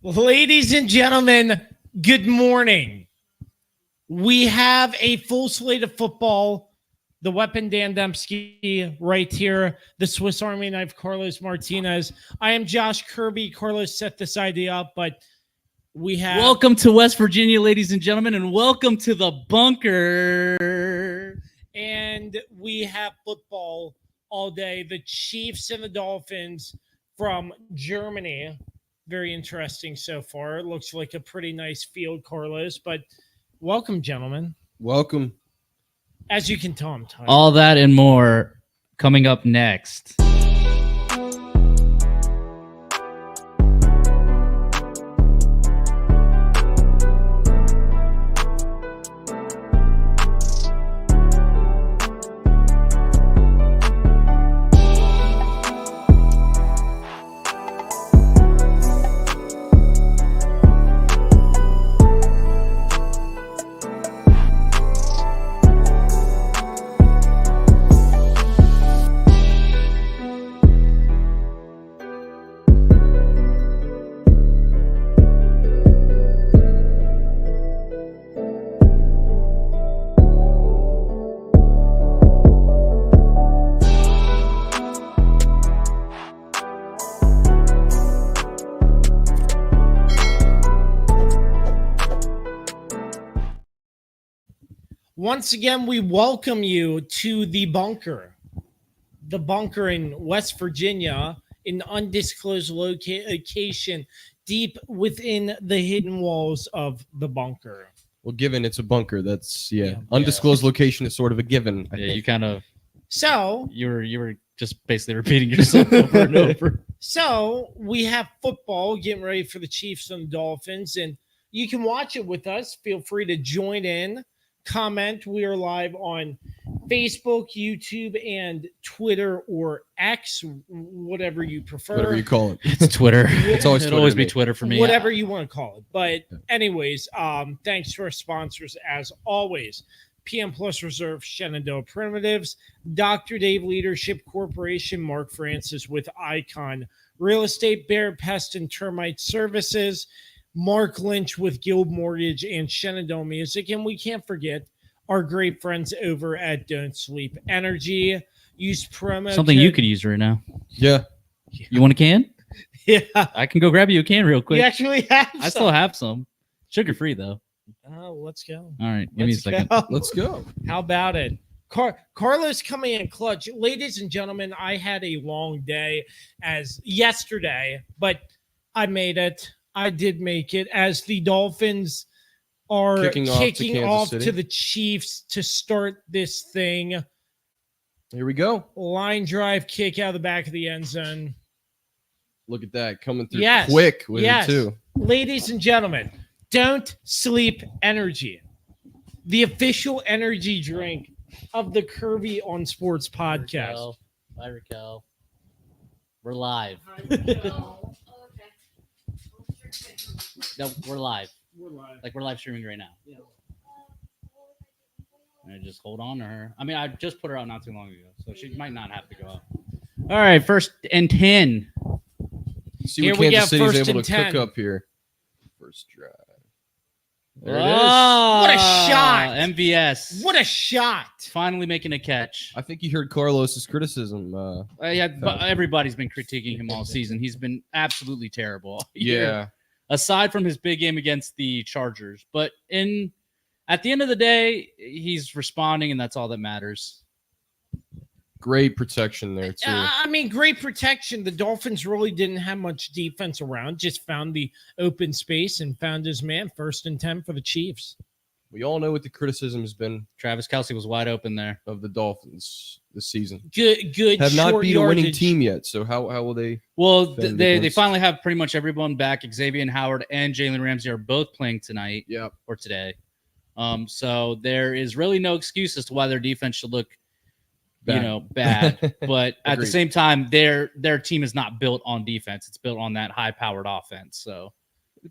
Ladies and gentlemen, good morning. We have a full slate of football. The weapon Dan Dembski right here. The Swiss Army knife Carlos Martinez. I am Josh Kirby. Carlos set this idea up, but we have... Welcome to West Virginia, ladies and gentlemen, and welcome to the bunker. And we have football all day. The Chiefs and the Dolphins from Germany. Very interesting so far. It looks like a pretty nice field, Carlos, but welcome, gentlemen. Welcome. As you can tell, I'm tired. All that and more coming up next. Once again, we welcome you to the bunker in West Virginia, an undisclosed location deep within the hidden walls of the bunker. Well, given it's a bunker, that's undisclosed location is sort of a given. Yeah, you kind of. So you were just basically repeating yourself over and over. So we have football getting ready for the Chiefs and Dolphins, and you can watch it with us. Feel free to join in. Comment. We are live on Facebook, YouTube, and Twitter or X, whatever you prefer. Whatever you call it. It's Twitter. It'll always be Twitter for me. Whatever you want to call it. But anyways, thanks to our sponsors as always. PM Plus Reserve, Shenandoah Primitives, Dr. Dave Leadership Corporation, Mark Francis with Icon Real Estate, Bear Pest and Termite Services, Mark Lynch with Guild Mortgage and Shenandoah Music. And we can't forget our great friends over at Don't Sleep Energy. Use promo Something code. you could use right now. Yeah. You want a can? Yeah. I can go grab you a can real quick. We actually have I still have some. Sugar free, though. Oh, let's go. All right. Give me a second. Let's go. How about it? Carlos coming in clutch. Ladies and gentlemen, I had a long day as yesterday, but I made it. I did make it as the Dolphins are kicking off to the Chiefs to start this thing. Here we go. Line drive kick out of the back of the end zone. Look at that. Coming through Yes. quick with it, too. Ladies and gentlemen, Don't Sleep Energy, the official energy drink of the Kirby on Sports podcast. Hi, Raquel. We're live. No, we're live. We're live. Like we're live streaming right now. Yeah. And just hold on to her. I mean, I just put her out not too long ago, so she might not have to go up. All right, 1st and 10. See Here what we Kansas go, City's 1st able and to 10. cook up here. First drive. There it What a shot. MVS. What a shot. Finally making a catch. I think you heard Carlos's criticism. But everybody's been critiquing him all season. He's been absolutely terrible. Yeah. Aside from his big game against the Chargers. But at the end of the day, he's responding, and that's all that matters. Great protection there, too. I mean, great protection. The Dolphins really didn't have much defense around, just found the open space and found his man. 1st and 10 for the Chiefs. We all know what the criticism has been Travis Kelce was wide open there. of the Dolphins this season. Good. Have not short beat a winning yardage. team yet, so how will they? Well, Defend they against- finally have pretty much everyone back. Xavier Howard and Jalen Ramsey are both playing tonight Yeah. or today. So there is really no excuse as to why their defense should look, bad. But at the Agreed. same time, their team is not built on defense. It's built on that high-powered offense. So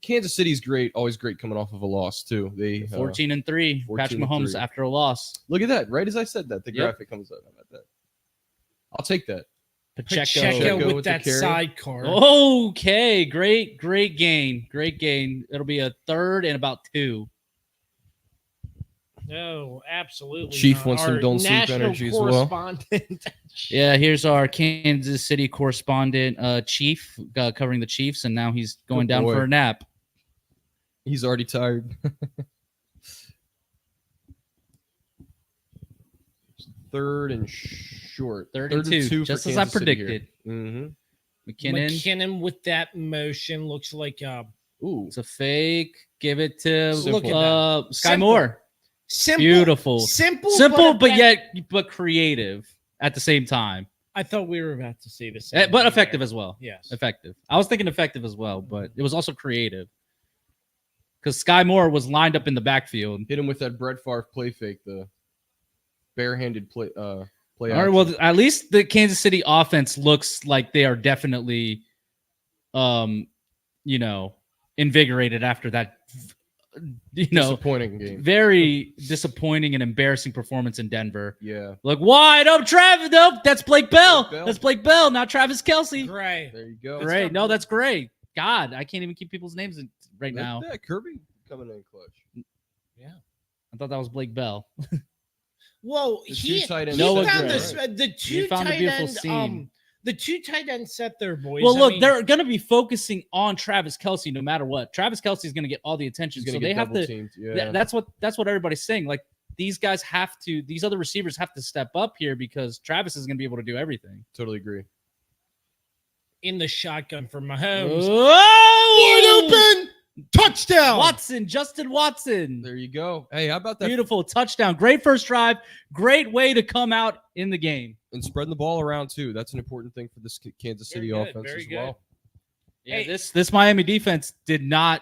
Kansas City's great, always great coming off of a loss too. They 14-3. Patrick 14-3. Mahomes after a loss. Look at that! Right as I said that, the Yep. graphic comes up. How about that? I'll take that. Pacheco with with the that carry. sidecar. Okay, great gain. It'll be a 3rd and about 2. No, absolutely. Chief not. wants some Our don't sleep national energy as well. correspondent. Yeah, here's our Kansas City correspondent, Chief, covering the Chiefs, and now he's going Good down boy. for a nap. He's already tired. 3rd and short. 3rd and 2, for just as I Kansas City here. predicted. Mm-hmm. McKinnon, with that motion looks like Ooh, it's a fake. Give it to Look at Sky Simple. Moore. simple. Beautiful. Simple, but creative at the same time. I thought we were about to say the same. But thing effective there. as well. Yes. Effective. I was thinking effective as well, but it was also creative. Because Sky Moore was lined up in the backfield. hit him with that Brett Favre play fake, the barehanded play. Play. All right, well, at least the Kansas City offense looks like they are definitely, invigorated after that, disappointing game. very disappointing and embarrassing performance in Denver. Yeah, Like, wide up, Travis. Nope, that's Blake Bell. Blake Bell. That's Blake Bell, not Travis Kelce. Great. there you go. Great. No, that's great. God, I can't even keep people's names right now. Yeah, Kirby coming in clutch. Yeah. I thought that was Blake Bell. Well, The he two tight ends. he Noah found Gray. this, the He two found a tight beautiful end, seam. the two tight end set there, boys. Well, I look, mean, they're going to be focusing on Travis Kelce no matter what. Travis Kelce is going to get all the attention, He's so gonna they get have to. double-teamed. Yeah, That's what everybody's saying. Like, these guys have to. These other receivers have to step up here because Travis is going to be able to do everything. totally agree. in the shotgun for Mahomes. Oh! Wide open touchdown. Justin Watson. There you go. Hey, how about that? Beautiful touchdown. Great first drive. Great way to come out in the game. And spreading the ball around too. That's an important thing for this Kansas City Very good, offense very as good. well. Yeah, Hey. this Miami defense did not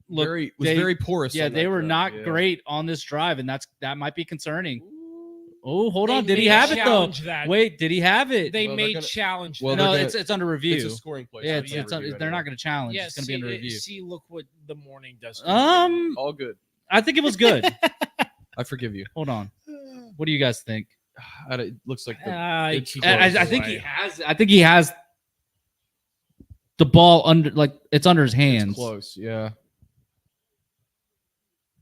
look Very porous. Yeah, on they that were drive. not Yeah. great on this drive, and that might be concerning. Oh, hold They on. Did he may have it though? challenge that. Wait, did he have it? They Well, they're may gonna- challenge well, that. no, they're gonna- it's under review. It's a scoring play. Yeah, so it's under review they're not anyway. going to challenge. Yeah, it's going to be under review. See, look what the morning does. All good. I think it was good. I forgive you. Hold on. What do you guys think? It looks like the, it's keep close. I think he has. I think he has the ball under, like it's under his hands. it's close. Yeah.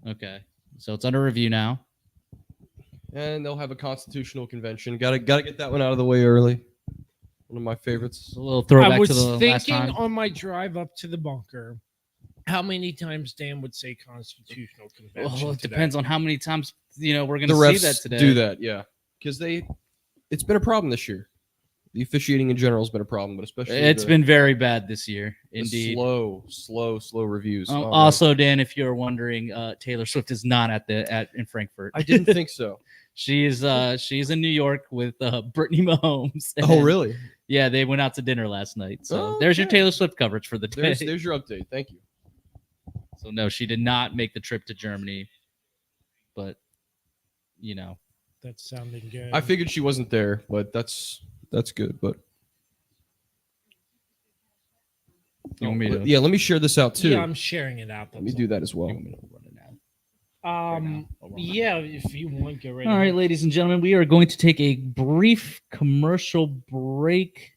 Okay, so it's under review now. And they'll have a constitutional convention. Gotta get that one out of the way early. One of my favorites. It's a little throwback I was to the last thinking time. on my drive up to the bunker, how many times Dan would say constitutional convention? Well, it today. depends on how many times we're going The to see refs that today. do that, yeah, because it's been a problem this year. The officiating in general has been a problem, but especially It's been very bad this year, the indeed. slow reviews. Oh, man. Also, Dan, if you're wondering, Taylor Swift is not in Frankfurt. I didn't think so. She's in New York with Brittany Mahomes. Oh, And, really? Yeah, they went out to dinner last night. So Oh, there's your okay. Taylor Swift coverage for the day. There's your update. Thank you. So no, she did not make the trip to Germany. But That's sounding good. I figured she wasn't there, but that's good. But you want me to? yeah, let me share this out too. Yeah, I'm sharing it out. Let me do that as well. You want me to run it now? Yeah, if you want, go right. All right, ahead. ladies and gentlemen, we are going to take a brief commercial break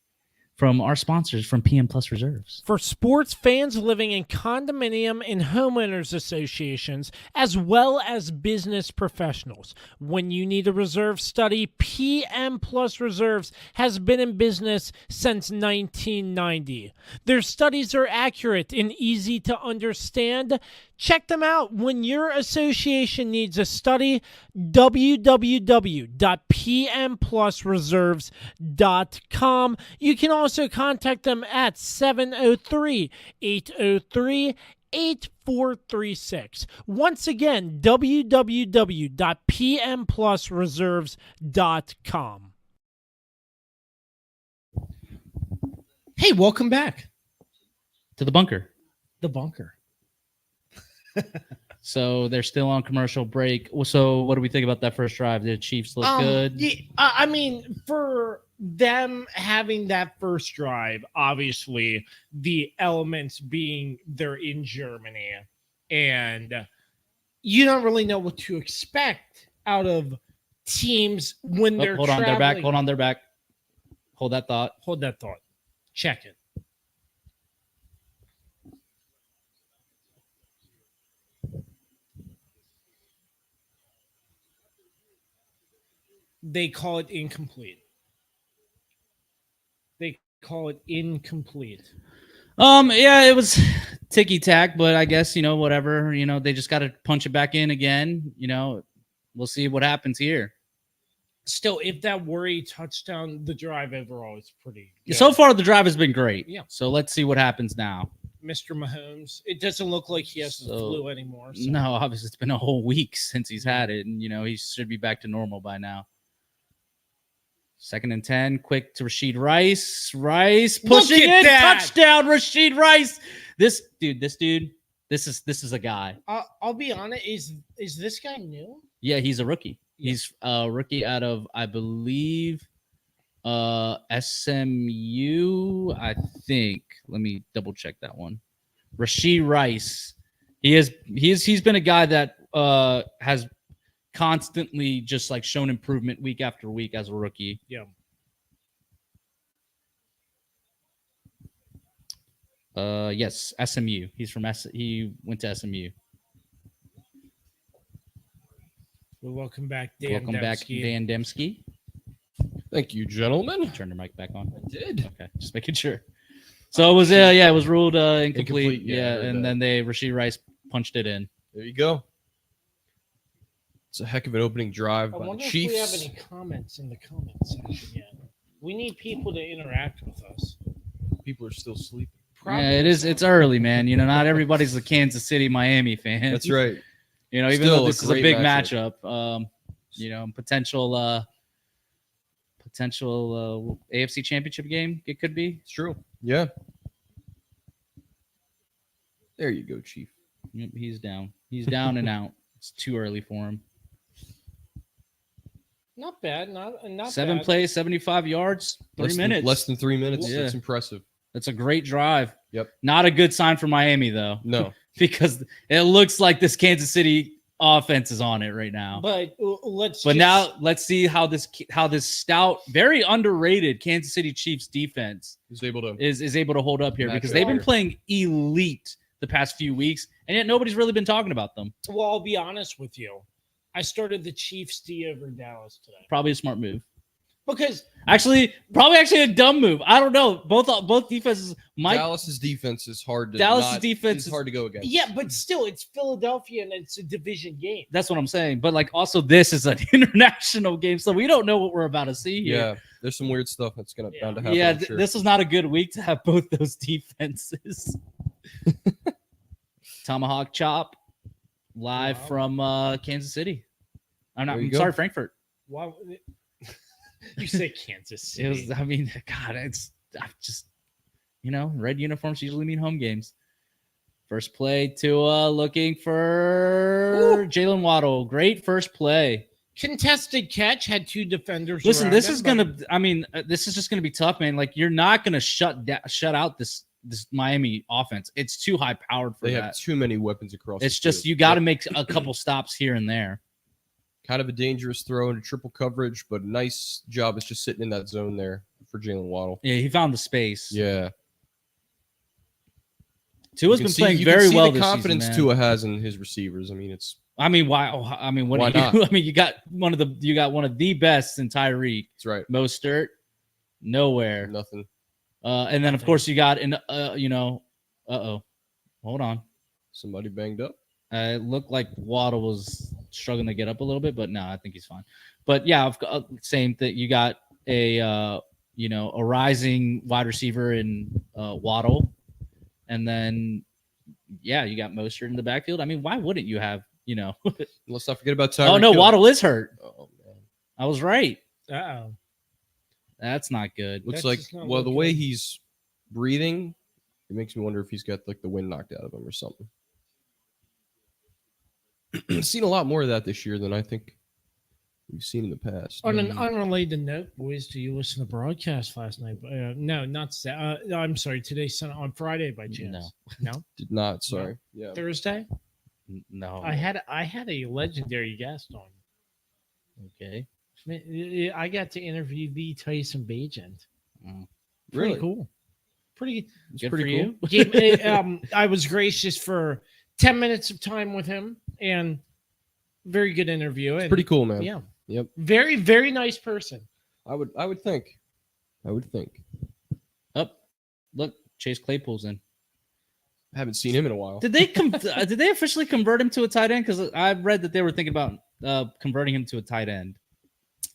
from our sponsors from PM Plus Reserves. For sports fans living in condominium and homeowners associations, as well as business professionals, when you need a reserve study, PM Plus Reserves has been in business since 1990. Their studies are accurate and easy to understand. Check them out when your association needs a study. www.pmplusreserves.com. You can also contact them at 703-803-8436. Once again, www.pmplusreserves.com. Hey, welcome back To the bunker. the bunker. So they're still on commercial break. So what do we think about that first drive? Did the Chiefs look good? Yeah, I mean, for them having that first drive, obviously the elements being they're in Germany and you don't really know what to expect out of teams when they're Hold on, they're back. traveling. Hold on, they're back. Hold that thought. Hold that thought. Check it. They call it incomplete. They call it incomplete. Yeah, it was ticky tack, but I guess, whatever, they just got to punch it back in again. We'll see what happens here. Still, if that worry touchdown, the drive overall is pretty good. So far, the drive has been great. Yeah. So let's see what happens now. Mr. Mahomes, it doesn't look like he has the flu anymore. So. No, obviously, it's been a whole week since he's had it, and, he should be back to normal by now. 2nd and 10, quick to Rashid Rice. Rice pushing it, touchdown, Rashid Rice. This dude, this is a guy. I'll be honest. Is this guy new? Yeah, he's a rookie. He's a rookie out of, I believe, SMU. I think. Let me double check that one. Rashid Rice. He's been a guy that has constantly just like shown improvement week after week as a rookie. Yeah. Yes, SMU. He went to SMU. Well, welcome back, Dan. Welcome back, Dan Dembski. Thank you, gentlemen. Turn your mic back on. I did. Okay, just making sure. So it was it was ruled incomplete. Yeah, and then Rashid Rice punched it in. There you go. It's a heck of an opening drive I by the wonder Chiefs. if we have any comments in the comment section yet. We need people to interact with us. People are still sleeping. Yeah, it's early, man. Not everybody's a Kansas City, Miami fan. That's right. Even Still though this is a great big matchup. Potential AFC Championship game. It could be. It's true. Yeah. There you go, Chief. Yep, he's down. He's down and out. It's too early for him. Not bad. Not 7 bad. plays, 75 yards, 3 minutes. Less than 3 minutes. Yeah. That's impressive. That's a great drive. Yep. Not a good sign for Miami, though. No. Because it looks like this Kansas City offense is on it right now. But now let's see how this stout, very underrated Kansas City Chiefs defense is able to hold up here match because up they've been here. playing elite the past few weeks, and yet nobody's really been talking about them. Well, I'll be honest with you. I started the Chiefs D over Dallas today. Probably a smart move. Because probably a dumb move. I don't know. Both defenses might. Dallas's defense is hard to defense is hard to go against. yeah, but still, it's Philadelphia and it's a division game. That's what I'm saying. But also this is an international game, so we don't know what we're about to see here. Yeah, there's some weird stuff that's bound to happen. Yeah, I'm sure. this is not a good week to have both those defenses. Tomahawk chop live from Kansas City. I'm sorry, Frankfurt. Why? You say Kansas City. It's just red uniforms usually mean home games. First play, Tua looking for Jalen Waddle. Great first play. Contested catch, had 2 defenders. Listen, this is just gonna be tough, man. Like you're not gonna shut out this Miami offense. It's too high powered for they that. have too many weapons across. It's the just field. you got to make a couple stops here and there. Kind of a dangerous throw into triple coverage, but nice job. It's just sitting in that zone there for Jalen Waddle. Yeah, he found the space. Yeah. Tua's been playing very well the this confidence season, man. Tua has in his receivers. I mean, it's. Why? Why not? You got one of the best in Tyree. That's right. Mostert, nowhere. Nothing. And then of course you got hold on. Somebody banged up. It looked like Waddle was struggling to get up a little bit, but no, I think he's fine. But yeah, same thing. You got a rising wide receiver in Waddle, and then you got Mostert in the backfield. I mean, why wouldn't you have Let's not forget about Tyreek Oh no, Hill. Waddle is hurt. Oh man, I was right. Uh-oh. That's not good. looks That's like just not the looking way good. he's breathing, it makes me wonder if he's got like the wind knocked out of him or something. Seen a lot more of that this year than I think we've seen in the past. On an unrelated note, boys, do you listen to broadcast last night? No, not I'm sorry. Today's on Friday by chance. No, Did not. Sorry. Yeah. Thursday. No. I had a legendary guest on. Okay. I got to interview the Tyson Bagent. Pretty Really? cool. Pretty It's Good pretty for cool. you. I was gracious for 10 minutes of time with him, and very good interview. It's And pretty cool, man. yeah, Yep. very, very nice person. I would think. Up, look, Chase Claypool's in. I haven't seen him in a while. Did they did they officially convert him to a tight end? Because I read that they were thinking about converting him to a tight end.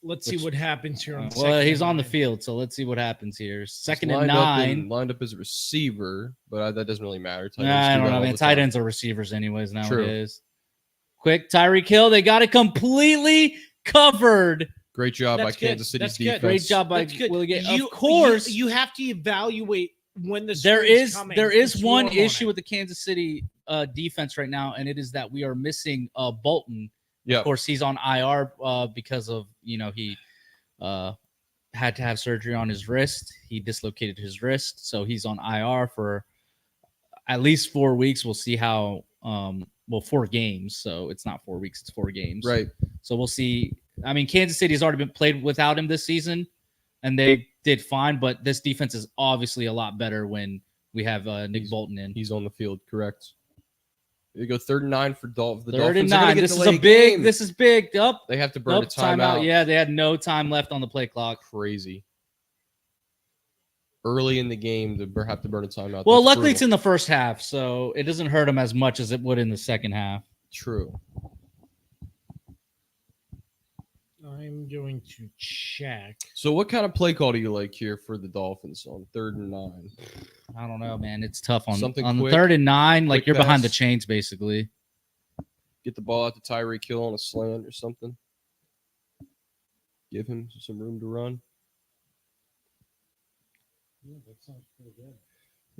Let's see what happens here. On Well, he's on the field. field, so let's see what happens here. Second and Lined up 9. lined up as a receiver, but that doesn't really matter. Tight ends Nah, I do don't that know. all Man, the tight time. ends are receivers anyways True. nowadays. Quick, Tyreek Hill. They got it completely covered. Great job That's by good. Kansas City's That's good. defense. Great job by That's good. Willie Gay. You- Of course, you have to evaluate when the there screen's is coming there and is one swarm on issue it. with the Kansas City defense right now, and it is that we are missing Bolton. Yeah. Of course, he's on IR because of he had to have surgery on his wrist. He dislocated his wrist, so he's on IR for at least 4 weeks. We'll see how 4 games. So it's not 4 weeks; it's 4 games. Right. So we'll see. I mean, Kansas City's already been played without him this season, and they did fine. But this defense is obviously a lot better when we have Nick Bolton in. He's on the field, correct. Here you go, 3rd and 9 for the Third Dolphins. and They're gonna 9. get This is delayed a big. game. This is big. Up. They have to burn a timeout. Yeah, they had no time left on the play clock. Crazy. Early in the game, to have to burn a timeout. Well, That's luckily it's brutal. in the first half, so it doesn't hurt them as much as it would in the second half. True. I'm going to check. So, what kind of play call do you like here for the Dolphins on 3rd and 9? I don't know, man. It's tough on Something the quick, 3rd and 9. Like quick you're behind the pass. chains, basically. Get the ball out to Tyreek Hill on a slant or something. Give him some room to run. Yeah, that sounds pretty good.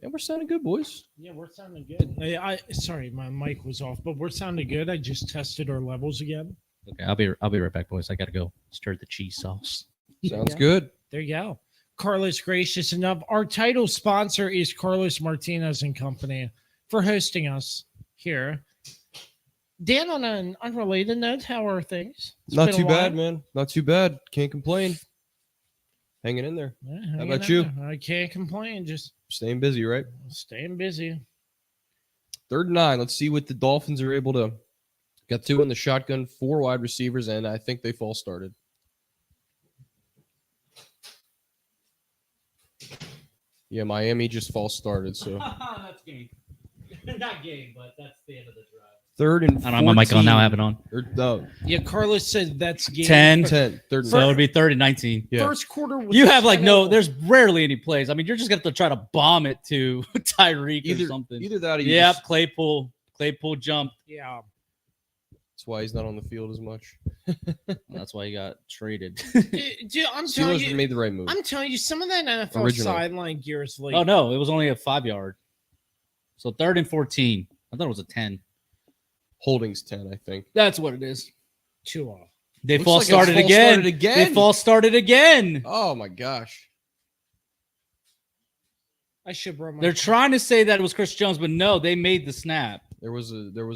Yeah, we're sounding good, boys. Yeah, we're sounding good. Sorry, my mic was off, but we're sounding good. I just tested our levels again. Okay, I'll be right back, boys. I gotta go stir the cheese sauce. Sounds Yeah. good. There you go. Carlos gracious enough. Our title sponsor is Carlos Martinez and Company for hosting us here. Dan, on an unrelated note, how are things? It's Not been a too bad, while. man. Not too bad. Can't complain. Hanging in there. Yeah, How hanging about in you? there. I can't complain. Just Staying busy, right? staying busy. 3rd and 9. Let's see what the Dolphins are able to get to in the shotgun. 4 wide receivers, and I think they false started. Yeah, Miami just false started. So That's game. Not game, but that's the end of the drive. 3rd and 14. I don't have my mic on now. I have it on. No, Yeah, Carlos said that's game. 10. 10. 3rd and So it 9. would be 3rd and 19. Yeah. First quarter. Was You have like no. 10-0. There's rarely any plays. I mean, you're just gonna have to try to bomb it to Tyreek or Either, something. either that or you Yep, just- Claypool jumped. Yeah. that's why he's not on the field as much. That's why he got traded. Dude, I'm telling Steelers you, made the right move. I'm telling you, some of that NFL Original. sideline gear is like. Oh no, it was only a 5-yard. So 3rd and 14. I thought it was a 10. Holdings 10, I think. That's what it is. Too off. They Looks false like it's started false again. started again. They false started again. Oh my gosh. I should brought my. They're trying to say that it was Chris Jones, but no, they made the snap. There was a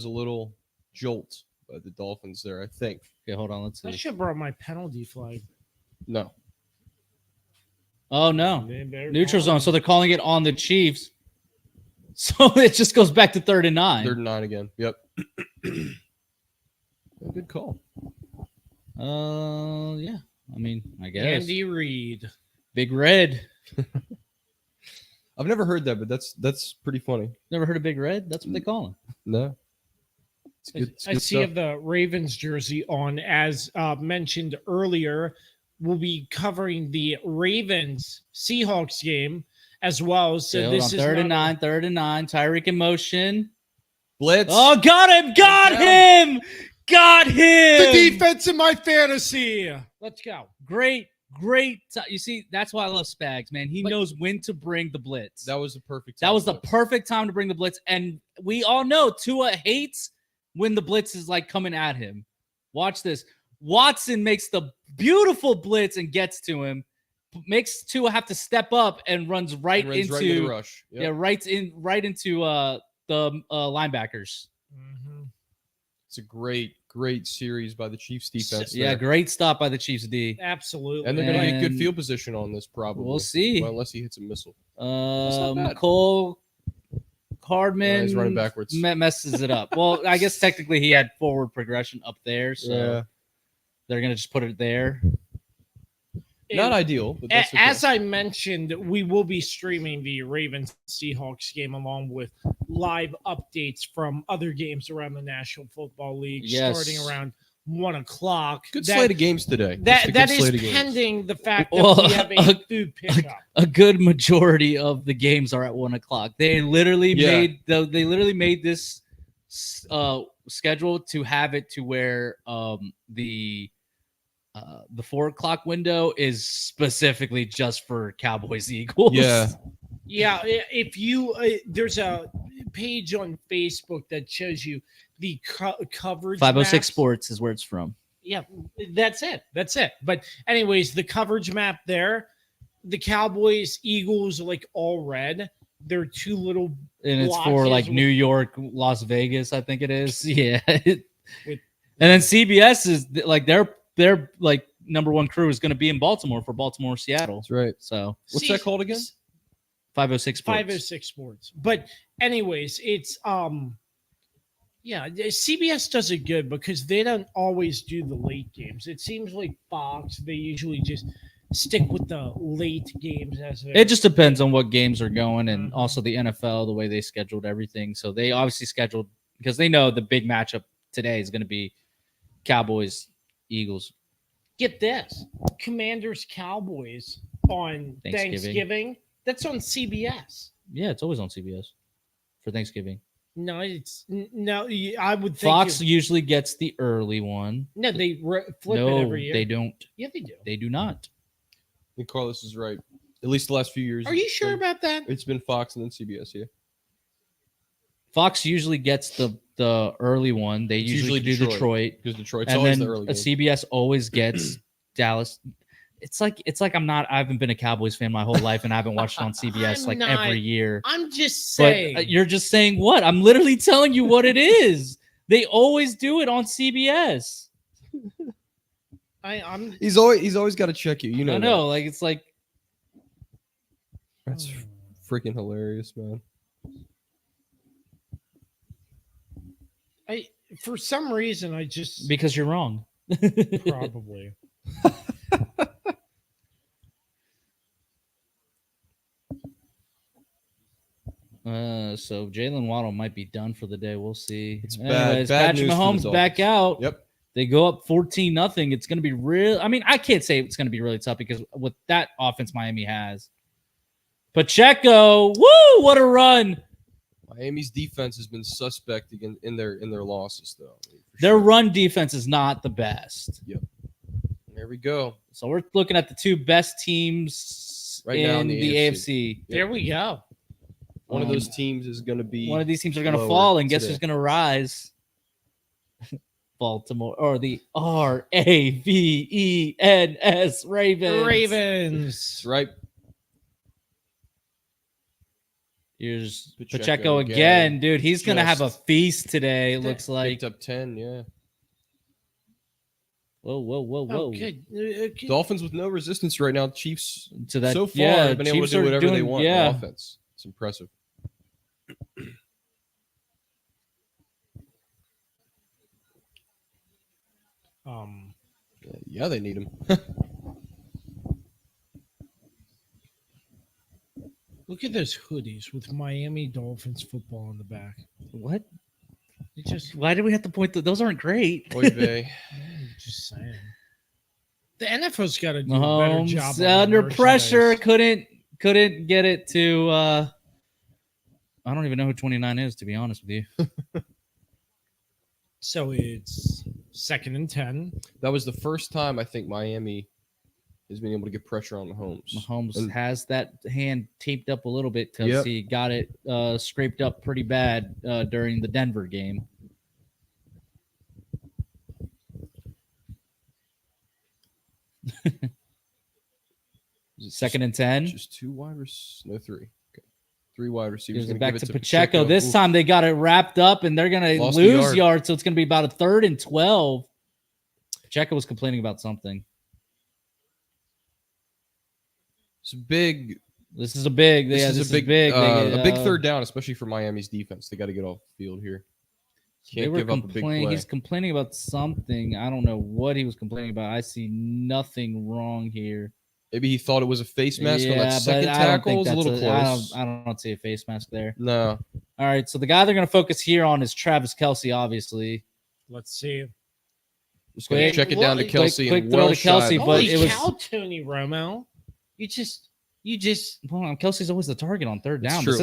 little jolt by the Dolphins there, I think. Okay, hold on. Let's I see. should brought my penalty flag. No. Oh no, They're neutral calling- zone. So they're calling it on the Chiefs. So it just goes back to 3rd and 9. 3rd and 9 again. Yep. Good call. Yeah. I mean, I guess Andy Reid. Big Red. I've never heard that, but that's pretty funny. Never heard of Big Red? That's what they call him. No. It's good. It's I good see stuff. of the Ravens jersey on, as mentioned earlier. We'll be covering the Ravens Seahawks game as well. So Okay, hold this on. is 3rd and not 9. 3rd and 9. Tyreek in motion. Blitz. Oh, got him! Got him! Got him! the defense in my fantasy. Let's go. Great. You see, that's why I love Spags, man. He knows when to bring the blitz. That was the perfect. That was the time. perfect time to bring the blitz. And we all know Tua hates when the blitz is like coming at him. Watch this. Watson makes the beautiful blitz and gets to him. Makes Tua have to step up and runs right And runs into right into the rush. Yep. right into the linebackers. Mhm. It's a great series by the Chiefs defense. Yeah, there. great stop by the Chiefs D. Absolutely. And they're going to get good And field position on this, probably. We'll see. Well, unless he hits a missile. not bad. Cole Hardman he's running backwards. messes it up. Well, I guess technically he had forward progression up there, so they're going to just put it there. Not ideal, but that's okay. As I mentioned, we will be streaming the Ravens Seahawks game along with live updates from other games around the National Football League starting around 1 o'clock. Good slate of games today. That is pending the fact that we have a food pickup. A good majority of the games are at 1 o'clock. They literally made this schedule to have it to where the 4 o'clock window is specifically just for Cowboys Eagles. Yeah. If you there's a page on Facebook that shows you the coverage. 506 maps. Sports is where it's from. Yeah, that's it. But anyways, the coverage map there, the Cowboys Eagles like all red. They're two little and it's for like New York, Las Vegas, I think it is. Yeah. And then CBS is like their like number one crew is going to be in Baltimore for Baltimore, Seattle. That's right. So what's that called again? 506 Sports. 506 Sports. But anyways, it's CBS does it good because they don't always do the late games. It seems like Fox, they usually just stick with the late games as it just depends on what games are going and also the NFL, the way they scheduled everything. So they obviously scheduled because they know the big matchup today is going to be Cowboys Eagles. Get this. Commanders Cowboys on Thanksgiving. That's on CBS. Yeah, it's always on CBS for Thanksgiving. No, I would think Fox usually gets the early one. No, they flip it every year. They don't. Yeah, they do. They do not. I think Carlos is right. At least the last few years. Are you sure about that? It's been Fox and then CBS, yeah. Fox usually gets the early one. They usually do Detroit because Detroit's always the early game. CBS always gets Dallas. It's like I haven't been a Cowboys fan my whole life and I haven't watched it on CBS every year. I'm just saying. But you're just saying what? I'm literally telling you what it is. They always do it on CBS. He's always got to check you. You know. I know. Like it's like that's freaking hilarious, man. For some reason, I just because you're wrong. Probably. So Jalen Waddle might be done for the day. We'll see. It's Anyways, bad Patrick news Mahomes back out. Yep. They go up 14-0. It's going to be real. I mean, I can't say it's going to be really tough because with that offense Miami has. Pacheco, woo! What a run! Miami's defense has been suspect in their losses, though. Their run defense is not the best. Yep. There we go. So we're looking at the two best teams right now in the AFC. Yep. There we go. One of those teams is going to be. One of these teams are going to fall, and guess who's going to rise? Baltimore or the Ravens Ravens. Ravens. That's right. Here's Pacheco again, dude. He's going to have a feast today, it looks like. Picked up 10, yeah. Whoa. Okay. Dolphins with no resistance right now. Chiefs, to that, so far, have been able to do whatever they want on offense. It's impressive. Yeah, they need him. Look at those hoodies with Miami Dolphins football on the back. What? Why do we have to point to those? Aren't great. Oy vey. Just saying. The NFL's got to do Mahomes, a better job. Under pressure, couldn't get it to. I don't even know who 29 is, to be honest with you. So it's 2nd and 10. That was the first time I think Miami has been able to get pressure on Mahomes. Mahomes has that hand taped up a little bit because he got it scraped up pretty bad during the Denver game. Second and 10. Just 2 wide receivers. No, 3. Okay. 3 wide receivers. Gives it Gonna back give to Pacheco. This Oof. time they got it wrapped up, and they're going to Lost a lose yard. yards, so it's going to be about a 3rd and 12. Pacheco was complaining about something. It's big. This is a big. This Yeah, is this a big, big. a big 3rd down, especially for Miami's defense. They got to get off the field here. Can't give up a big play. He's complaining about something. I don't know what he was complaining about. I see nothing wrong here. Maybe he thought it was a face mask on that but second I don't tackle. think It's a that's little close. I don't see a face mask there. No. All right, so the guy they're going to focus here on is Travis Kelce, obviously. Let's see. Just going to check it down to Kelsey. quick and throw well to Kelce, shy. but Holy it was- cow, Tony Romo. You just Well, Kelsey's always the target on 3rd It's down. true.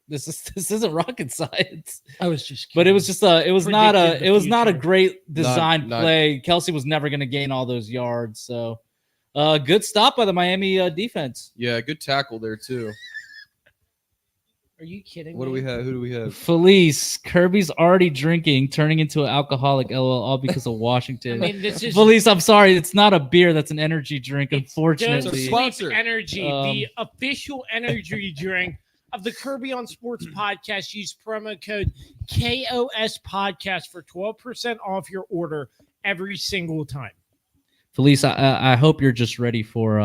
This isn't rocket science. I was just But it was just it was not a future. great design Not- play. Kelsey was never going to gain all those yards. So good stop by the Miami defense. Yeah, good tackle there too. Are you kidding What do me? we have? Who do we have? Felice, Kirby's already drinking, turning into an alcoholic. LOL, all because of I Washington. mean, this is Felice, I'm sorry, it's not a beer. That's an energy drink. Don't Unfortunately, It's a Sleep sponsor. Energy, Um, the official energy drink of the Kirby on Sports podcast. Use promo code KOS podcast for 12% off your order every single time. Felice, I hope you're just ready for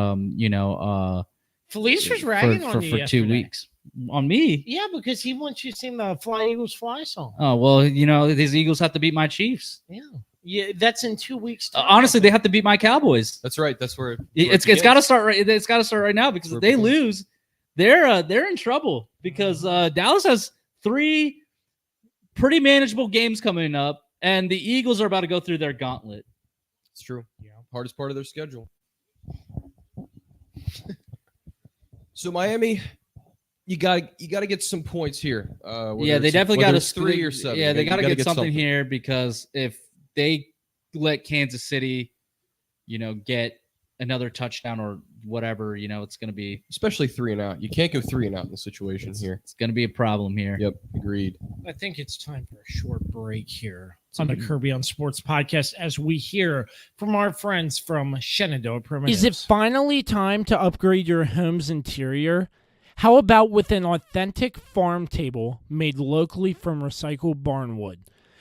Felice was ragging on you for 2 yesterday. weeks on me. Yeah, because he wants you to sing the Fly Eagles Fly song. Oh well, these Eagles have to beat my Chiefs. Yeah, that's in 2 weeks. Time. Honestly, they have to beat my Cowboys. That's right. That's where It's got to start right. It's got to start right now because Where if it they begins. lose, they're in trouble because Dallas has 3 pretty manageable games coming up, and the Eagles are about to go through their gauntlet. It's true. Yeah. Hardest part of their schedule. So Miami, you got to get some points here. Yeah, they definitely got to 3 or 7. Yeah, they You got to gotta get something here because if they let Kansas City, get another touchdown or whatever, it's going to be especially 3 and out. You can't go 3 and out in the situation here. it's going to be a problem here. Yep, agreed. I think it's time for a short break here on the Kirby on Sports podcast as we hear from our friends from Shenandoah Primitives. Is it finally time to upgrade your home's interior? How about with an authentic farm table made locally from recycled barnwood?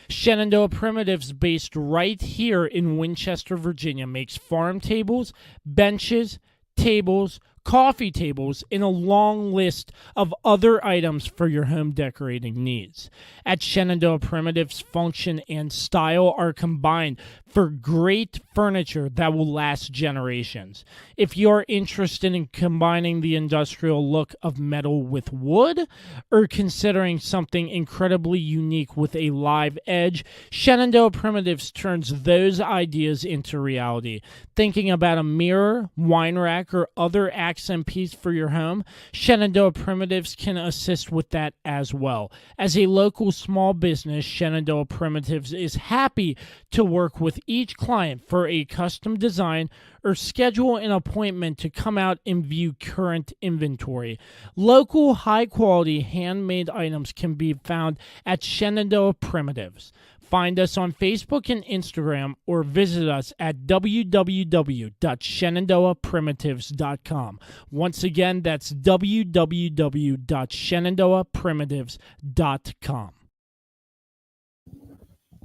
Shenandoah Primitives, based right here in Winchester, Virginia, makes farm tables, benches, tables, coffee tables, and a long list of other items for your home decorating needs. At Shenandoah Primitives, function and style are combined for great furniture that will last generations. If you're interested in combining the industrial look of metal with wood, or considering something incredibly unique with a live edge, Shenandoah Primitives turns those ideas into reality. Thinking about a mirror, wine rack, or other accent piece for your home, Shenandoah Primitives can assist with that as well. As a local small business, Shenandoah Primitives is happy to work with each client for a custom design or schedule an appointment to come out and view current inventory. Local, high-quality, handmade items can be found at Shenandoah Primitives. Find us on Facebook and Instagram or visit us at www.shenandoahprimitives.com. Once again, that's www.shenandoahprimitives.com.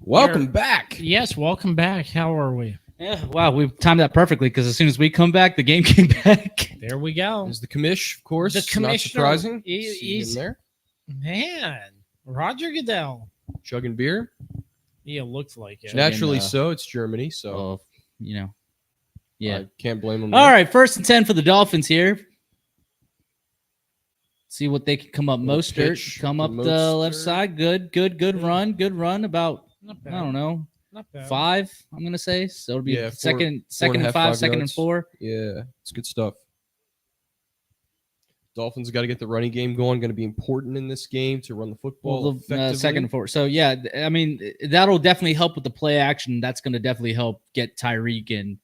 Welcome back. Yes, welcome back. How are we? Yeah, wow, we timed that perfectly because as soon as we come back, the game came back. There we go. There's the commish, of course. The Not commissioner, surprising. he- See him he's- there. Man, Roger Goodell. Chugging beer. Yeah, looks like it. Now- Naturally uh, so. It's Germany, so So, yeah. I can't blame them. All right, 1st and 10 for the Dolphins here. See what they can come up. Little Mostert pitch come to up the left Mostert. side. Good run. About Not bad. I don't know, Not bad. 5. I'm gonna say so. It'll be Yeah, second and and a half, 5, 5 second and yards. 4. Yeah, it's good stuff. Dolphins got to get the running game going. Going to be important in this game to run the football Well, the effectively. second and 4. So yeah, I mean that'll definitely help with the play action. That's going to definitely help get Tyreek and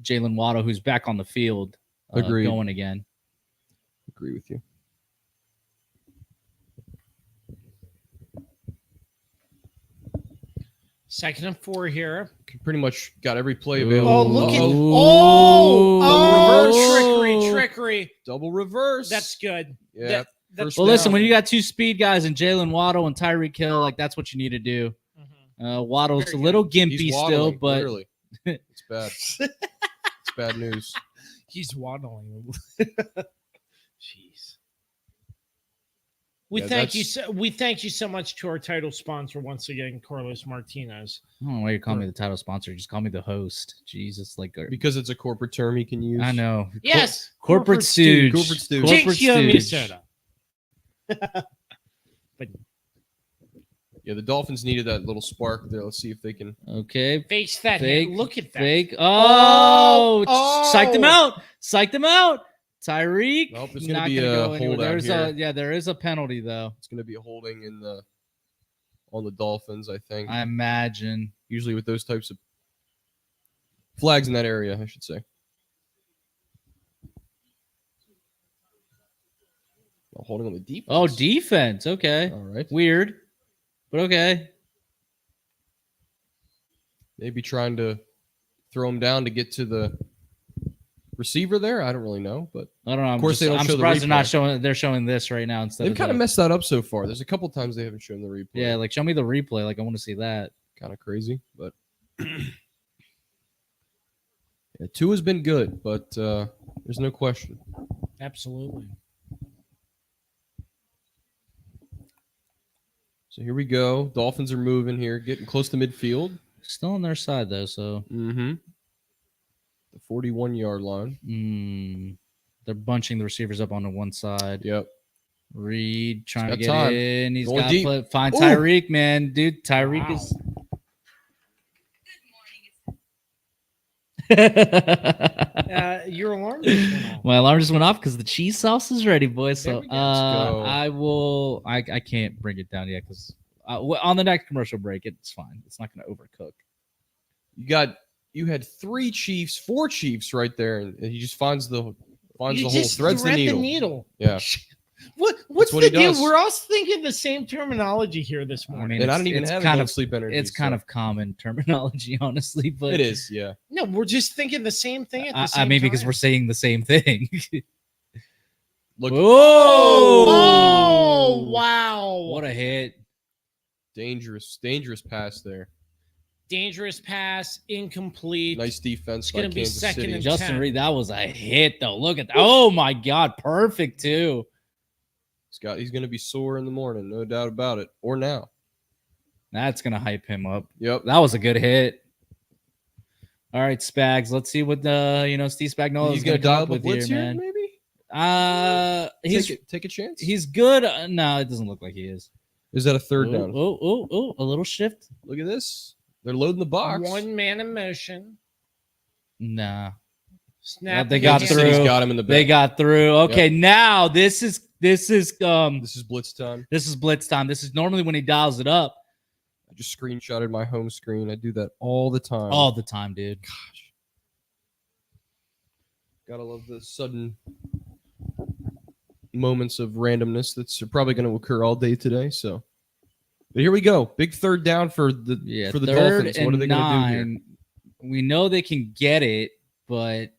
Jalen Waddle, who's back on the field, Agreed. going again. Agree with you. Second and 4 here. Pretty much got every play available. Oh, look at Oh. oh, Double reverse. trickery. Double reverse. That's good. Yeah. First Well, listen, down. when you got two speed guys and Jalen Waddle and Tyreek Hill, like that's what you need to do. Waddle's Very a little good. gimpy He's still, waddling, but literally. It's bad. It's bad news. He's waddling. Jeez. We Yeah, thank you. We thank you so much to our title sponsor once again, Carlos Martinez. I don't know why you're calling me the title sponsor. Just call me the host. Jesus, like Because it's a corporate term he can use. I know. Yes, Corporate stooge. Corporate stooge. Corporate JTO stooge. Minnesota. Yeah, the Dolphins needed that little spark there. Let's see if they can. Okay. Face that. Fake. Hand. Look at that. Fake. Oh, Oh! psyched him out. Psyched him out. Tyreek. Nope, there's gonna not be gonna a go anywhere. holdout here. There is a penalty though. It's going to be a holding on the Dolphins, I think. I imagine. Usually with those types of flags in that area, I should say. Holding on the defense. Oh, defense. Okay. All right. Weird, but okay. Maybe trying to throw him down to get to the receiver there. I don't really know, but I don't know. Of course, they don't I'm show the surprised they're not replay. showing. They're showing this right now instead. they've of kind of the- messed that up so far. There's a couple times they haven't shown the replay. Yeah, like show me the replay. Like I want to see that. Kind of crazy, but yeah, Tua's been good, but there's no question. Absolutely. So here we go. Dolphins are moving here, getting close to midfield. Still on their side though, so Mm-hmm. The 41-yard line. they're bunching the receivers up on the one side. Yep. Reed trying to got get time. in. He's Going got deep. to find Ooh. Tyreek, man, dude. Tyreek Wow. is. Your alarm just went off. My alarm just went off because the cheese sauce is ready, boys. There So we go. Let's go. I will. I can't bring it down yet because on the next commercial break, it's fine. It's not going to overcook. You had four Chiefs right there, and he just finds the hole, just threads the thread needle. Yeah. What's what the he deal? does. We're all thinking the same terminology here this I morning. mean, And I don't even it's have kind enough of sleep energy. it's kind of common terminology, honestly. But it is, yeah. No, we're just thinking the same thing at the same I mean, because time. we're saying the same thing. Look, Oh, wow. What a hit! dangerous pass there. Dangerous pass, incomplete. Nice defense It's by gonna be Kansas second City. and Justin 10. Reed, that was a hit though. Look at that! Oh my God, perfect too. He's going to be sore in the morning, no doubt about it. Or now. That's gonna hype him up. Yep. That was a good hit. All right, Spags. Let's see what Steve Spagnuolo He's is going gonna to dial come up a up with blitz here, here, man. maybe? Take a chance? He's good. No, it doesn't look like he is. Is that a third down? Oh, a little shift. Look at this. They're loading the box. One man in motion. Nah. Snap. They in got the Kansas through. City's got him in the back. They got through. Okay, now this is This is blitz time. this is blitz time. This is normally when he dials it up I just screenshotted my home screen. I do that all the time. all the time, dude. Gosh. Gotta love the sudden moments of randomness that's probably going to occur all day today. So, but here we go. Big third down for the Third Dolphins. What are and they going to do here? 9. We know they can get it, but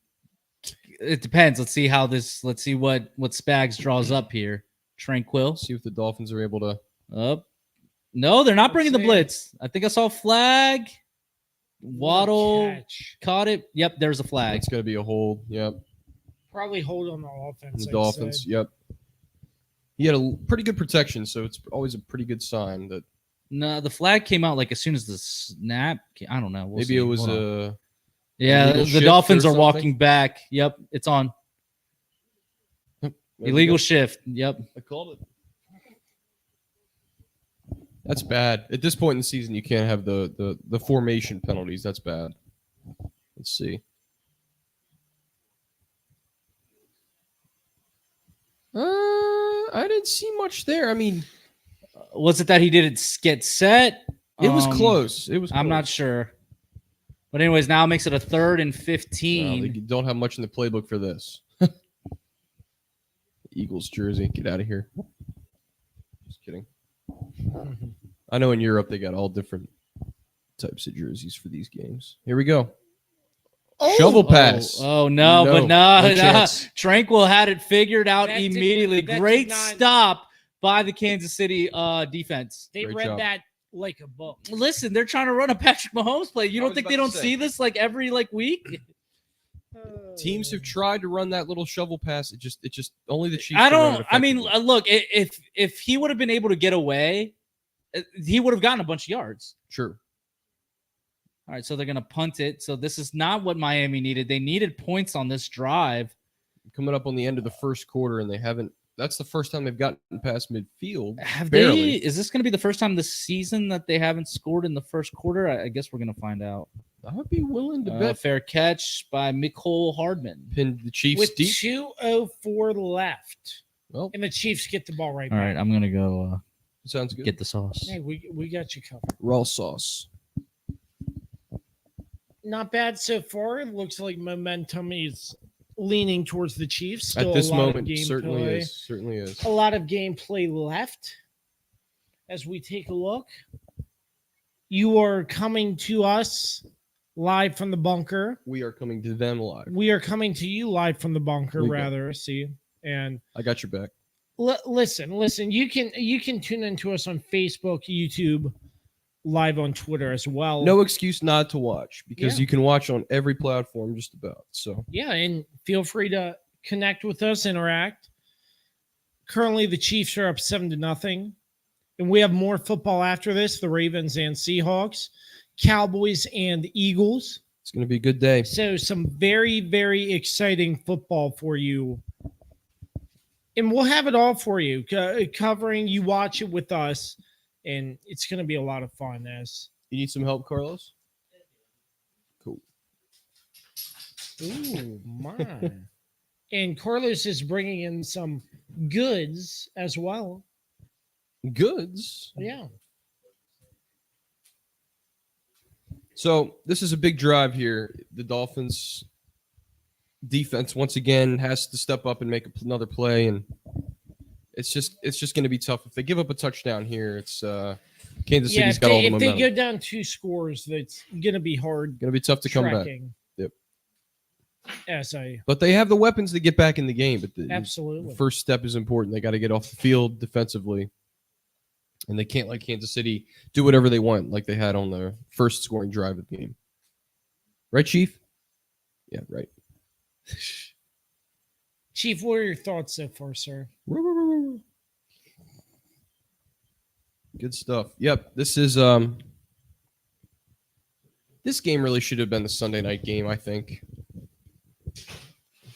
it depends. Let's see what Spags draws up here. Tranquil. See if the Dolphins are able to. Up. No, they're not bringing the see. blitz. I think I saw a flag. Waddle Catch. caught it. Yep, there's a flag. It's going to be a hold. Yep. Probably hold on the offense. The I'd Dolphins. say. Yep. He had a pretty good protection, so it's always a pretty good sign that No, the flag came out like as soon as the snap. I don't know. We'll maybe see. it was Hold on. a illegal the shift Dolphins or are something? walking back. Yep, it's on. There we Illegal go. shift. Yep. I called it. That's bad. At this point in the season, you can't have the formation penalties. That's bad. Let's see. I didn't see much there. I mean, Was it that he didn't get set? it was close. It was. I'm not close. sure. But anyways, now it makes it a 3rd and No, 15. they don't have much in the playbook for this. Eagles jersey. Get out of here. Just kidding. I know in Europe they got all different types of jerseys for these games. Here we go. Shovel pass. Oh, no, No, but no. chance. Tranquil had it figured out That did- immediately. that did Great not- stop by the Kansas City defense. They Great read job. that like a book. Listen, they're trying to run a Patrick Mahomes play. You I don't was think about they to don't say. see this like every week? Teams have tried to run that little shovel pass. It just only the Chiefs. I can run don't. it I mean, effectively. look, if he would have been able to get away, he would have gotten a bunch of yards. Sure. All right, so they're gonna punt it. So this is not what Miami needed. They needed points on this drive. Coming up on the end of the first quarter, and they haven't. That's the first time they've gotten past midfield. Have Barely. they? Is this going to be the first time this season that they haven't scored in the first quarter? I guess we're going to find out. I would be willing to bet. Fair catch by Mecole Hardman. Pinned the Chiefs With deep. 2:04 left, Well, and the Chiefs get the ball right All back. right, I'm going to go sounds good. get the sauce. Hey, we got you covered. Raw sauce. Not bad so far. It looks like momentum is leaning towards the Chiefs. Still At this a lot of moment, certainly gameplay. is. Certainly is. A lot of gameplay left. As we take a look, you are coming to us live from the bunker. We are coming to them live. We are coming to you live from the bunker, We go. rather. See, and I got your back. listen. You can tune into us on Facebook, YouTube, live on Twitter as well. No excuse not to watch because Yeah. you can watch on every platform just about. So Yeah, and feel free to connect with us, interact. Currently, the Chiefs are up 7-0, and we have more football after this. The Ravens and Seahawks, Cowboys and Eagles. it's going to be a good day. So some very, very exciting football for you. And we'll have it all for you, covering. You watch it with us, and it's going to be a lot of fun. As You need some help, Carlos? Cool. ooh, my. And Carlos is bringing in some goods as well. Goods. Yeah. So this is a big drive here. The Dolphins defense once again has to step up and make another play, and it's just going to be tough if they give up a touchdown here. It's Kansas Yeah, City's got all the if they momentum. go down 2 scores, that's going to be hard Going to be tough to come back. tracking. Yep. Yes, But they have the weapons to get back in the game. But the absolutely. first step is important. They got to get off the field defensively, and they can't let Kansas City do whatever they want like they had on the first scoring drive of the game. Right, Chief? Yeah, right. Chief, what are your thoughts so far, sir? Good stuff. Yep, this is this game really should have been the Sunday night game, I think. I'm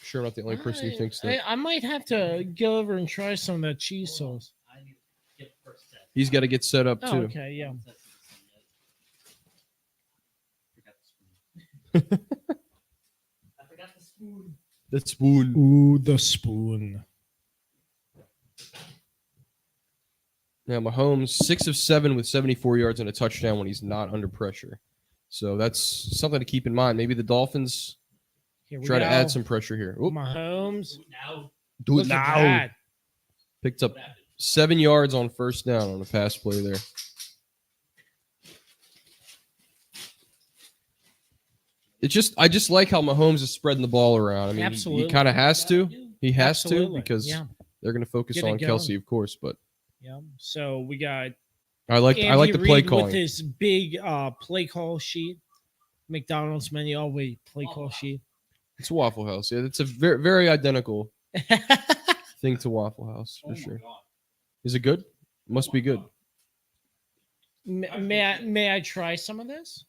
sure I'm not the only person who thinks that. I might have to go over and try some of that cheese sauce. He's got to get set up Oh, too. okay, yeah. The spoon. Ooh, the spoon. Now Mahomes 6 of 7 with 74 yards and a touchdown when he's not under pressure. So that's something to keep in mind. Maybe the Dolphins Here we try to go. add some pressure here. Oop, Mahomes. do Look it at now. that. Picked up 7 yards on first down on a pass play there. I just like how Mahomes is spreading the ball around. I mean, Absolutely. he kind of has to. He has Absolutely. to because yeah, they're going to focus Get it on going. Kelsey, of course. But yeah. So we got I like Andy the play Reid with calling. his big play call sheet. McDonald's menu. Oh wait, play call sheet. It's Waffle House. Yeah, it's a very very identical thing to Waffle House for sure. Is it good? Must be good. May I try some of this?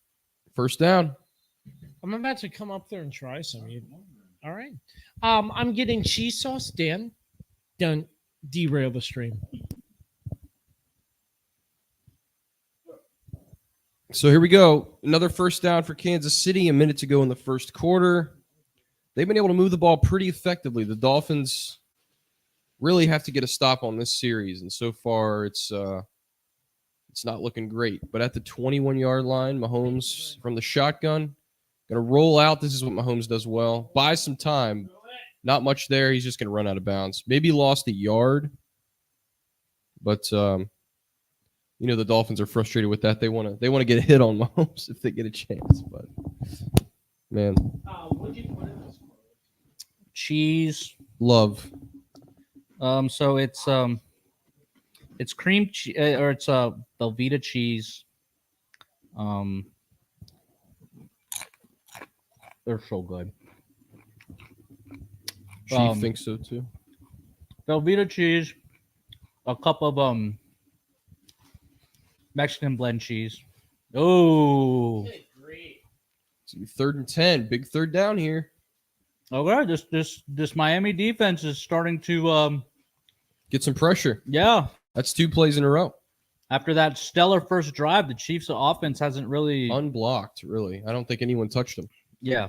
First down. I'm about to come up there and try some. All right. I'm getting cheese sauce. Dan, don't derail the stream. So here we go. Another first down for Kansas City. A minute to go in the first quarter. They've been able to move the ball pretty effectively. The Dolphins really have to get a stop on this series, and so far it's not looking great. But at the 21-yard line, Mahomes from the shotgun, going to roll out. This is what Mahomes does well. Buy some time. Not much there. He's just going to run out of bounds. Maybe lost a yard, but the Dolphins are frustrated with that. They want to get a hit on Mahomes if they get a chance. But Man, What'd you put in this? Cheese. love. So it's cream cheese or it's Velveeta cheese. They're so good. Chief thinks so too. Velveeta cheese, a cup of Mexican blend cheese. Oh, Great. So 3rd and 10. Big third down here. okay. This Miami defense is starting to Get some pressure. yeah. That's 2 plays in a row. After that stellar first drive, the Chiefs' offense hasn't really Unblocked, really. I don't think anyone touched him. yeah.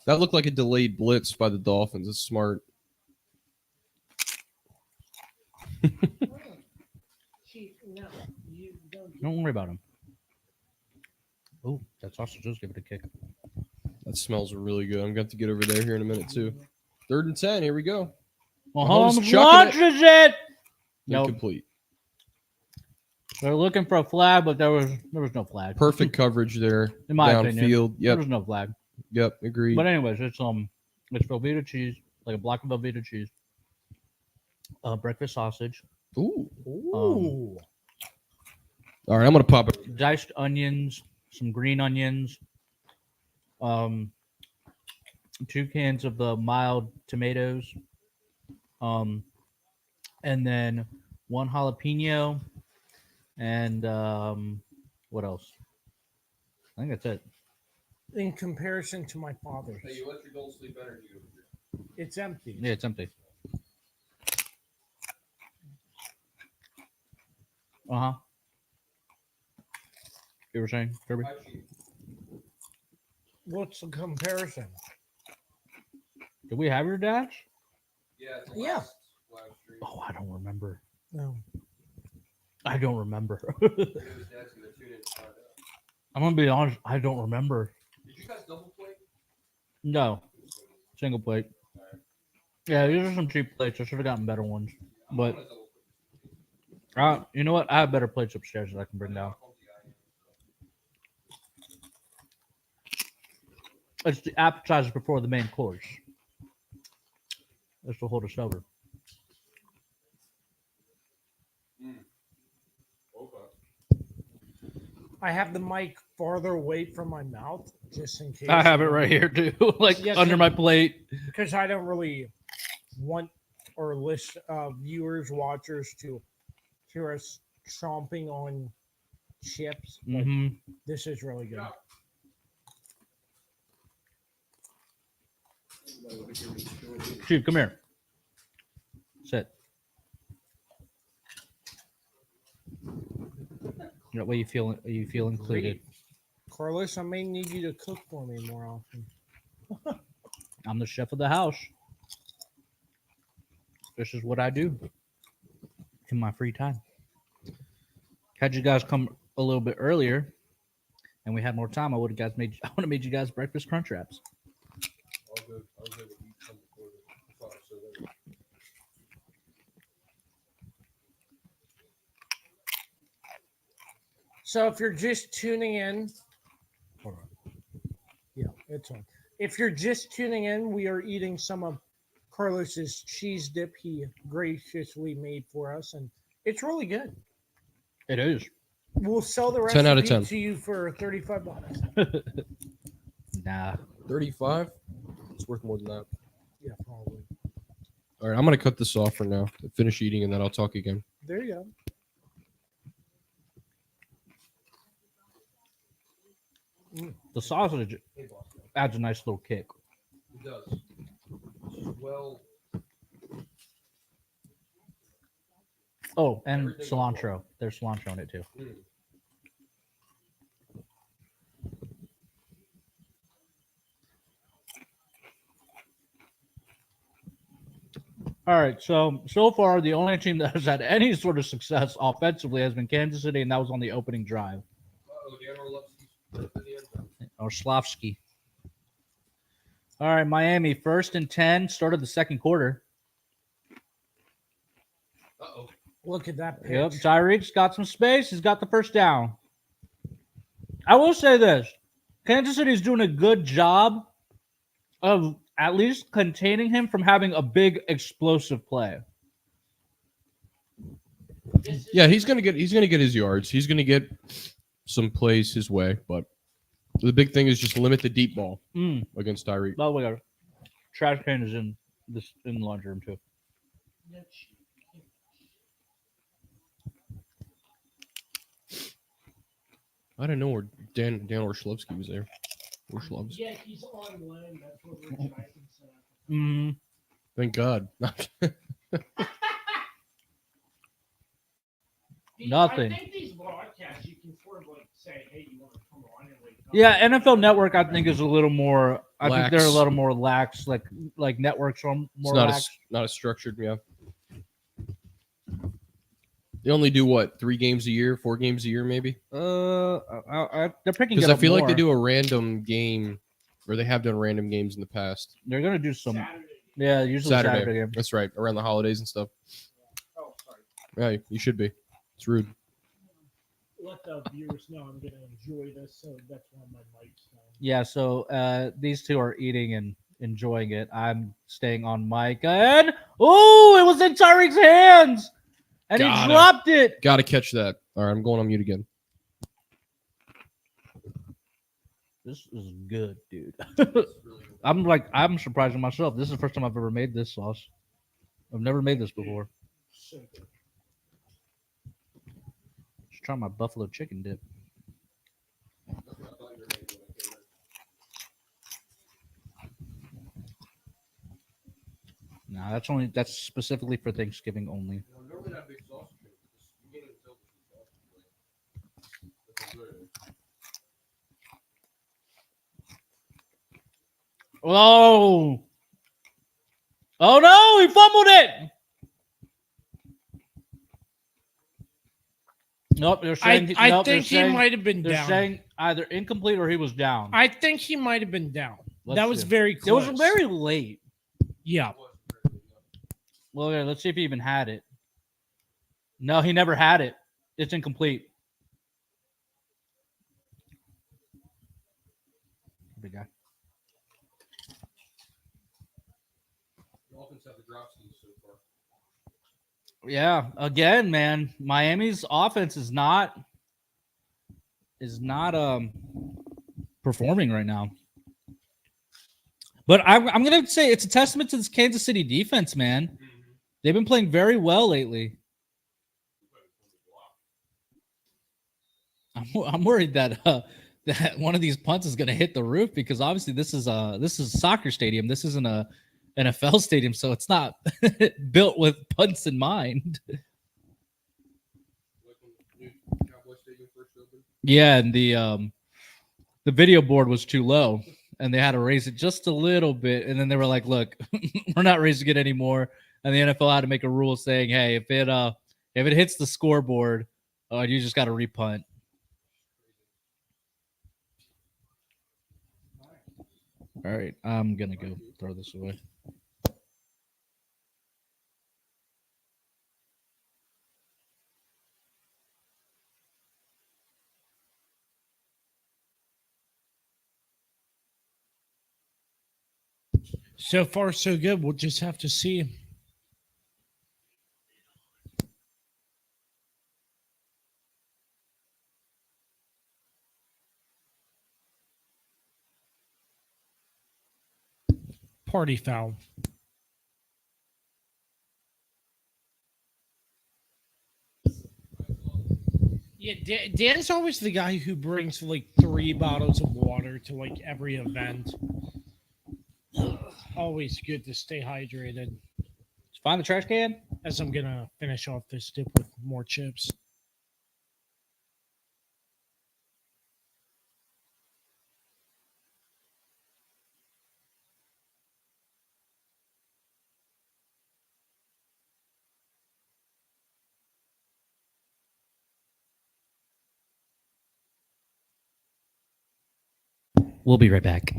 That looked like a delayed blitz by the Dolphins. It's smart. No, you don't. Don't worry about him. Oh, that sausage does give it a kick. That smells really good. I'm going to get over there here in a minute, too. 3rd and 10. Here we go. Mahomes chucking launches it. Nope. Incomplete. They're looking for a flag, but there was no flag. Perfect coverage there. In my opinion. Downfield. There Yep. was no flag. Yep. Agreed. But anyways, it's Velveeta cheese, like a block of Velveeta cheese. Breakfast sausage, Ooh. Ooh. All right. I'm going to pop it. diced onions, some green onions, 2 cans of the mild tomatoes, and then 1 jalapeno, and what else? I think that's it. In comparison to my father's, you let your gold sleep energy over here. it's empty. Yeah, it's empty. You were saying, Kirby? What's the comparison? Did we have your dash? Yeah. Yeah. Oh, I don't remember. No. I don't remember. I'm gonna be honest. I don't remember. Did you guys double plate? No, single plate. Yeah, these are some cheap plates. I should have gotten better ones. But you know what? I have better plates upstairs that I can bring down. It's the appetizer before the main course. This will hold us over. I have the mic farther away from my mouth just in case. I have it right here too, like Yes, under sir. my plate. Because I don't really want or list viewers, watchers to hear us chomping on chips. But hmm this is really good. Chief, come here. Sit. That way you feel included. Carlos, I may need you to cook for me more often. I'm the chef of the house. This is what I do in my free time. Had you guys come a little bit earlier, and we had more time, I would have made you guys breakfast crunch wraps. So if you're just tuning in, hold on. Yeah, it's on. If you're just tuning in, we are eating some of Carlos's cheese dip he graciously made for us, and it's really good. It is. We'll sell the 10 out of recipe 10. to you for $35. Nah. 35? It's worth more than that. Yeah, probably. All right. I'm going to cut this off for now. Finish eating, and then I'll talk again. There you go. The sausage adds a nice little kick. It does. Well, Oh, and cilantro. There's cilantro in it too. All right, so far the only team that has had any sort of success offensively has been Kansas City, and that was on the opening drive. Or Slavsky. All right, Miami, 1st and 10, started the second quarter. Look at that pitch. Yep, Tyreek's got some space. He's got the first down. I will say this. Kansas City is doing a good job of at least containing him from having a big explosive play. Yeah, he's gonna get his yards. He's gonna get some plays his way, but the big thing is just limit the deep ball against Tyreek. By the way, trash can is in the laundry room too. I didn't know where Dan Orshlovsky was there. Orshlovs. Yeah, he's on land. That's what Rich Eisen said. Mm-hmm. Thank God. Nothing. I think these broadcasts you can sort of like say, "Hey, you want to come on?" And like, Yeah, NFL Network I think is a little more. I think they're a Lax. little more lax. Like networks are more It's not lax. not as structured. Yeah. They only do what 3 games a year, 4 games a year, maybe. They're picking Because it I up feel like more. they do a random game, or they have done random games in the past. They're gonna do some. Saturday. Yeah, usually Saturday game. That's right, around the holidays and stuff. Oh, sorry. Yeah, you should be. It's rude. Let the viewers know I'm going to enjoy this, so that's why my mic's down. Yeah, so these two are eating and enjoying it. I'm staying on mic, and oh, it was in Tyreek's hands, and he Gotta. dropped it. Got to catch that. All right, I'm going on mute again. This is good, dude. I'm surprising myself. This is the first time I've ever made this sauce. I've never made this before. So good. Let's try my buffalo chicken dip. No, that's specifically for Thanksgiving only. Oh! Oh no! He fumbled it. Nope, they're saying. I nope, think he saying, might have been They're down. saying either incomplete or he was down. I think he might have been down. Let's That was see. very It close. was very late. Yeah. Well, yeah, let's see if he even had it. No, he never had it. It's incomplete. Big guy. Yeah, again, man, Miami's offense is not performing right now. But I'm gonna say it's a testament to this Kansas City defense, man. They've been playing very well lately. I'm worried that that one of these punts is gonna hit the roof because obviously this is a soccer stadium. This isn't a NFL stadium, so it's not built with punts in mind. Yeah, and the video board was too low, and they had to raise it just a little bit, and then they were like, "Look, we're not raising it anymore." And the NFL had to make a rule saying, "Hey, if it hits the scoreboard, you just got to repunt." All right, I'm gonna go throw this away. So far, so good. We'll just have to see. Party foul. Yeah, Dan's always the guy who brings like 3 bottles of water to like every event. Always good to stay hydrated. Let's find the trash can. As I'm gonna finish off this dip with more chips. We'll be right back.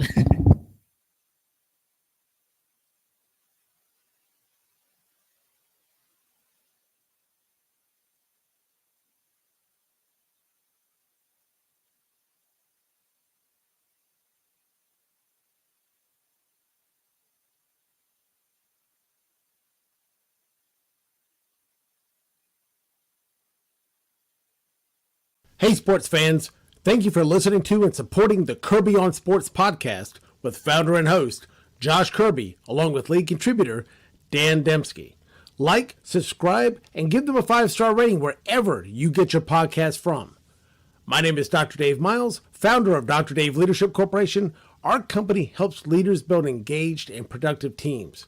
Hey, sports fans. Thank you for listening to and supporting the Kirby on Sports podcast with founder and host Josh Kirby, along with lead contributor Dan Dembski. Like, subscribe, and give them a 5-star rating wherever you get your podcast from. My name is Dr. Dave Miles, founder of Dr. Dave Leadership Corporation. Our company helps leaders build engaged and productive teams.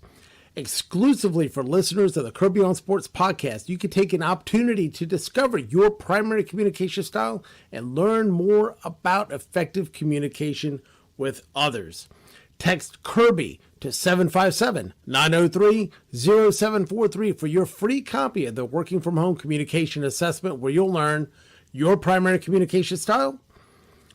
Exclusively for listeners of the Kirby on Sports podcast, you can take an opportunity to discover your primary communication style and learn more about effective communication with others. Text Kirby to 757-903-0743 for your free copy of the Working From Home Communication Assessment, where you'll learn your primary communication style,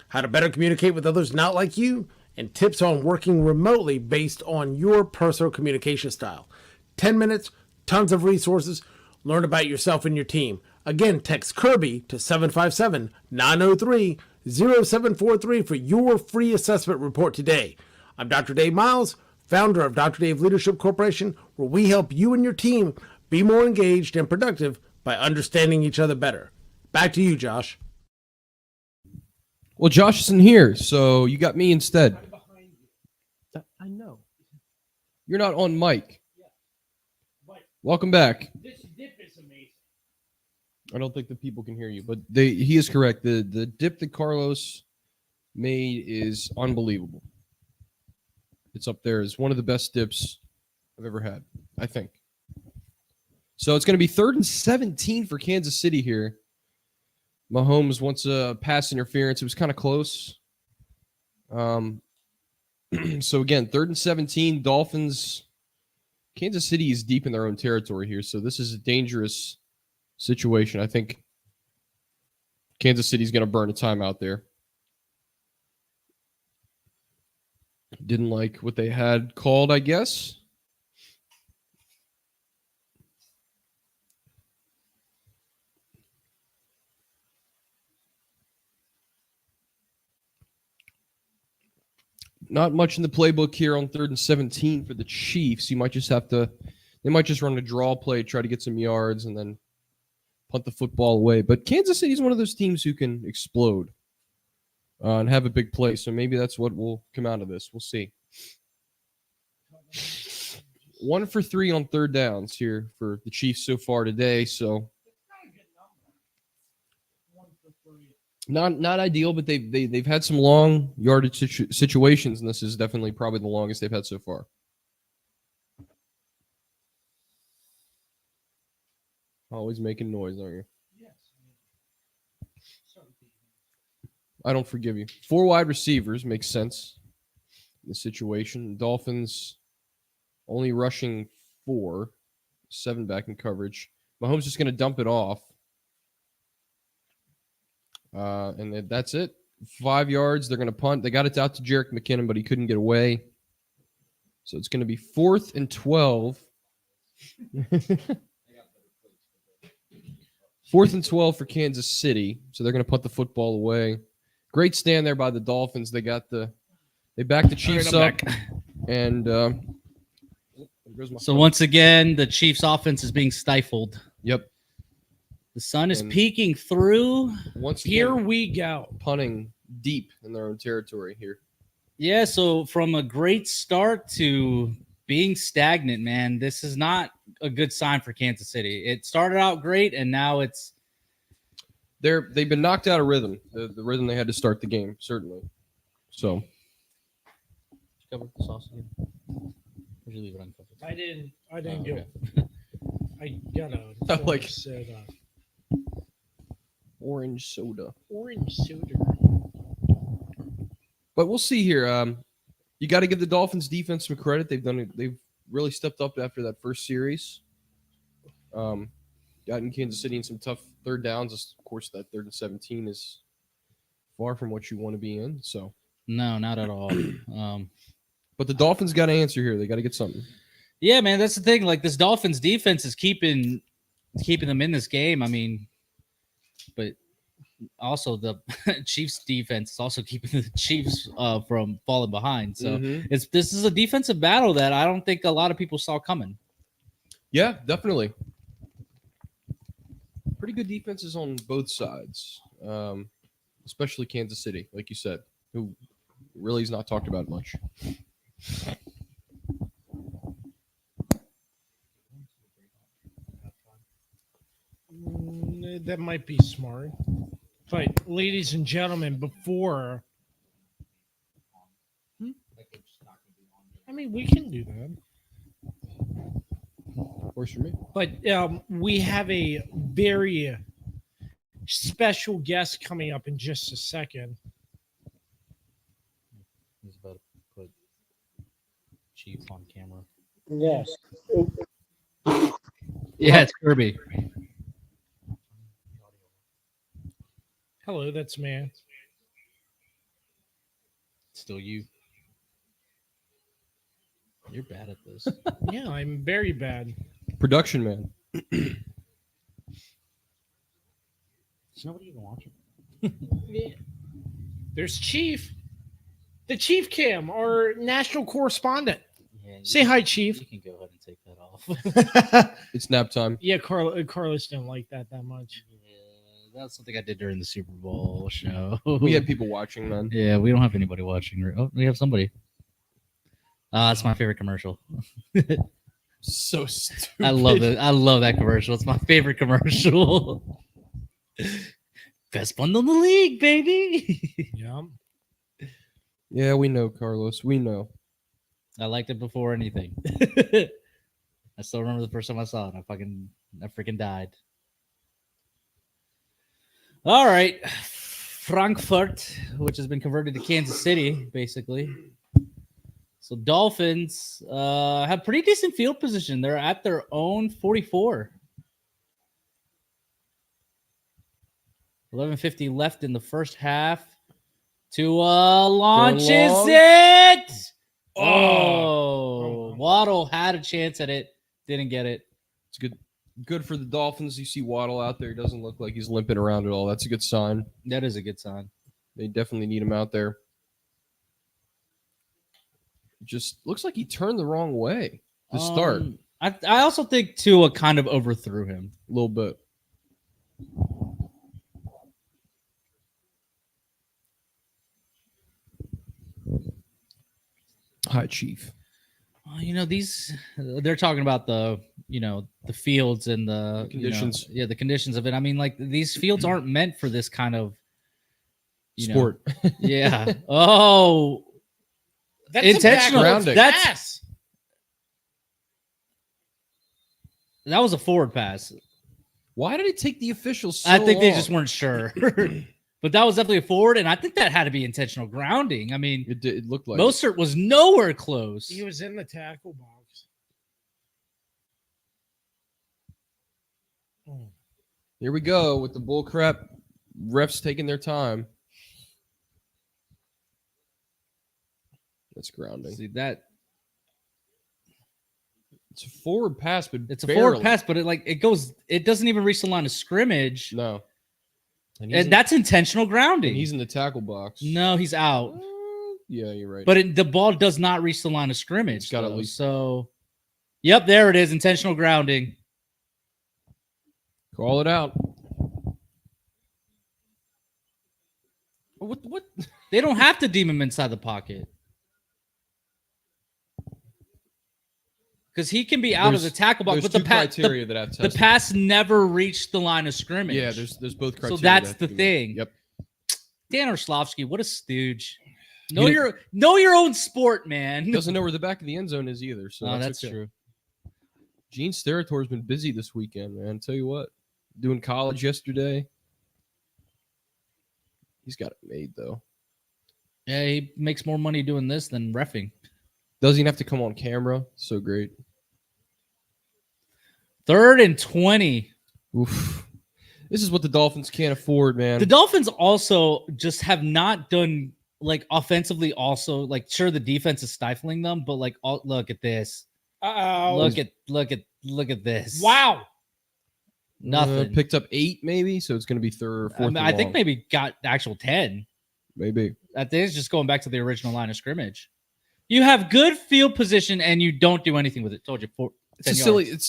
how to better communicate with others not like you, and tips on working remotely based on your personal communication style. 10 minutes, tons of resources. Learn about yourself and your team. Again, text Kirby to 757-903-0743 for your free assessment report today. I'm Dr. Dave Miles, founder of Dr. Dave Leadership Corporation, where we help you and your team be more engaged and productive by understanding each other better. Back to you, Josh. Well, Josh isn't here, so you got me instead. I know. You're not on mic. Welcome back. This dip is amazing. I don't think the people can hear you, but he is correct. The dip that Carlos made is unbelievable. It's up there as one of the best dips I've ever had, I think. So it's going to be 3rd and 17 for Kansas City here. Mahomes wants a pass interference. It was kind of close. So again, 3rd and 17, Dolphins. Kansas City is deep in their own territory here, so this is a dangerous situation. I think Kansas City's going to burn a timeout there. Didn't like what they had called, I guess. Not much in the playbook here on 3rd and 17 for the Chiefs. They might just run a draw play, try to get some yards, and then punt the football away. But Kansas City is one of those teams who can explode and have a big play. So maybe that's what will come out of this. We'll see. 1 for 3 on 3rd downs here for the Chiefs so far today. So not ideal, but they've had some long yardage situations, and this is definitely probably the longest they've had so far. Always making noise, aren't you? Yes. I don't forgive you. 4 wide receivers makes sense in the situation. Dolphins only rushing 4, 7 back in coverage. Mahomes just going to dump it off. And that's it. 5 yards. They're going to punt. They got it out to Jerick McKinnon, but he couldn't get away. So it's going to be 4th and 12. 4th and 12 for Kansas City. So they're going to punt the football away. Great stand there by the Dolphins. They backed the Chiefs up. And So once again, the Chiefs offense is being stifled. Yep. The sun is peeking through. Once again, Here we go. punting deep in their own territory here. Yeah, so from a great start to being stagnant, man, this is not a good sign for Kansas City. It started out great, and now they've been knocked out of rhythm. The rhythm they had to start the game, certainly. So cover the sauce again. Or leave it uncovered? I didn't do okay. it. I got a like soda. orange soda. Orange soda. But we'll see here. You got to give the Dolphins defense some credit. They've really stepped up after that first series. Gotten Kansas City in some tough 3rd downs. Of course, that 3rd and 17 is far from what you want to be in. So No, not at all. But the Dolphins got to answer here. They got to get something. Yeah, man, that's the thing. Like, this Dolphins defense is keeping them in this game. I mean, but also the Chiefs defense is also keeping the Chiefs from falling behind. So this is a defensive battle that I don't think a lot of people saw coming. Yeah, definitely. Pretty good defenses on both sides. especially Kansas City, like you said, who really is not talked about much. That might be smart. But, ladies and gentlemen, before. I mean, we can do that. Works for me. But we have a very special guest coming up in just a second. He's about to put Chiefs on camera. Yes. Yeah, it's Kirby. Hello, that's me. Still you. You're bad at this. Yeah, I'm very bad. Production man. Is nobody even watching? Yeah. There's Chief. The Chief Cam, our national correspondent. Yeah, Say hi, Chief. You can go ahead and take that off. It's nap time. Yeah, Carlos didn't like that much. Yeah, that's something I did during the Super Bowl show. We had people watching, man. Yeah, we don't have anybody watching. Oh, we have somebody. That's my favorite commercial. So stupid. I love it. I love that commercial. It's my favorite commercial. Best bundle in the league, baby. Yeah. Yeah, we know, Carlos. We know. I liked it before anything. I still remember the first time I saw it. I freaking died. All right. Frankfurt, which has been converted to Kansas City, basically. So Dolphins have pretty decent field position. They're at their own 44. 11:50 left in the first half. Tua launches it. Oh, Waddle had a chance at it. Didn't get it. It's good for the Dolphins. You see Waddle out there. He doesn't look like he's limping around at all. That's a good sign. That is a good sign. They definitely need him out there. Just looks like he turned the wrong way to start. I also think Tua kind of overthrew him. A little bit. Hi, Chief. They're talking about the fields and the Conditions. The conditions of it. I mean, like, these fields aren't meant for this kind of Sport. Yeah. Oh, That's intentional grounding. Pass. That was a forward pass. Why did it take the officials so I think they long? just weren't sure. But that was definitely a forward, and I think that had to be intentional grounding. I mean, It looked like Mostert was nowhere close. He was in the tackle box. Here we go with the bull crap. Refs taking their time. That's grounding. See that? It's a forward pass, but It's a barely. forward pass, but it doesn't even reach the line of scrimmage. No. And that's intentional grounding. He's in the tackle box. No, he's out. Yeah, you're right. But the ball does not reach the line of scrimmage. It's got at though. least- So, yep, there it is. Intentional grounding. Call it out. What? They don't have to deem him inside the pocket. Because he can be out of the tackle box, There's but two criteria that I've the tested. pass never reached the line of scrimmage. Yeah, there's both criteria. So that's that the can be- thing. Yep. Dan Orlovsky, what a stooge. Know Your own sport, man. Doesn't know where the back of the end zone is either. So Oh, that's that's okay. true. Gene Steratore has been busy this weekend, man. Tell you what, doing college yesterday. He's got it made though. Yeah, he makes more money doing this than reffing. Doesn't even have to come on camera. So great. 3rd and 20. Oof. This is what the Dolphins can't afford, man. The Dolphins also just have not done, like, offensively also, like, sure, the defense is stifling them, but, like, look at this. Uh-oh. Look at this. Wow. Nothing. Picked up 8 maybe, so it's going to be third or fourth. I mean, and I think long. maybe got actual 10. Maybe. I think it's just going back to the original line of scrimmage. You have good field position and you don't do anything with it. Told you. It's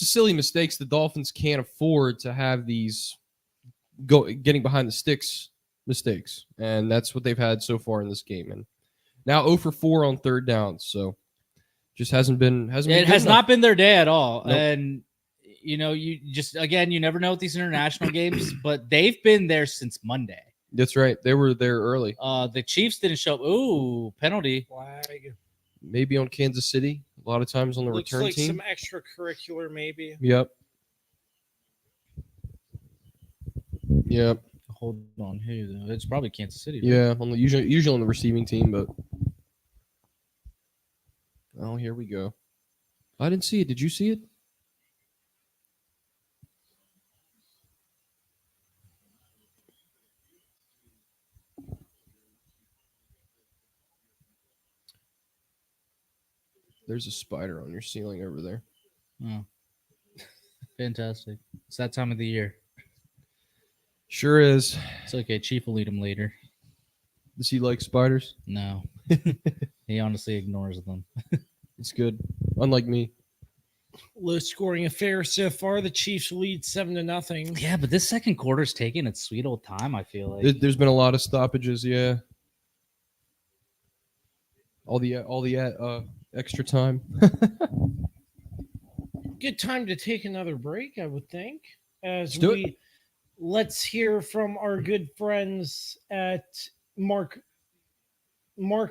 a silly mistakes. The Dolphins can't afford to have these getting behind the sticks mistakes, and that's what they've had so far in this game. And now 0 for 4 on third down, so just hasn't been. It has not been their day at all. Nope. And you just again, you never know with these international games, but they've been there since Monday. That's right. They were there early. The Chiefs didn't show up. Ooh, penalty. Flag. Maybe on Kansas City. A lot of times on the Looks return like team. some extracurricular, maybe. Yep. Yep. Hold on, who though? It's probably Kansas City. Right? Yeah. On the usually on the receiving team, but oh, here we go. I didn't see it. Did you see it? There's a spider on your ceiling over there. Oh, fantastic! It's that time of the year. Sure is. It's okay. Chief will eat him later. Does he like spiders? No, he honestly ignores them. It's good. Unlike me. Low scoring affair so far. The Chiefs lead 7-0. Yeah, but this second quarter's taking its sweet old time. I feel like There's been a lot of stoppages. Yeah. All the extra time. Good time to take another break, I would think. As Let's do let's hear from our good friends at Mark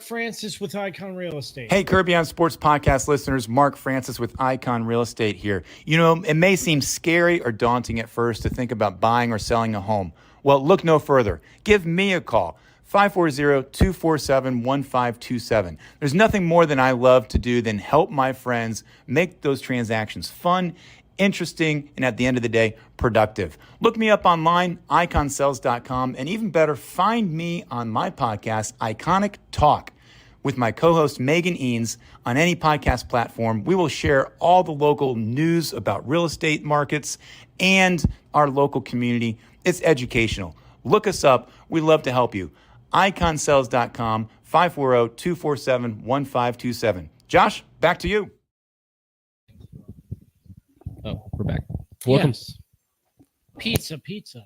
Francis with Icon Real Estate. Hey, Kirby on Sports Podcast listeners, Mark Francis with Icon Real Estate here. You know, it may seem scary or daunting at first to think about buying or selling a home. Well, look no further. Give me a call, 540-247-1527. There's nothing more than I love to do than help my friends make those transactions fun, interesting, and at the end of the day, productive. Look me up online, iconsells.com, and even better, find me on my podcast, Iconic Talk, with my co-host Megan Eanes on any podcast platform. We will share all the local news about real estate markets and our local community. It's educational. Look us up. We love to help you. iconsells.com, 540-247-1527. Josh, back to you. Oh, we're back. Welcome. Yes. Pizza. Pizza.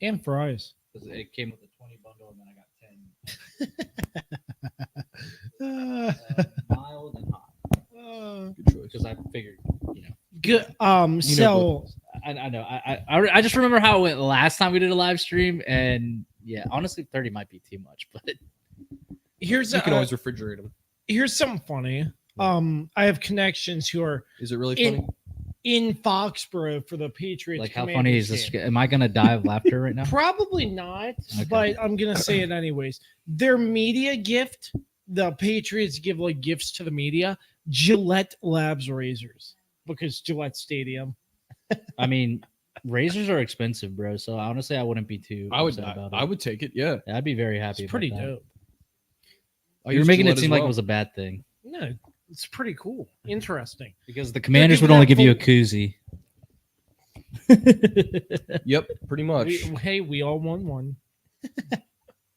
And fries. It came with a 20 bundle, and then I got 10 mild and hot Good choice. because I figured, Good. So I know. I just remember how it went last time we did a live stream, and yeah, honestly, 30 might be too much, but here's You can always refrigerate them. here's something funny. I have connections who are Is it really funny? in Foxborough for the Patriots. like, how Commanders funny is this? game. Am I gonna die of laughter right now? Probably not, Okay. but I'm gonna say it anyways. Their media gift, the Patriots give like gifts to the media. Gillette Labs razors because Gillette Stadium. I mean, razors are expensive, bro. So honestly, I wouldn't be too. I would upset about I it. would take it. Yeah. I'd be very happy. It's pretty about that. dope. I You were use making it Gillette seem as like it well. was a bad thing No, it's pretty cool. Interesting. because the Commanders would giving only out give you a full- koozie. Yep, pretty much. We all won one.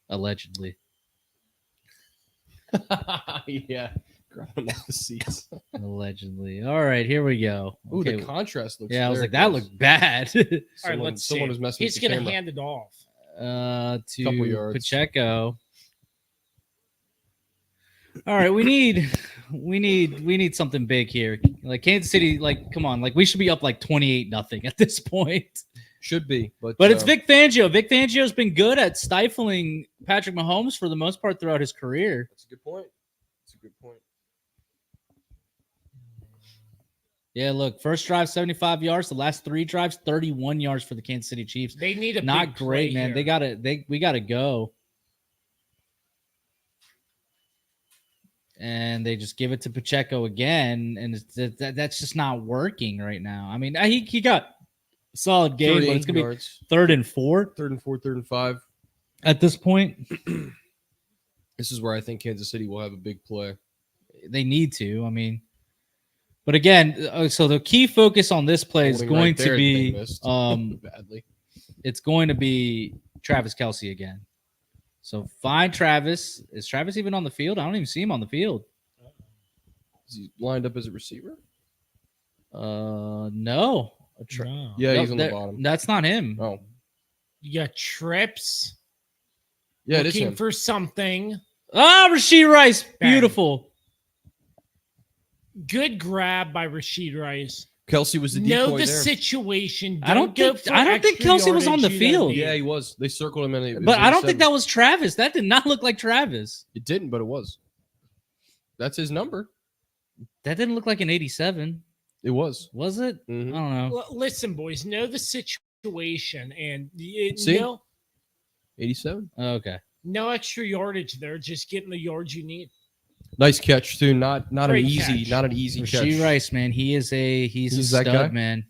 Allegedly. Yeah. Grab them off the seats. Allegedly. All right, here we go. Ooh, Okay. the contrast looks. Yeah, I was there like, it that goes. looked bad. All right, Someone, let's someone see. was messing He's with the gonna camera. hand it off. To Couple yards. Pacheco. All right, we need something big here. Like Kansas City, like come on, like we should be up like 28-0 at this point. Should be, but But it's Vic Fangio. Vic Fangio's been good at stifling Patrick Mahomes for the most part throughout his career. That's a good point. That's a good point. Yeah, look, first drive 75 yards, the last 3 drives 31 yards for the Kansas City Chiefs. They need a Not big great, play man. here. We gotta go. And they just give it to Pacheco again, and that's just not working right now. I mean, he got a solid game, but it's gonna yards. be 3rd and 4 Third and 4, 3rd and 5. at this point. This is where I think Kansas City will have a big play. They need to. I mean, but again, so the key focus on this play is Holding going right to there, be they missed. Badly. it's going to be Travis Kelce again. So find Travis. Is Travis even on the field? I don't even see him on the field. Is he lined up as a receiver? No. No. Yeah, Nope, he's on the bottom. That's not him. Oh, You got Trips yeah, it is looking him. for something. Ah, Rasheed Rice. Bang. Beautiful. Good grab by Rasheed Rice. Kelsey was the decoy Know the there. situation. I don't go think- for I don't think extra Kelsey was on yardage the you don't field. need. Yeah, he was. They circled him, and it was But I don't 87. think that was Travis. That did not look like Travis. It didn't, but it was. That's his number. That didn't look like an 87. It was. Was it? Mhm. I don't know. Listen, boys, know the situation and See? no 87. Okay. no extra yardage there. Just getting the yards you need. Nice catch too. Not an Great easy, catch. not an easy catch. Rasheed Rice, man. He's a He's that stud, guy? man.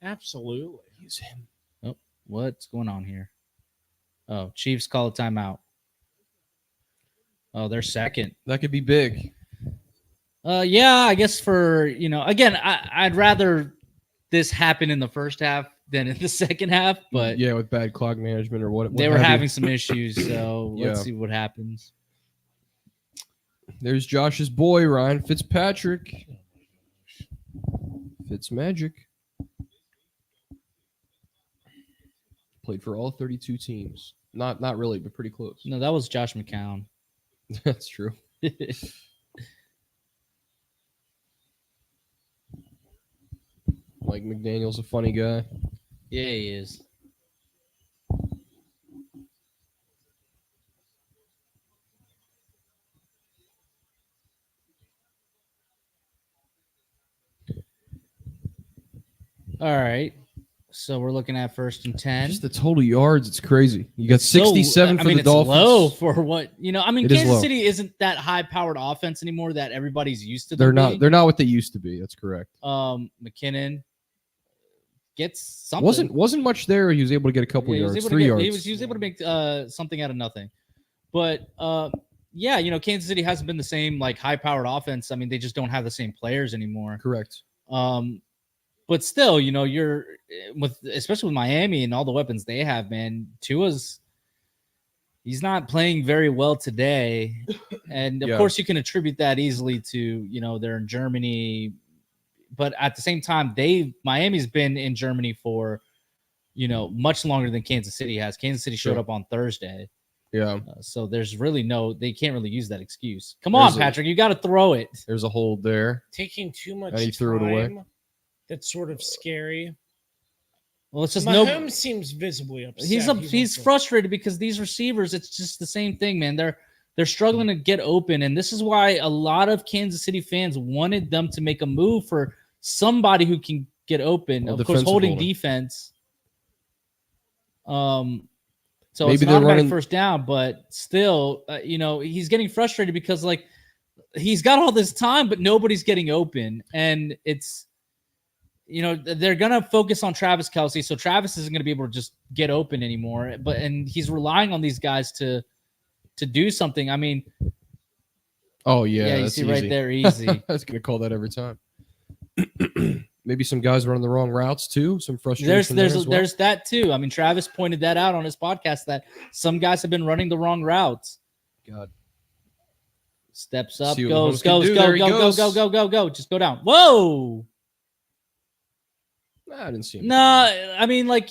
Absolutely. Use him. Oh, what's going on here? Oh, Chiefs call a timeout. Oh, they're second. That could be big. Yeah, I guess again, I'd rather this happen in the first half than in the second half, but yeah, with bad clock management or what they were have you. having some issues, so let's Yeah. see what happens. There's Josh's boy, Ryan Fitzpatrick. Fitzmagic. Played for all 32 teams. Not really, but pretty close. No, that was Josh McCown. That's true. Mike McDaniel's a funny guy. Yeah, he is. All right. So we're looking at 1st and 10. Just the total yards, it's crazy. You got So, 67 for the it's Dolphins. low for what I mean. It is Kansas low. City isn't that high-powered offense anymore that everybody's used to. They're them not. being. They're not what they used to be. That's correct. McKinnon gets something. Wasn't much there. He was able to get a couple Yeah, he was yards, able to 3 get- yards. He was able to make something out of nothing. But yeah, Kansas City hasn't been the same like high-powered offense. I mean, they just don't have the same players anymore. Correct. But still, you're especially with Miami and all the weapons they have, man. He's not playing very well today, and of Yeah. course you can attribute that easily to they're in Germany, but at the same time, Miami's been in Germany for much longer than Kansas City has. Kansas City showed Sure. up on Thursday, Yeah. so there's really they can't really use that excuse. Come on, There's a- Patrick, you got to throw it. There's a hold there. Taking too much And he threw it away. time. That's sort of scary. Well, it's just Mahomes seems visibly upset. He's wants to- frustrated because these receivers, it's just the same thing, man. They're struggling to get open, and this is why a lot of Kansas City fans wanted them to make a move for somebody who can get open. Well, Of course, defensive holding holding. defense. So Maybe it's they're not about running- first down, but still, he's getting frustrated because like he's got all this time, but nobody's getting open, and it's. They're gonna focus on Travis Kelce, so Travis isn't gonna be able to just get open anymore. And he's relying on these guys to do something. I mean, Oh yeah. you that's see easy. right there, easy. I was gonna call that every time. Maybe some guys running the wrong routes too. Some frustration. There's that too. I mean, Travis pointed that out on his podcast that some guys have been running the wrong routes. God. Steps up, See what goes, Mahomes can goes, do. go, There he go, go, goes. go, go, go, go. Just go down. Whoa. I didn't see him. No, I mean, like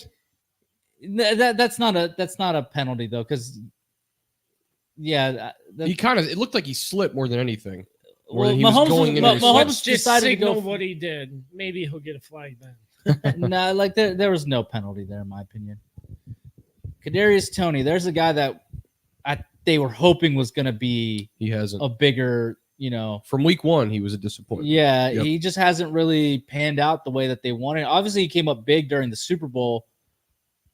that's not a penalty though, because He kind of. It looked like he slipped more than anything. More well, than he was Mahomes, going into his Mahomes slip. Just decided to signal go. what he did. Maybe he'll get a flag then. No, like there was no penalty there, in my opinion. Kadarius Toney, there's a guy that they were hoping was going to be He hasn't. a bigger, From week 1, he was a disappointment. yeah, Yep. he just hasn't really panned out the way that they wanted. Obviously, he came up big during the Super Bowl,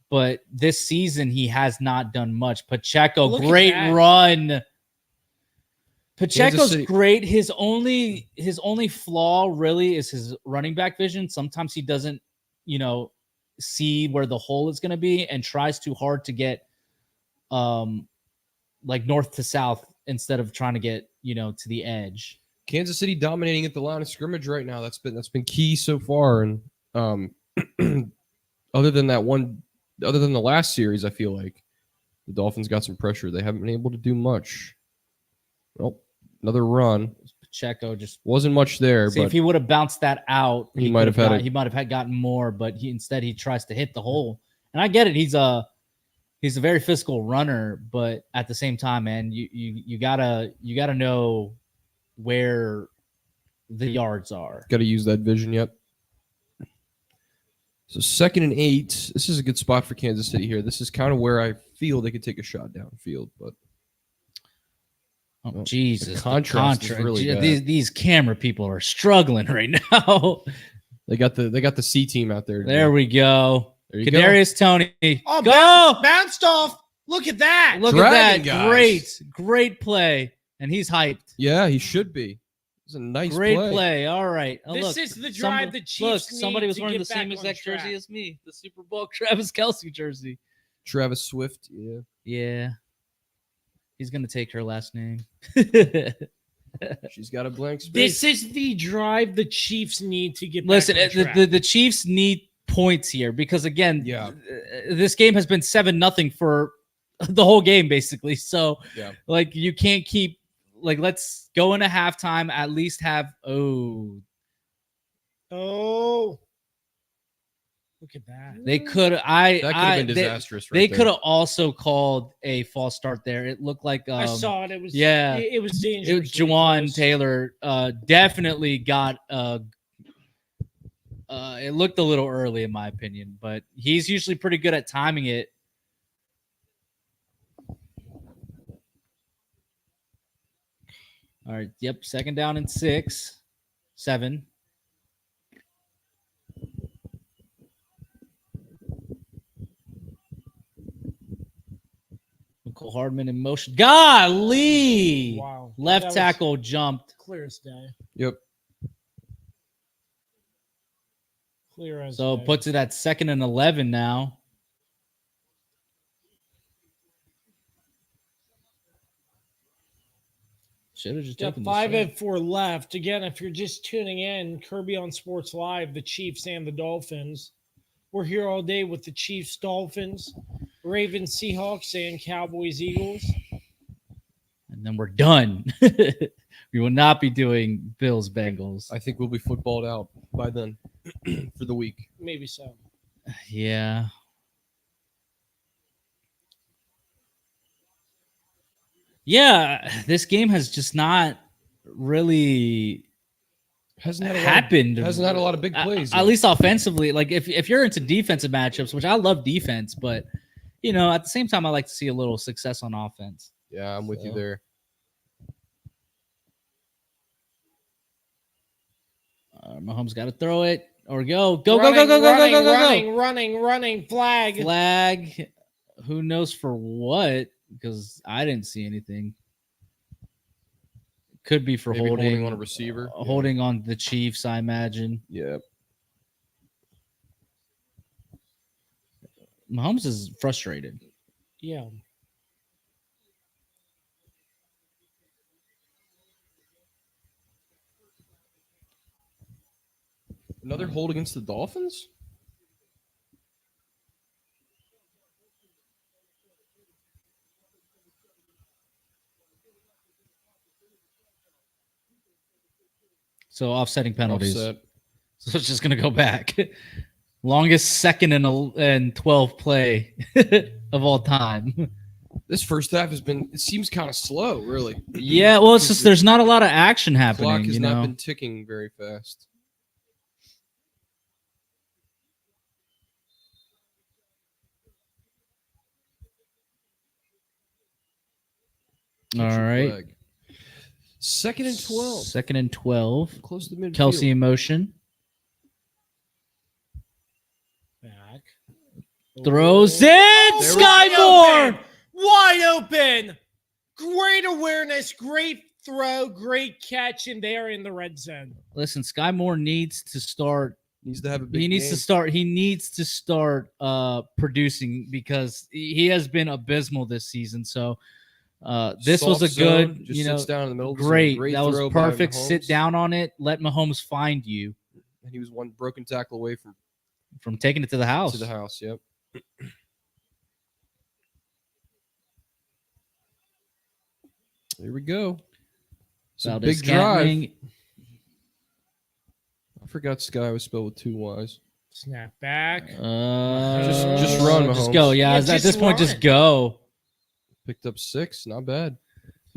but this season he has not done much. Pacheco, Look at great that. run. Pacheco's City- great. His only flaw really is his running back vision. Sometimes he doesn't, see where the hole is going to be and tries too hard to get like north to south instead of trying to get, to the edge. Kansas City dominating at the line of scrimmage right now. That's been key so far. And other than the last series, I feel like the Dolphins got some pressure. They haven't been able to do much. Well, another run. Pacheco just Wasn't much there, see if but he would have bounced that out, He might have had he might have gotten more, but instead he tries to hit the hole. And I get it, he's a very physical runner, but at the same time, man, you gotta know where the yards are. got to use that vision. Yep. So 2nd and 8. This is a good spot for Kansas City here. This is kind of where I feel they could take a shot downfield, but Oh, Jesus, the contrast is really bad. these camera people are struggling right now. they got the C team out there. There we go. There you go. Kadarius Toney. Oh, go! bounced off. Look at that. Look Dragging at that. guys. Great play. And he's hyped. Yeah, he should be. It's a nice Great play. play. All right. Oh, This look, is the drive the Chiefs Look, need somebody was to wearing get the same back on exact track. jersey as me. The Super Bowl Travis Kelce jersey. Travis Swift. Yeah. Yeah. He's going to take her last name. She's got a blank space. This is the drive the Chiefs need to get Listen, back on track. the Chiefs need points here because, again, Yeah. This game has been 7-0 for the whole game, basically. So, Yeah. like, you can't keep, like, let's go into halftime, at least have, Oh, look at that. they could, that could have been disastrous. They Right could have also called a false start there. It looked like, I saw it. It was yeah. It was dangerous. Juwan Taylor definitely got it looked a little early in my opinion, but he's usually pretty good at timing it. All right, yep, 2nd down and 6, 7. Michael Hardman in motion. Golly! Wow. Left That was tackle jumped. clear as day. Yep. Clear as So day. puts it at 2nd and 11 now. Should have just Got taken 5 this. and 4 left. Again, if you're just tuning in, Kirby on Sports Live, the Chiefs and the Dolphins. We're here all day with the Chiefs, Dolphins, Ravens, Seahawks, and Cowboys, Eagles. And then we're done. We will not be doing Bills, Bengals. I think we'll be footballed out by then for the week. Maybe so. Yeah. Yeah, this game has just not really Hasn't had happened. Hasn't had a lot of big plays. At least offensively. Like if you're into defensive matchups, which I love defense, but you know, at the same time, I like to see a little success on offense. Yeah, I'm with you So. there. Mahomes got to throw it or go. Go, Running, go, go, go, go, running, go, go, go, running, go. running, flag. Flag. Who knows for what? Because I didn't see anything. Could be for Maybe holding on a receiver. holding on the Chiefs, I imagine. Yeah. Mahomes is frustrated. Yeah. Another hold against the Dolphins? So offsetting penalties. Offset. So it's just gonna go back. Longest 2nd and 12 play of all time. This first half it seems kind of slow, really. Yeah, well, it's just there's not a lot of action Clock happening. has You not know, been ticking very fast. all right. Flag. 2nd and 12. 2nd and 12. Close to midfield. Kelsey in motion. Back. Throws it. Oh, Sky wide Moore. open! Wide open. Great awareness. Great throw. Great catch. And they are in the red zone. Listen, Sky Moore needs to start. Needs to have a big He needs game. to start. He needs to start producing because he has been abysmal this season. So this was a Soft zone, good, just you know, sits down in the middle. This is a great. great That was throw by perfect. Sit Mahomes. down on it. Let Mahomes find you And he was one broken tackle away from taking it to the house. to the house. Yep. Here we go. It's a Valdez big drive. Scantling. I forgot Sky was spelled with 2 Y's. Snap back. Just run, Just Mahomes. go. Yeah, Yeah, at this just point, run. just go. Picked up 6. Not bad.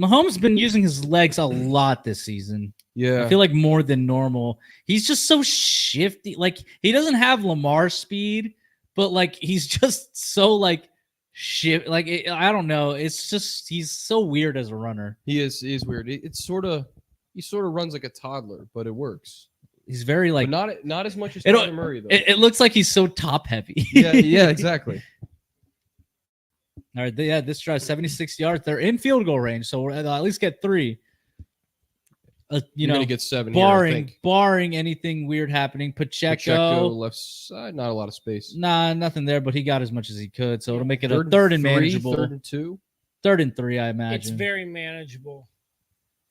Mahomes been using his legs a lot this season. Yeah. I feel like more than normal. He's just so shifty. Like he doesn't have Lamar speed, but like he's just so like shift. Like I don't know. It's just he's so weird as a runner. He is weird. It's sort of he sort of runs like a toddler, but it works. He's very like But not as much as it, Kyler Murray though. it looks like he's so top heavy. yeah, exactly. All right, yeah, this drive 76 yards. They're in field goal range, so we'll at least get 3. You You're know, gonna get 7 here, I think. barring anything weird happening. Pacheco left side, not a lot of space. Nah, nothing there, but he got as much as he could, so it'll make it a and third and 3, manageable. 3rd and 2. 3rd and 3, I imagine. It's very manageable,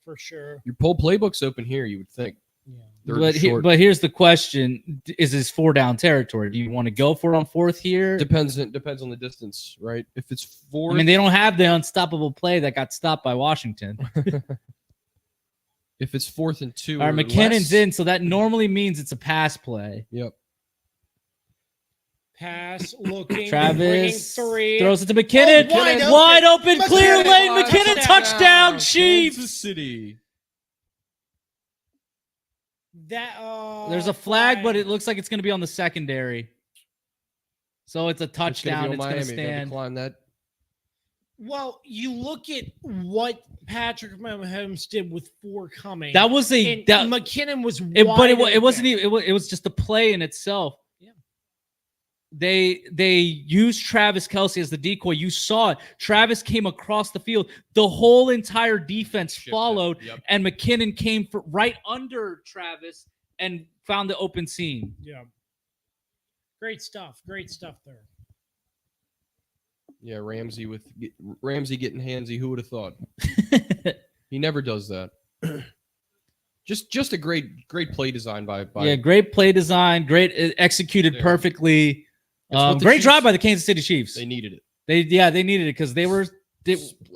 for sure. Your pull playbook's open here, you would think. Yeah. 3rd and short. But here's the question: is this 4-down territory? Do you want to go for it on 4th here? Depends on the distance, right? If it's 4, I mean, they don't have the unstoppable play that got stopped by Washington. if it's 4th and 2, All right, or McKinnon's less, in, so that normally means it's a pass play. Yep. Pass, looking, Travis bringing 3. throws it to McKinnon. Oh, wide open, clear McKinnon. lane. McKinnon touchdown, Kansas Chiefs. City. There's a flag, but it looks like it's going to be on the secondary. So it's a It's gonna touchdown. be on It's going to Miami. They're gonna stand. decline that. Well, you look at what Patrick Mahomes did with 4 coming. That was and McKinnon was but wide it wasn't open. even. It was just the play in itself. Yeah. They used Travis Kelce as the decoy. You saw it. Travis came across the field. The whole entire defense Shifted. followed, Yep. and McKinnon came right under Travis and found the open seam. Yeah. Great stuff. Great stuff there. Yeah, Ramsey getting handsy. Who would have thought? He never does that. just a great play design by Yeah, great play design, great executed Yeah. perfectly. what the Great Chiefs- drive by the Kansas City Chiefs. They needed it. They needed it because they were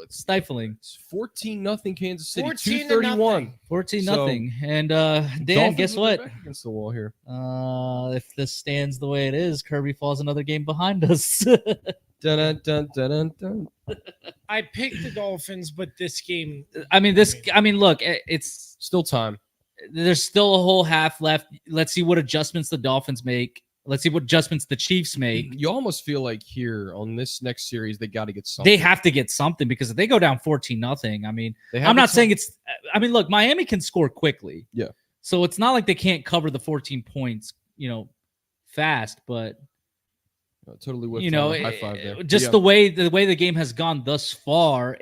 stifling. It's 14-0 Kansas City. 14-0. 14-0. And Dan, Dolphins guess with their what? back against the wall here. If this stands the way it is, Kirby falls another game behind us. Dun, dun, dun, dun, dun. I picked the Dolphins, but this game. Look, it's Still time. there's still a whole half left. Let's see what adjustments the Dolphins make. Let's see what adjustments the Chiefs make. You almost feel like here on this next series, they got to get something. They have to get something because if they go down 14-0, I mean, They have I'm the not saying time. it's. I mean, look, Miami can score quickly. Yeah. So it's not like they can't cover the 14 points, fast. But Totally with high five there. just Yeah. the way the game has gone thus far,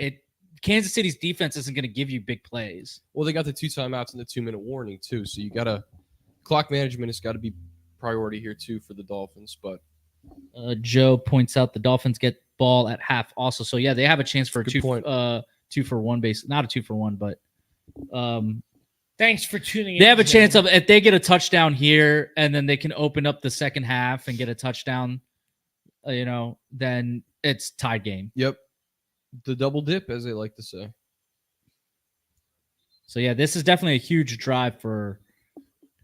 Kansas City's defense isn't going to give you big plays. Well, they got the 2 timeouts and the 2-minute warning too, so you gotta clock management has got to be priority here too for the Dolphins. But Joe points out the Dolphins get ball at half also. So yeah, they have a chance for a Good point. 2-for-1 base, not a 2-for-1, but Thanks for tuning in. they have a today. chance of if they get a touchdown here and then they can open up the second half and get a touchdown, then it's tied game. yep, the double dip, as they like to say. So yeah, this is definitely a huge drive for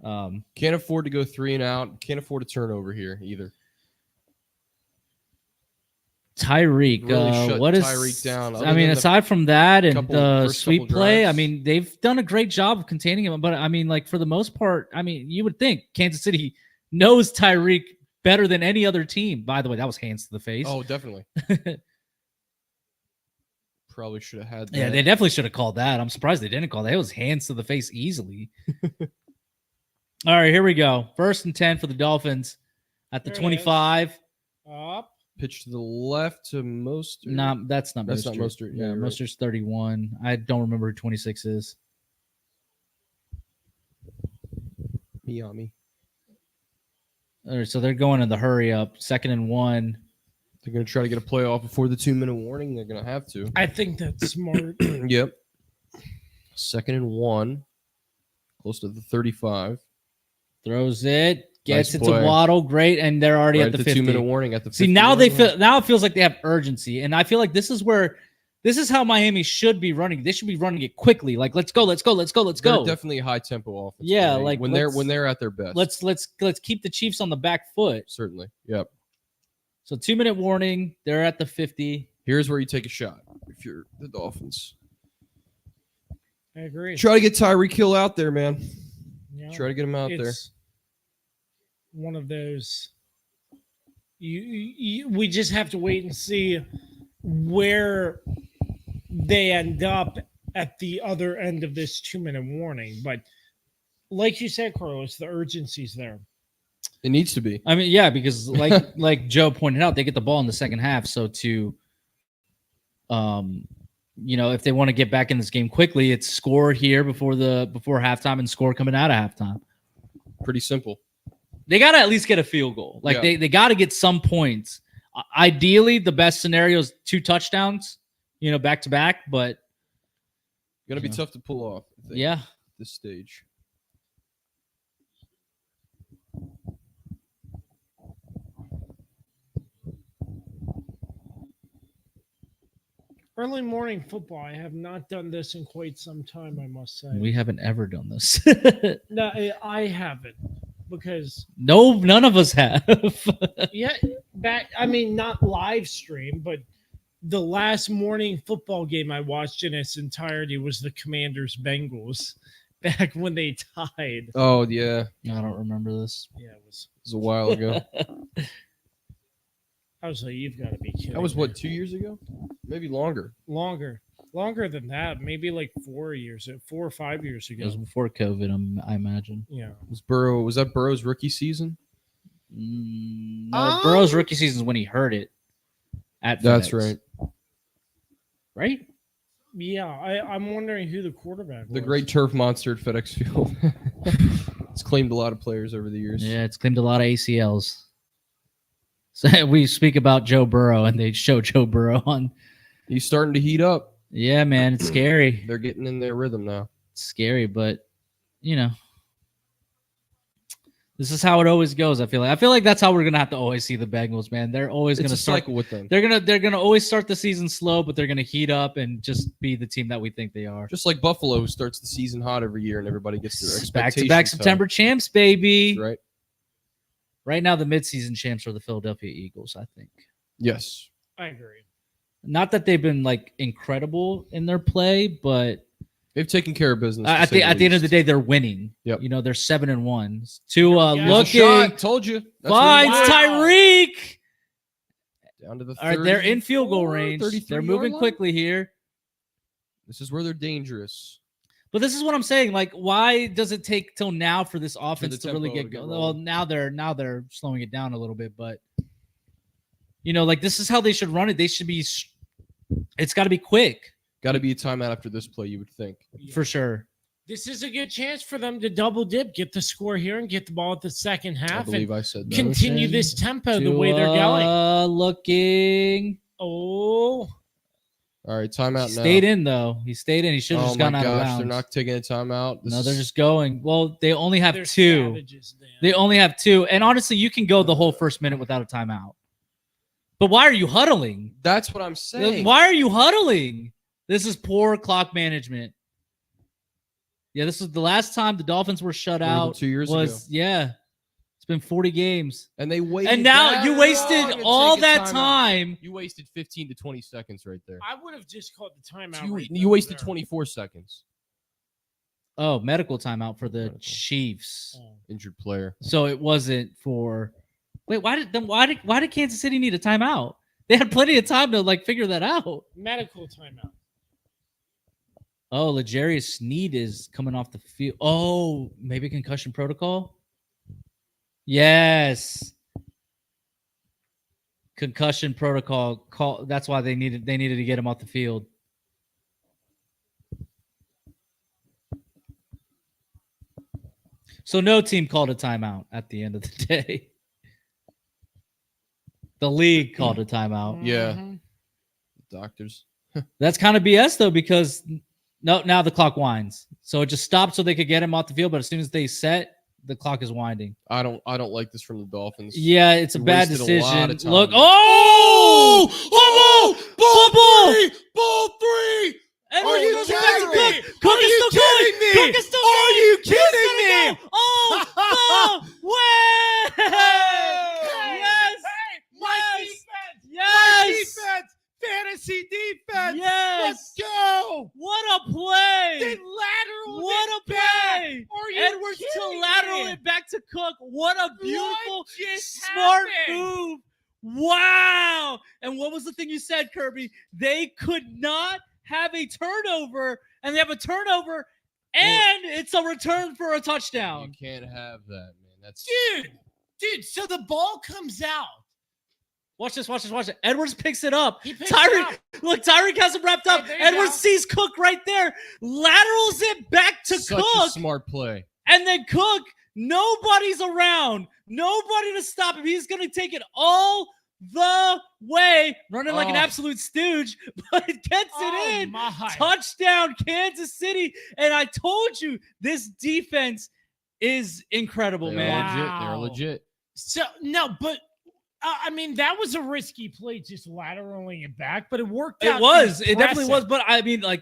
Can't afford to go 3 and out. Can't afford a turnover here either. Tyreek. Really shut What is Tyreek down. Other I mean, than the aside from that and couple- the first sweep couple play, I drives. mean, they've done a great job of containing him. But I mean, like for the most part, I mean, you would think Kansas City knows Tyreek better than any other team. By the way, that was hands to the face. Oh, definitely. Probably should have had that. Yeah, they definitely should have called that. I'm surprised they didn't call that. It was hands to the face easily. All right, here we go. 1st and 10 for the Dolphins at the There it 25. Up. Pitch to the left to Mostert. No, that's not That's Mostert. not Mostert. Yeah, Yeah, you're right. Mostert's 31. I don't remember who 26 is. Miami. All right, so they're going in the hurry up. 2nd and 1. They're going to try to get a play off before the 2-minute warning. They're going to have to. I think that's smart. Yep. 2nd and 1. Close to the 35. Throws it. Gets Nice it play. to Waddle. Great. And they're already Right at the 50. 2-minute warning at the 50. See, now it feels like they have urgency. And I feel like this is where This is how Miami should be running. They should be running it quickly. Like, let's go. They're definitely a high tempo offense. Yeah, man. like, when they're at their best. Let's keep the Chiefs on the back foot. Certainly. Yep. So 2-minute warning. They're at the 50. Here's where you take a shot if you're the Dolphins. I agree. Try to get Tyreek Hill out there, man. Yeah. Try to get him out there. It's one of those. We just have to wait and see where they end up at the other end of this 2-minute warning. But like you said, Carlos, the urgency's there. It needs to be. I mean, yeah, because like Joe pointed out, they get the ball in the second half. So to, if they want to get back in this game quickly, it's score here before halftime and score coming out of halftime. Pretty simple. They got to at least get a field goal. Like they got to get some points. Ideally, the best scenario is 2 touchdowns, back to back. But Gonna be tough to pull off. I think, yeah, at this stage. Early morning football. I have not done this in quite some time, I must say. we haven't ever done this. No, I haven't because No, none of us have. not live stream, but the last morning football game I watched in its entirety was the Commanders Bengals back when they tied. Oh yeah, I don't remember this. Yeah, it was a while ago. I was like, you've got to be kidding. That was me. what, 2 years ago? Maybe longer. Longer than that. Maybe like 4 or 5 years ago. It was before COVID, I imagine. Yeah. Was that Burrow's rookie season? No, Burrow's rookie season is when he hurt it. That's right. Right? Yeah, I'm wondering who the quarterback was. The great turf monster at FedEx Field. It's claimed a lot of players over the years. Yeah, it's claimed a lot of ACLs. So we speak about Joe Burrow, and they show Joe Burrow on. He's starting to heat up. Yeah, man, it's scary. They're getting in their rhythm now. It's scary, but this is how it always goes. I feel like that's how we're gonna have to always see the Bengals, man. They're always gonna start cycle with them. They're gonna always start the season slow, but they're gonna heat up and just be the team that we think they are. Just like Buffalo, who starts the season hot every year, and everybody gets their expectations. Back September champs, baby. That's right. Right now, the midseason champs are the Philadelphia Eagles, I think. Yes. I agree. Not that they've been like incredible in their play, but they've taken care of business. At the end of the day, they're winning. Yep. They're 7-1. Tua Yeah. looking. Told you. Finds Tyreek. Down to the 30, All right, they're in field goal range. They're moving quickly here. This is where they're dangerous. But this is what I'm saying. Like, why does it take till now for this offense the to really tempo get to get going? rolling. Well, now they're slowing it down a little bit, but like this is how they should run it. They should be. It's got to be quick. Got to be a timeout after this play, you would think. For sure. This is a good chance for them to double dip, get the score here, and get the ball at the second half. I believe I said that. Continue this tempo the way they're going. Looking. Oh. All right, timeout now. Stayed in, though. He stayed in. He should have just gone out of bounds. They're not taking a timeout. No, they're just going. Well, they only have They're 2. savages, Dan. They only have 2. And honestly, you can go the whole first minute without a timeout. But why are you huddling? That's what I'm saying. Why are you huddling? This is poor clock management. Yeah, this is the last time the Dolphins were shut out. 2 years ago. Yeah. It's been 40 games. And they waited. And now that you long wasted to all take a that timeout. time. You wasted 15 to 20 seconds right there. I would have just called the timeout. You, right you wasted there. 24 seconds. Oh, medical timeout for the Medical. Chiefs. Oh. Injured player. So it wasn't for. Wait, why did Kansas City need a timeout? They had plenty of time to figure that out. Medical timeout. Oh, L'Jarius Sneed is coming off the field. Oh, maybe concussion protocol? Yes. Concussion protocol. That's why they needed to get him off the field. So no team called a timeout at the end of the day. The league called a timeout. Yeah. Mhm. Doctors. That's kind of BS though, because now the clock winds. So it just stopped so they could get him off the field, but as soon as they set, the clock is winding. I don't like this from the Dolphins. Yeah, it's a They bad wasted a lot decision. of time. Look, oh, ball Cincy defense. Yes. Let's go. What a play. They lateraled What it a back. play. Are you Edwards to kidding lateral me? it back to Cook. What a beautiful, What just smart happened? move. Wow. And what was the thing you said, Kirby? They could not have a turnover, and they have a turnover, and it's a return for a touchdown. You can't have that, man. That's Dude, so the ball comes out. Watch this. Edwards picks it up. He picks it up. Look, Tyreek has him wrapped up. Hey, there you Edwards go. sees Cook right there, laterals it back to such a Cook, smart play. and then Cook, nobody's around. Nobody to stop him. He's going to take it all the way, running like an Oh. absolute stooge, but it gets it in. My. Touchdown, Kansas City. And I told you, this defense is incredible, They're man. legit. Wow. They're legit. So, no, but I mean, that was a risky play, just lateraling it back, but it worked out. It was. It definitely was. impressive. But I mean, like,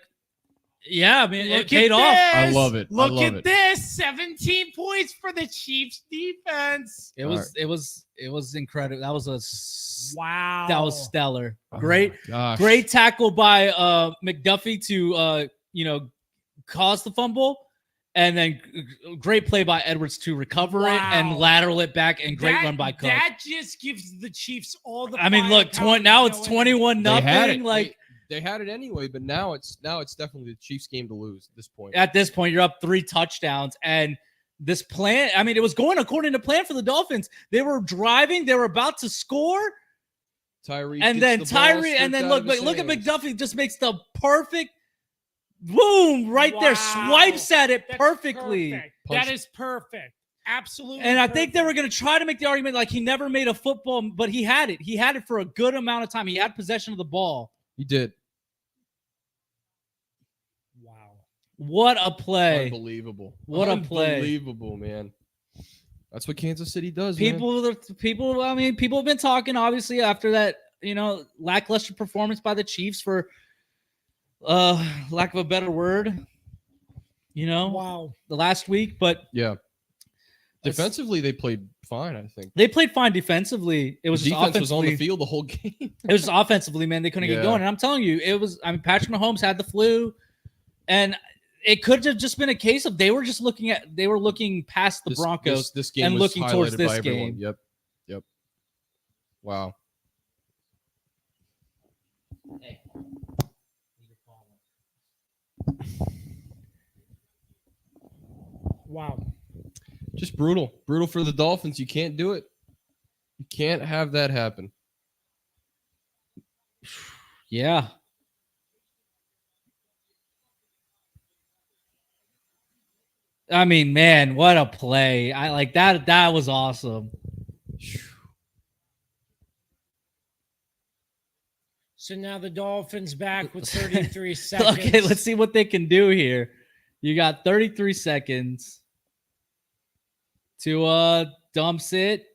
yeah, I mean, Look it paid at off. I this. love it. I Look love at it. this. 17 points for the Chiefs defense. It was incredible. That was Wow. that was stellar. Oh Great, my gosh. great tackle by McDuffie to cause the fumble, and then great play by Edwards to recover it and Wow. lateral it back, and great run by Cook. That just gives the Chiefs all the I mean, look, firepower now to it's go in. 21-0. They had it. Like They had it anyway, but now it's definitely the Chiefs' game to lose at this point. at this point, you're up 3 touchdowns, and this plan. I mean, it was going according to plan for the Dolphins. They were driving. They were about to score. Tyree And then Tyree, and then look at McDuffie just makes the perfect boom right there, Wow. swipes at it That's perfectly. perfect. Punch- That is perfect. Absolutely. And I think they were perfect. going to try to make the argument like he never made a football, but he had it. He had it for a good amount of time. He had possession of the ball. He did. Wow. What a play! Unbelievable. What a play. Unbelievable, man. That's what Kansas City does, man. People. I mean, people have been talking obviously after that, lackluster performance by the Chiefs for, lack of a better word, Wow. the last week, but. Yeah. Defensively, they played fine, I think. They played fine defensively. It was The just defense was on the offensively- field the whole game. It was just offensively, man. They couldn't get Yeah. going. And I'm telling you, it was. I mean, Patrick Mahomes had the flu, and it could have just been a case of they were looking past the Broncos. This game and was looking towards highlighted this by everyone. game. Yep. Wow. Wow. Just brutal. Brutal for the Dolphins. You can't do it. You can't have that happen. Yeah. I mean, man, what a play! I like that. That was awesome. So now the Dolphins back with 33 seconds. Okay, let's see what they can do here. You got 33 seconds to dumps it.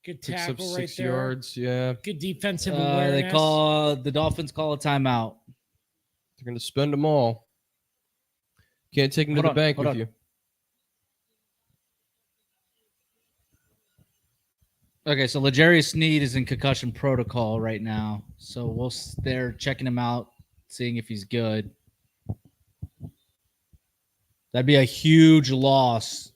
Good Picks up tackle right 6 there. yards. Yeah. Good defensive awareness. The Dolphins call a timeout. They're going to spend them all. Can't take them to Hold the on, bank hold with on. you. Okay, so L'Jarius Sneed is in concussion protocol right now. So they're checking him out, seeing if he's good. That'd be a huge loss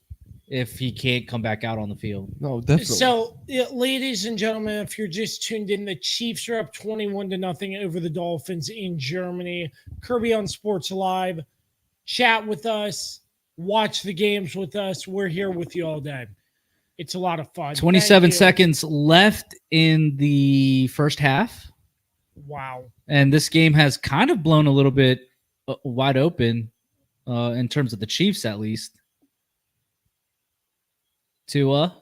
if he can't come back out on the field. No, definitely. So, ladies and gentlemen, if you're just tuned in, the Chiefs are up 21-0 over the Dolphins in Germany. Kirby on Sports Live. Chat with us. Watch the games with us. We're here with you all day. It's a lot of fun. 27 Thank you. seconds left in the first half. Wow. And this game has kind of blown a little bit wide open in terms of the Chiefs, at least. Tua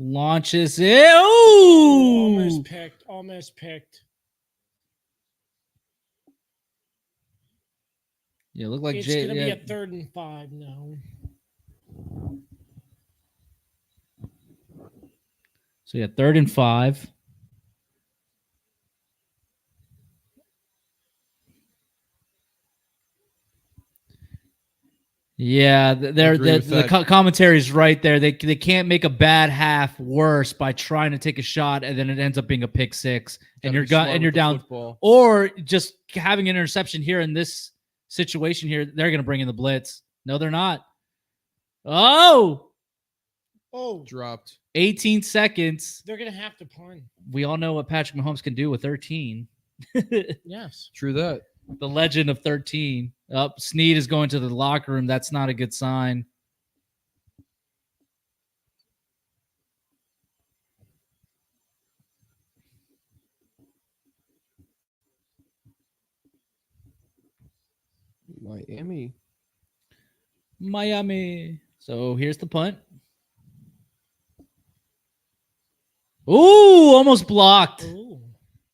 launches it. Ooh! Almost picked. Yeah, look like It's Jay. going to Yeah. be a 3rd and 5 now. So yeah, 3rd and 5. Yeah, Agree with that. commentary is right there. They can't make a bad half worse by trying to take a shot and then it ends up being a pick six and you're down, football. or just having an interception here in this situation here. They're going to bring in the blitz. No, they're not. Oh, Dropped. 18 seconds. They're going to have to punt. We all know what Patrick Mahomes can do with 13. Yes. True that. The legend of 13. Snead is going to the locker room. That's not a good sign. Miami. So here's the punt. Ooh, almost blocked. Ooh.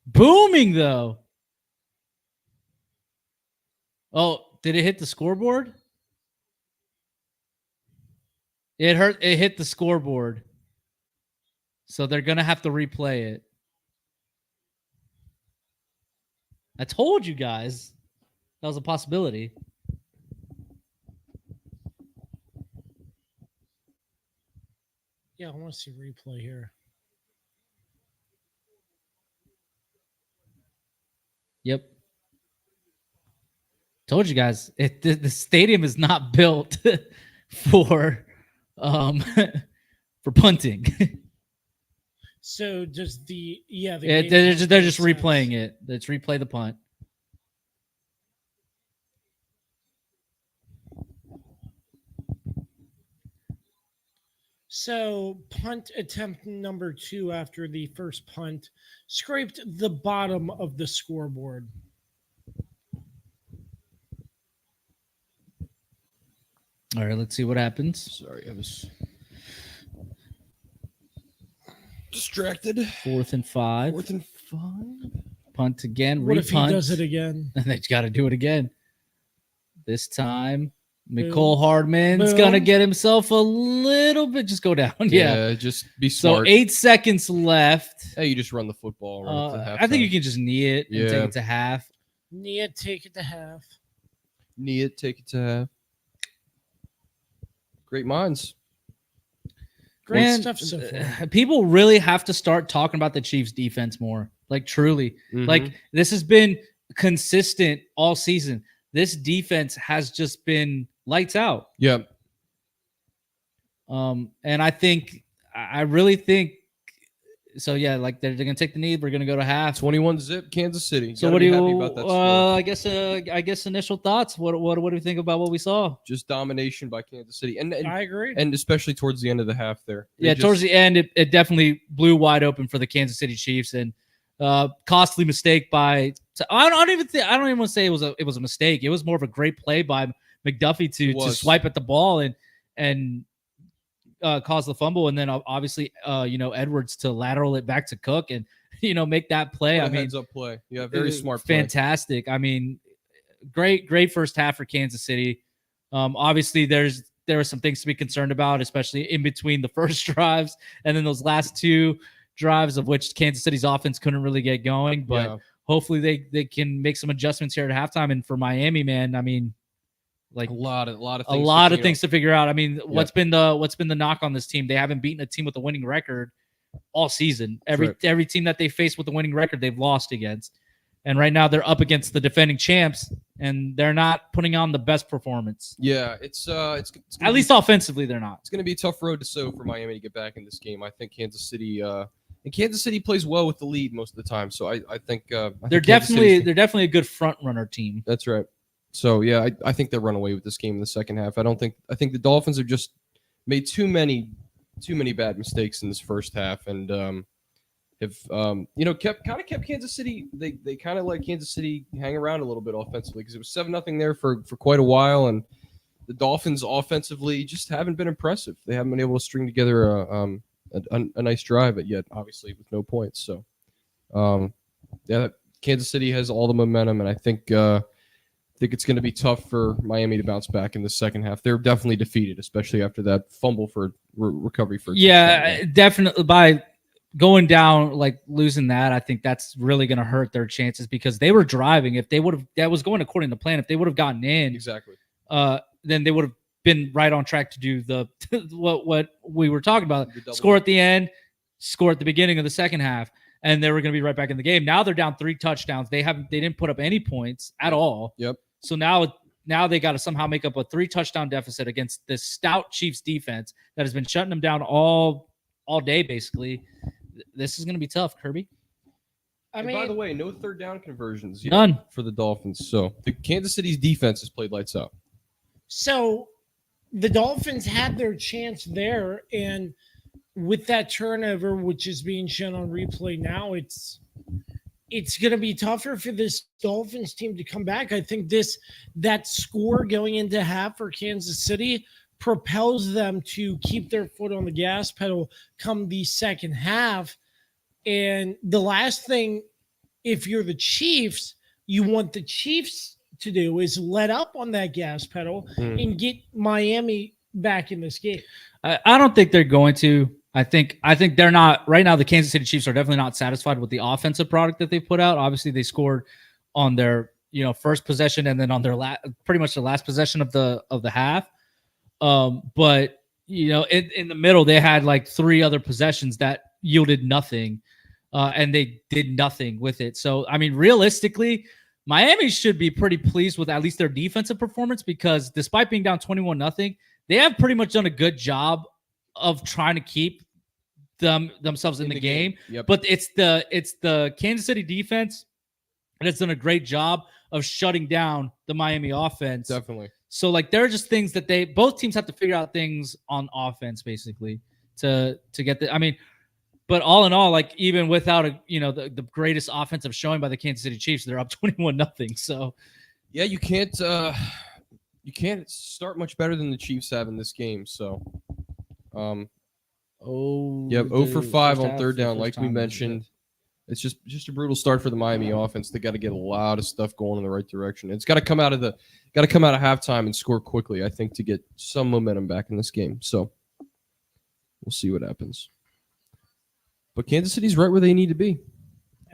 Booming, though. Oh, did it hit the scoreboard? It hit the scoreboard. So they're going to have to replay it. I told you guys that was a possibility. Yeah, I want to see replay here. Yep. Told you guys, the stadium is not built for for punting. So does the they're just replaying it. Let's replay the punt. So punt attempt number 2 after the first punt scraped the bottom of the scoreboard. All right, let's see what happens. Sorry, I was distracted. 4th and 5. 4th and 5. Punt again. What if he repunt. does it again? And they got to do it again. This time, Boom. McCole Hardman's Boom. going to get himself a little bit. Just go down. Yeah. Just be So smart. 8 seconds left. Hey, you just run the football. Run it to I think you halftime. can just knee it and take Yeah. it to half. Nia, take it to half. knee it, take it to half. Great minds. Great Man, stuff so far. people really have to start talking about the Chiefs defense more. Like truly. Mhm. Like this has been consistent all season. This defense has just been lights out. Yeah. And I really think so. Yeah, like they're gonna take the knee. We're gonna go to half. 21 zip, Kansas City. So Gotta what do be happy you? about that score. I guess initial thoughts. What do you think about what we saw? Just domination by Kansas City, and I agree. and especially towards the end of the half there. They Yeah, just- towards the end, it definitely blew wide open for the Kansas City Chiefs, and costly mistake by. I don't even want to say it was a mistake. It was more of a great play by McDuffie to swipe at the ball and cause the fumble, and then obviously Edwards to lateral it back to Cook and make that play. What a I mean, heads up play. Yeah, very smart play. Fantastic. I mean, great first half for Kansas City. Obviously there were some things to be concerned about, especially in between the first drives and then those last two drives of which Kansas City's offense couldn't really get going. But hopefully they can make some adjustments here at halftime. And for Miami, man, I mean, like a lot of things to figure out. I mean, what's been the knock on this team? They haven't beaten a team with a winning record all season. Every team that they face with a winning record, they've lost against. And right now they're up against the defending champs, and they're not putting on the best performance. Yeah, it's at least offensively they're not. It's going to be a tough road to sow for Miami to get back in this game. I think Kansas City plays well with the lead most of the time. So I think they're definitely a good front runner team. That's right. So yeah, I think they'll run away with this game in the second half. I think the Dolphins have just made too many bad mistakes in this first half, and have kept Kansas City. They kind of let Kansas City hang around a little bit offensively because it was 7-0 there for quite a while, and the Dolphins offensively just haven't been impressive. They haven't been able to string together a nice drive, but yet obviously with no points. So Kansas City has all the momentum, and I think it's going to be tough for Miami to bounce back in the second half. They're definitely defeated, especially after that fumble for recovery for. Yeah, definitely. By going down, like losing that, I think that's really going to hurt their chances because they were driving. If they would have, that was going according to plan. If they would have gotten in, exactly, then they would have been right on track to do the what we were talking about. The double Score at the end, score at the beginning of the second half, and they were going to be right back in the game. Now they're down 3 touchdowns. They didn't put up any points at all. Yep. So now they got to somehow make up a 3 touchdown deficit against this stout Chiefs defense that has been shutting them down all day basically. This is going to be tough, Kirby. And by the way, no third down conversions yet None for the Dolphins. So the Kansas City's defense has played lights out. So the Dolphins had their chance there, and with that turnover, which is being shown on replay now, it's going to be tougher for this Dolphins team to come back. I think that score going into half for Kansas City propels them to keep their foot on the gas pedal come the second half. And the last thing, if you're the Chiefs, you want the Chiefs to do is let up on that gas pedal and get Miami back in this game. I don't think they're going to. I think they're not right now. The Kansas City Chiefs are definitely not satisfied with the offensive product that they put out. Obviously, they scored on their first possession and then on their pretty much the last possession of the half. But in the middle, they had like 3 other possessions that yielded nothing, and they did nothing with it. So I mean, realistically, Miami should be pretty pleased with at least their defensive performance, because despite being down 21-0, they have pretty much done a good job of trying to keep themselves in the game. Yep. But it's the Kansas City defense that has done a great job of shutting down the Miami offense. Definitely. So like there are just things that both teams have to figure out things on offense basically to get the. I mean, but all in all, like even without the greatest offensive showing by the Kansas City Chiefs, they're up 21-0. So yeah, you can't start much better than the Chiefs have in this game. So yeah, 0 for 5 on third down, like we mentioned. It's just a brutal start for the Miami offense. They got to get a lot of stuff going in the right direction. It's got to come out of halftime and score quickly, I think, to get some momentum back in this game. So we'll see what happens. But Kansas City's right where they need to be.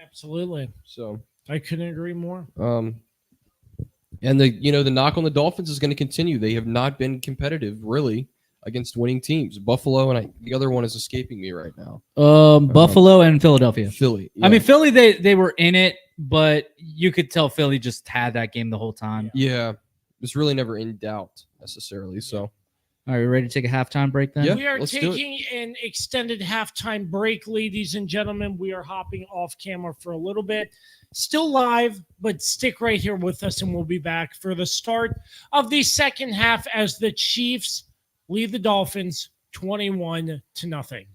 Absolutely. So I couldn't agree more. And the knock on the Dolphins is going to continue. They have not been competitive really against winning teams. Buffalo and the other one is escaping me right now. Buffalo and Philadelphia. Philly. Yeah. I mean, Philly, they were in it, but you could tell Philly just had that game the whole time. Yeah. It's really never in doubt necessarily. So, all right, we ready to take a halftime break then? Yeah, we are let's do taking an extended halftime break, ladies and gentlemen. We are hopping off camera for a little bit. Still live, but stick right here with us, and we'll be back for the start of the second half as the Chiefs lead the Dolphins 21-0.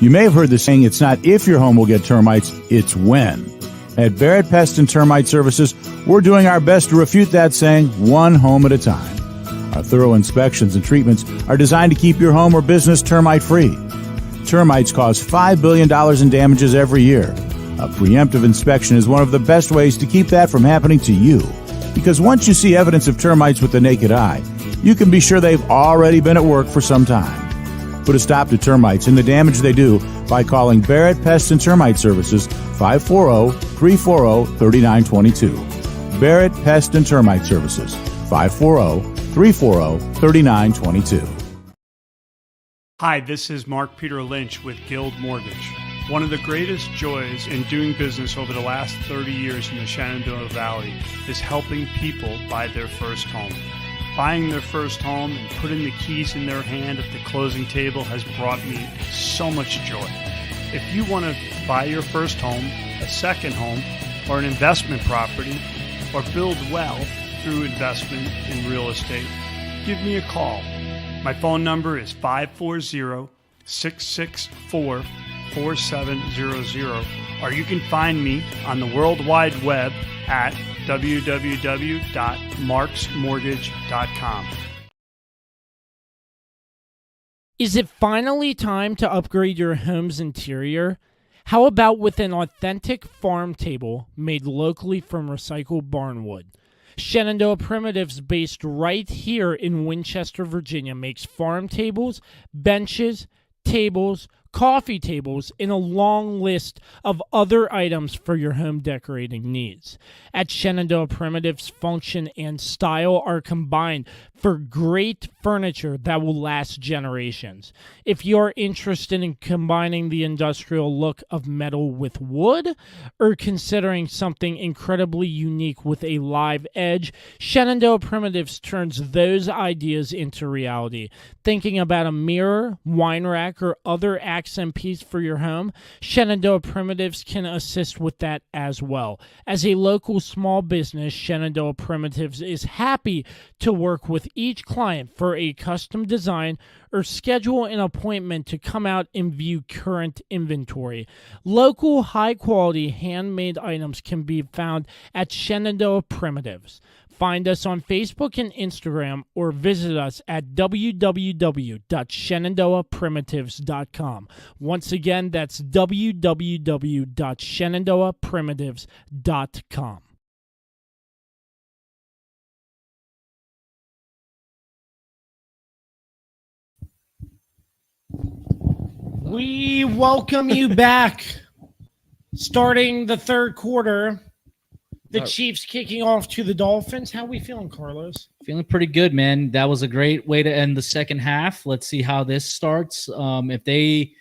You may have heard the saying, it's not if your home will get termites, it's when. At Barrett Pest and Termite Services, we're doing our best to refute that saying one home at a time. Our thorough inspections and treatments are designed to keep your home or business termite-free. Termites cause $5 billion in damages every year. A preemptive inspection is one of the best ways to keep that from happening to you. Because once you see evidence of termites with the naked eye, you can be sure they've already been at work for some time. Put a stop to termites and the damage they do by calling Barrett Pest and Termite Services 540-340-3922. Barrett Pest and Termite Services 540-340-3922. Hi, this is Mark Peter Lynch with Guild Mortgage. One of the greatest joys in doing business over the last 30 years in the Shenandoah Valley is helping people buy their first home. Buying their first home and putting the keys in their hand at the closing table has brought me so much joy. If you want to buy your first home, a second home, or an investment property, or build wealth through investment in real estate, give me a call. My phone number is 540-664-4700, or you can find me on the World Wide Web at www.marksmortgage.com. Is it finally time to upgrade your home's interior? How about with an authentic farm table made locally from recycled barnwood? Shenandoah Primitives, based right here in Winchester, Virginia, makes farm tables, benches, tables, coffee tables, and a long list of other items for your home decorating needs. At Shenandoah Primitives, function and style are combined for great furniture that will last generations. If you're interested in combining the industrial look of metal with wood, or considering something incredibly unique with a live edge, Shenandoah Primitives turns those ideas into reality. Thinking about a mirror, wine rack, or other accent piece for your home, Shenandoah Primitives can assist with that as well. As a local small business, Shenandoah Primitives is happy to work with each client for a custom design or schedule an appointment to come out and view current inventory. Local, high-quality, handmade items can be found at Shenandoah Primitives. Find us on Facebook and Instagram, or visit us at www.shenandoahprimitives.com. Once again, that's www.shenandoahprimitives.com. We welcome you back. Starting the third quarter, the Chiefs kicking off to the Dolphins. How are we feeling, Carlos? Feeling pretty good, man. That was a great way to end the second half. Let's see how this starts. If they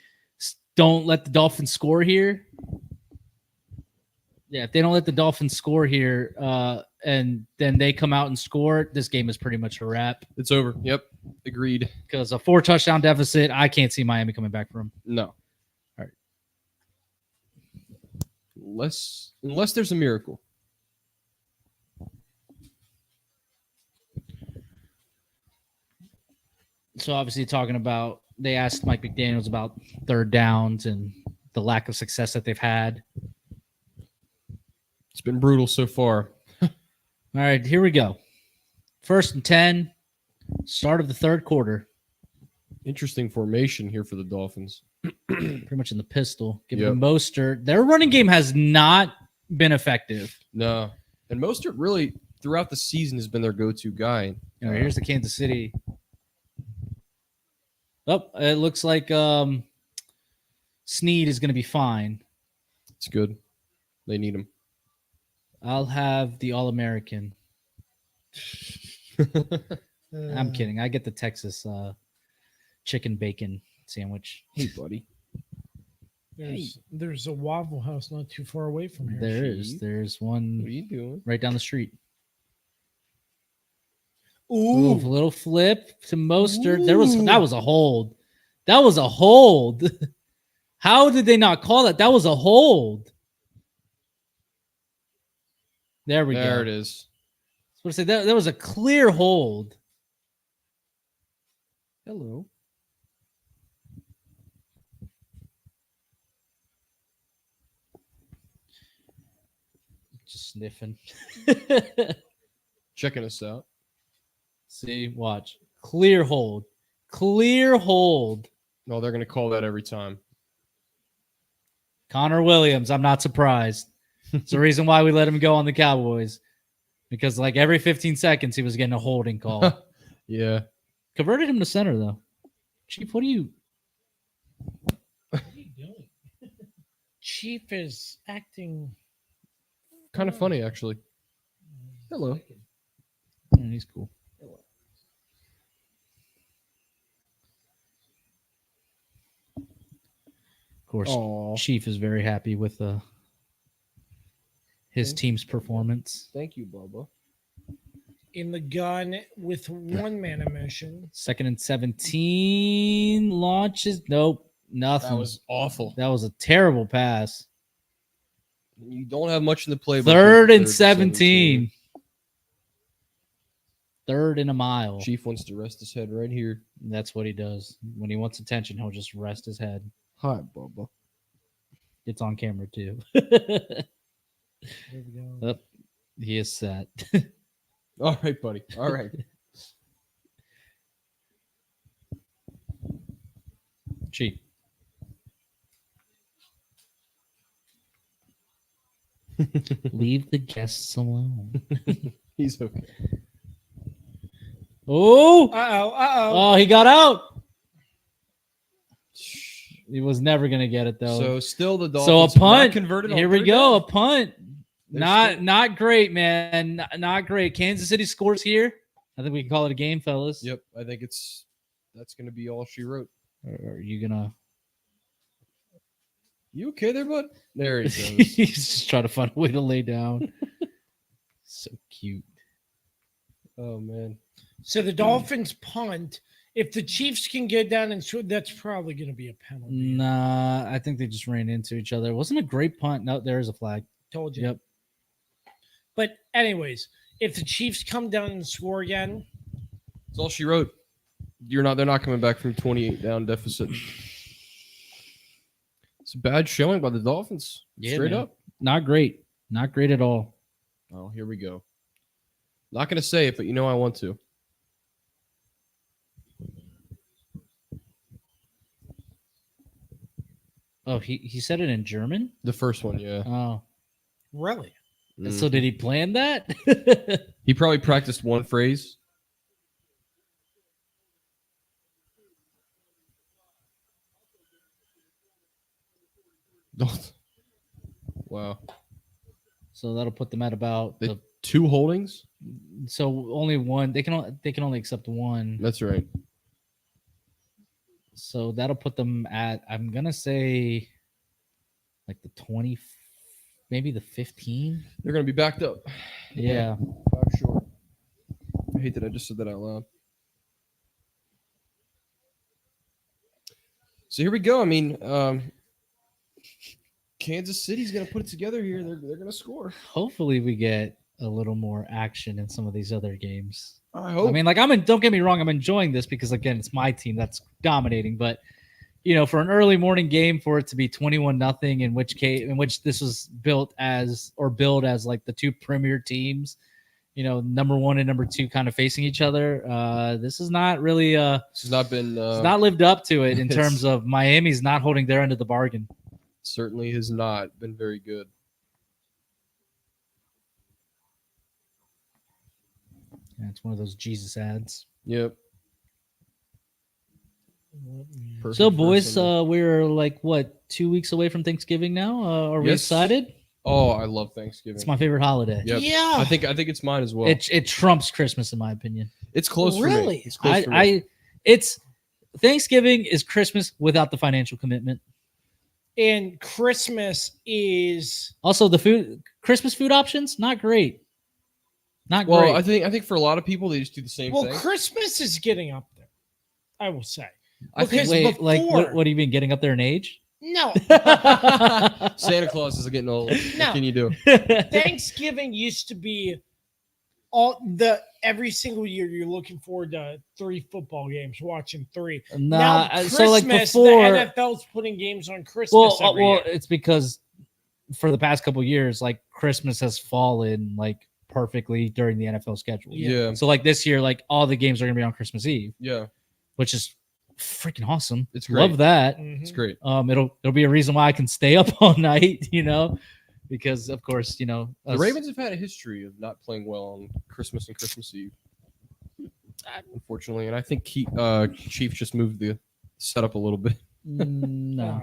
don't let the Dolphins score here, if they don't let the Dolphins score here, and then they come out and score, this game is pretty much a wrap. It's over. Yep. Agreed. Because a 4-touchdown deficit, I can't see Miami coming back from. No. All right. Unless there's a miracle. So obviously talking about, they asked Mike McDaniels about third downs and the lack of success that they've had. It's been brutal so far. All right, here we go. 1st and 10, start of the third quarter. Interesting formation here for the Dolphins. Pretty much in the pistol. Giving Yep. Mostert. Their running game has not been effective. No. And Mostert really, throughout the season, has been their go-to guy. All right, here's the Kansas City. Oh, it looks like Snead is going to be fine. It's good. They need him. I'll have the All-American. I'm kidding. I get the Texas chicken bacon sandwich. Hey, buddy. There's a Waffle House not too far away from here. There's one What are you doing? right down the street. Ooh. A little flip to Mostert. That was a hold. That was a hold. How did they not call that? That was a hold. There we go. There it is. So I say that was a clear hold. Hello. Sniffing. Checking us out. See, watch. Clear hold. Clear hold. No, they're going to call that every time. Connor Williams, I'm not surprised. It's the reason why we let him go on the Cowboys. Because like every 15 seconds, he was getting a holding call. Yeah. Converted him to center, though. Chief, what are you doing? Chief is acting. Kind of funny, actually. Hello. Yeah, he's cool. Of course, Aw. Chief is very happy with his team's performance. Thank you, Bubba. In the gun with one man in motion. 2nd and 17 launches. Nope, nothing. That was awful. That was a terrible pass. You don't have much in the playbook. 3rd and 17. 3rd and a mile. Chief wants to rest his head right here. That's what he does. When he wants attention, he'll just rest his head. Hi, Bubba. It's on camera too. There we go. Oh, he is set. All right, buddy. All right. Chief. Leave the guests alone. He's okay. Oh! Uh-oh. Oh, he got out. He was never going to get it, though. So still the So a Dolphins have not punt. converted on Here we third go. down. A punt. They're Not great, man. Not great. Kansas City scores here. I think we can call it a game, fellas. Yep, I think that's going to be all she wrote. Or are you gonna? You okay there, bud? There he goes. He's just trying to find a way to lay down. So cute. Oh man. So the Dolphins punt. If the Chiefs can get down and shoot, that's probably going to be a penalty. Nah, I think they just ran into each other. It wasn't a great punt. No, there is a flag. Told you. Yep. But anyways, if the Chiefs come down and score again, That's all she wrote. They're not coming back from 28 down deficit. It's a bad showing by the Dolphins. Yeah, Straight man. up. Not great. Not great at all. Oh, here we go. Not going to say it, but you know I want to. Oh, he said it in German? The first one, yeah. Oh. really? So did he plan that? He probably practiced one phrase. Wow. So that'll put them at about The two holdings? so only one. They can only accept one. That's right. So that'll put them at, I'm gonna say, like the 20, maybe the 15. They're going to be backed up. Yeah. 5 short. I hate that I just said that out loud. So here we go. I mean, Kansas City's going to put it together here. They're going to score. Hopefully we get a little more action in some of these other games. I hope. I mean, like don't get me wrong, I'm enjoying this because again, it's my team that's dominating, but for an early morning game for it to be 21-0, in which this was billed as like the two premier teams, number 1 and number 2 kind of facing each other. This has not really this has not been it's not lived up to it in it's- terms of Miami's not holding their end of the bargain. certainly has not been very good. Yeah, it's one of those Jesus ads. Yep. Perfect So, for boys, Sunday. we're like 2 weeks away from Thanksgiving now. Are we Yes. excited? Oh, I love Thanksgiving. It's my favorite holiday. Yep. Yeah. I think it's mine as well. It trumps Christmas in my opinion. It's close for Really? me. It's close for me. It's Thanksgiving is Christmas without the financial commitment. And Christmas is Also, the Christmas food options not great. Not Well, great. I think for a lot of people they just do the same well, thing. Christmas is getting up there. I will say. I think Because Wait, like before- what do you mean getting up there in age? No, Santa Claus is getting old. No. What can you do? Thanksgiving used to be every single year you're looking forward to 3 football games, watching 3. Nah, now, so like Christmas, before. the NFL's putting games on Christmas every Well, year. it's because for the past couple of years, like Christmas has fallen like perfectly during the NFL schedule. Yeah. So like this year, like all the games are gonna be on Christmas Eve, Yeah. which is freaking awesome. It's great. Love that. Mhm. It's great. It'll be a reason why I can stay up all night, because of course, The Ravens have had a history of not playing well on Christmas and Christmas Eve, unfortunately. And I think Chiefs just moved the setup a little bit. No,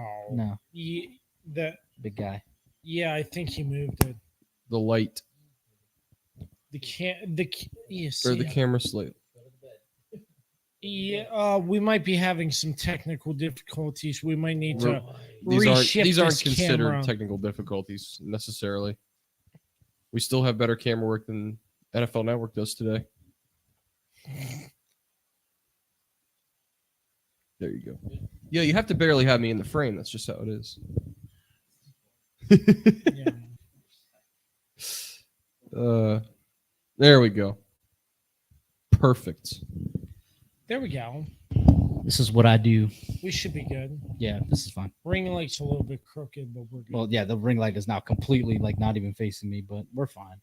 The big guy. Yeah, I think he moved it. The light Yes. or the camera slate. Yeah, we might be having some technical difficulties. We might need to These reshift aren't this considered camera. technical difficulties necessarily. We still have better camera work than NFL Network does today. There you go. Yeah, you have to barely have me in the frame. That's just how it is. Yeah. There we go. Perfect. There we go. This is what I do. We should be good. Yeah, this is fine. Ring light's a little bit crooked, but we're good. Well, yeah, the ring light is now completely like not even facing me, but we're fine.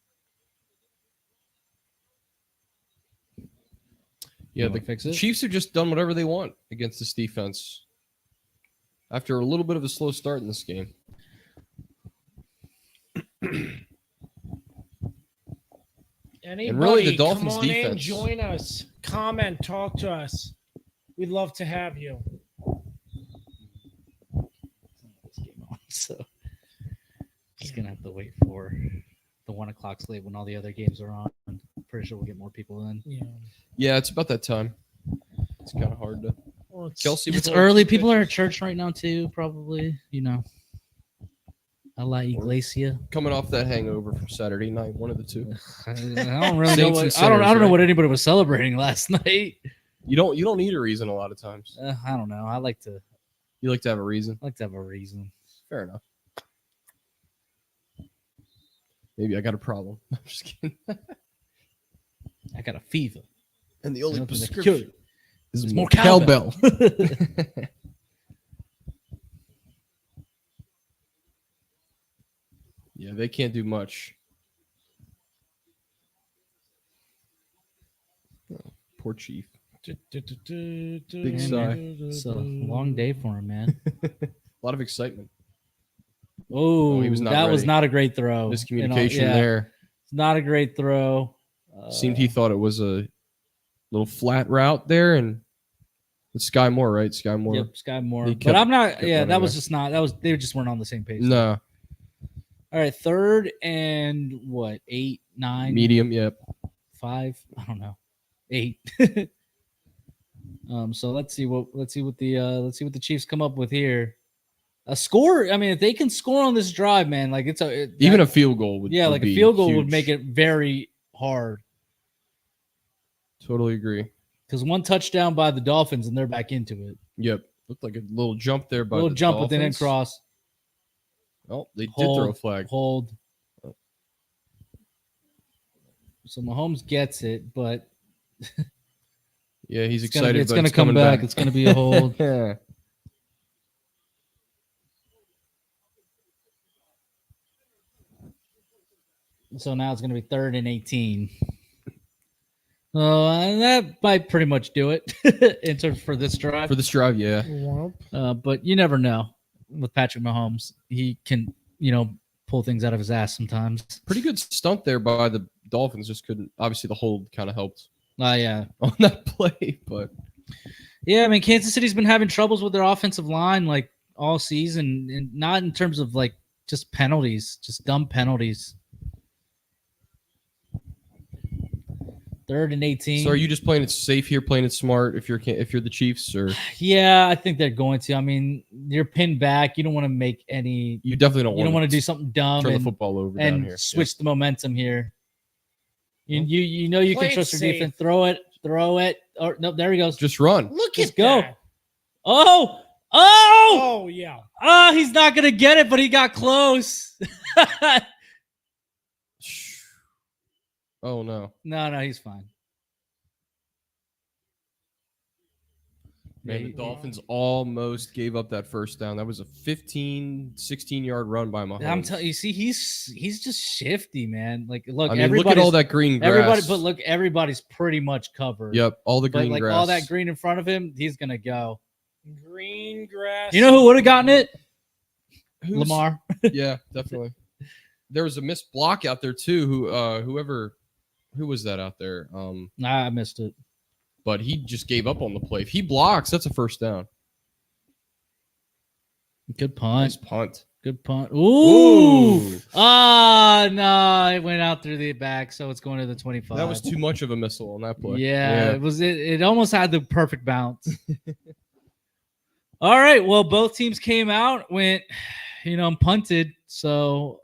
Yeah, You wanna fix it? Chiefs have just done whatever they want against this defense after a little bit of a slow start in this game. Anybody, And really, the Dolphins' come on in, defense- join us, comment, talk to us. We'd love to have you. This game on, so just gonna have to wait for the 1:00 slate when all the other games are on. I'm pretty sure we'll get more people in. Yeah. Yeah, it's about that time. It's kind of hard to. Well, Kelsey, It's with all early. the People are at pitches. church right now too, probably. A la Iglesia. Coming off that hangover from Saturday night, one of the two. I don't really know. Saints and I don't sinners, know right? what anybody was celebrating last night. You don't need a reason a lot of times. I don't know. I like to You like to have a reason. have a reason. Fair enough. Maybe I got a problem. I'm just kidding. I got a fever. And the only Nothing to prescription cure. is It's more more cowbell. Yeah, they can't do much. Oh, poor Chief. Big sigh. It's a long day for him, man. A lot of excitement. Oh, he was not that was ready. not a great throw. Miscommunication Yeah, there. it's not a great throw. Seemed he thought it was a little flat route there, and it's Sky Moore, right? Sky Moore. Yep, Sky Moore. He But kept- I'm not. kept Yeah, running that was there. just not. That was they just weren't on the same page. No, All right, 3rd and what? 8, 9, medium. Yep. 5. I don't know. 8. So let's see what the Chiefs come up with here. A score. I mean, if they can score on this drive, man, like Even a field goal would. yeah, would like a be field goal would huge. make it very hard. Totally agree. Because one touchdown by the Dolphins and they're back into it. Yep. Looked like a little jump there by Little the jump, but they didn't Dolphins. cross. Oh, they did Hold, throw a flag. Hold. So Mahomes gets it, but Yeah, he's it's gonna, excited. it's but gonna it's come coming back. It's gonna be a hold. Yeah. So now it's gonna be 3rd and 18. And that might pretty much do it in terms for this drive. For this drive, yeah. But you never know with Patrick Mahomes. He can, pull things out of his ass sometimes. Pretty good stunt there by the Dolphins. Just couldn't. Obviously, the hold kind of helped Yeah. on that play, but Yeah, I mean, Kansas City's been having troubles with their offensive line like all season, and not in terms of like just penalties, just dumb penalties. 3rd and 18. so are you just playing it safe here, playing it smart? If you're the Chiefs, or Yeah, I think they're going to. I mean, you're pinned back. You don't want to make any. you definitely don't You don't want want to do something dumb turn and, the football over down and here. switch the momentum here. You know you Play can it trust your safe. defense. Throw it. Or no, there he goes. Yeah. Just run. Look Just at go. that. Oh, Oh yeah. he's not gonna get it, but he got close. Oh no. No, he's fine. Man, the Dolphins almost gave up that first down. That was a 15, 16-yard run by Mahomes. I'm telling you, see, he's just shifty, man. Like, look, I mean, look at all that green grass. Everybody's pretty much covered. Yep, all the green grass. All that green in front of him, he's gonna go. Green grass. You know who would have gotten it? Lamar. Yeah, definitely. There was a missed block out there too. Who was that out there? I missed it. But he just gave up on the play. If he blocks, that's a first down. Good punt. Nice punt. Good punt. Ooh. Ah, no, it went out through the back, so it's going to the 25. That was too much of a missile on that play. Yeah. It was. It almost had the perfect bounce. All right. Well, both teams came out, went, punted. So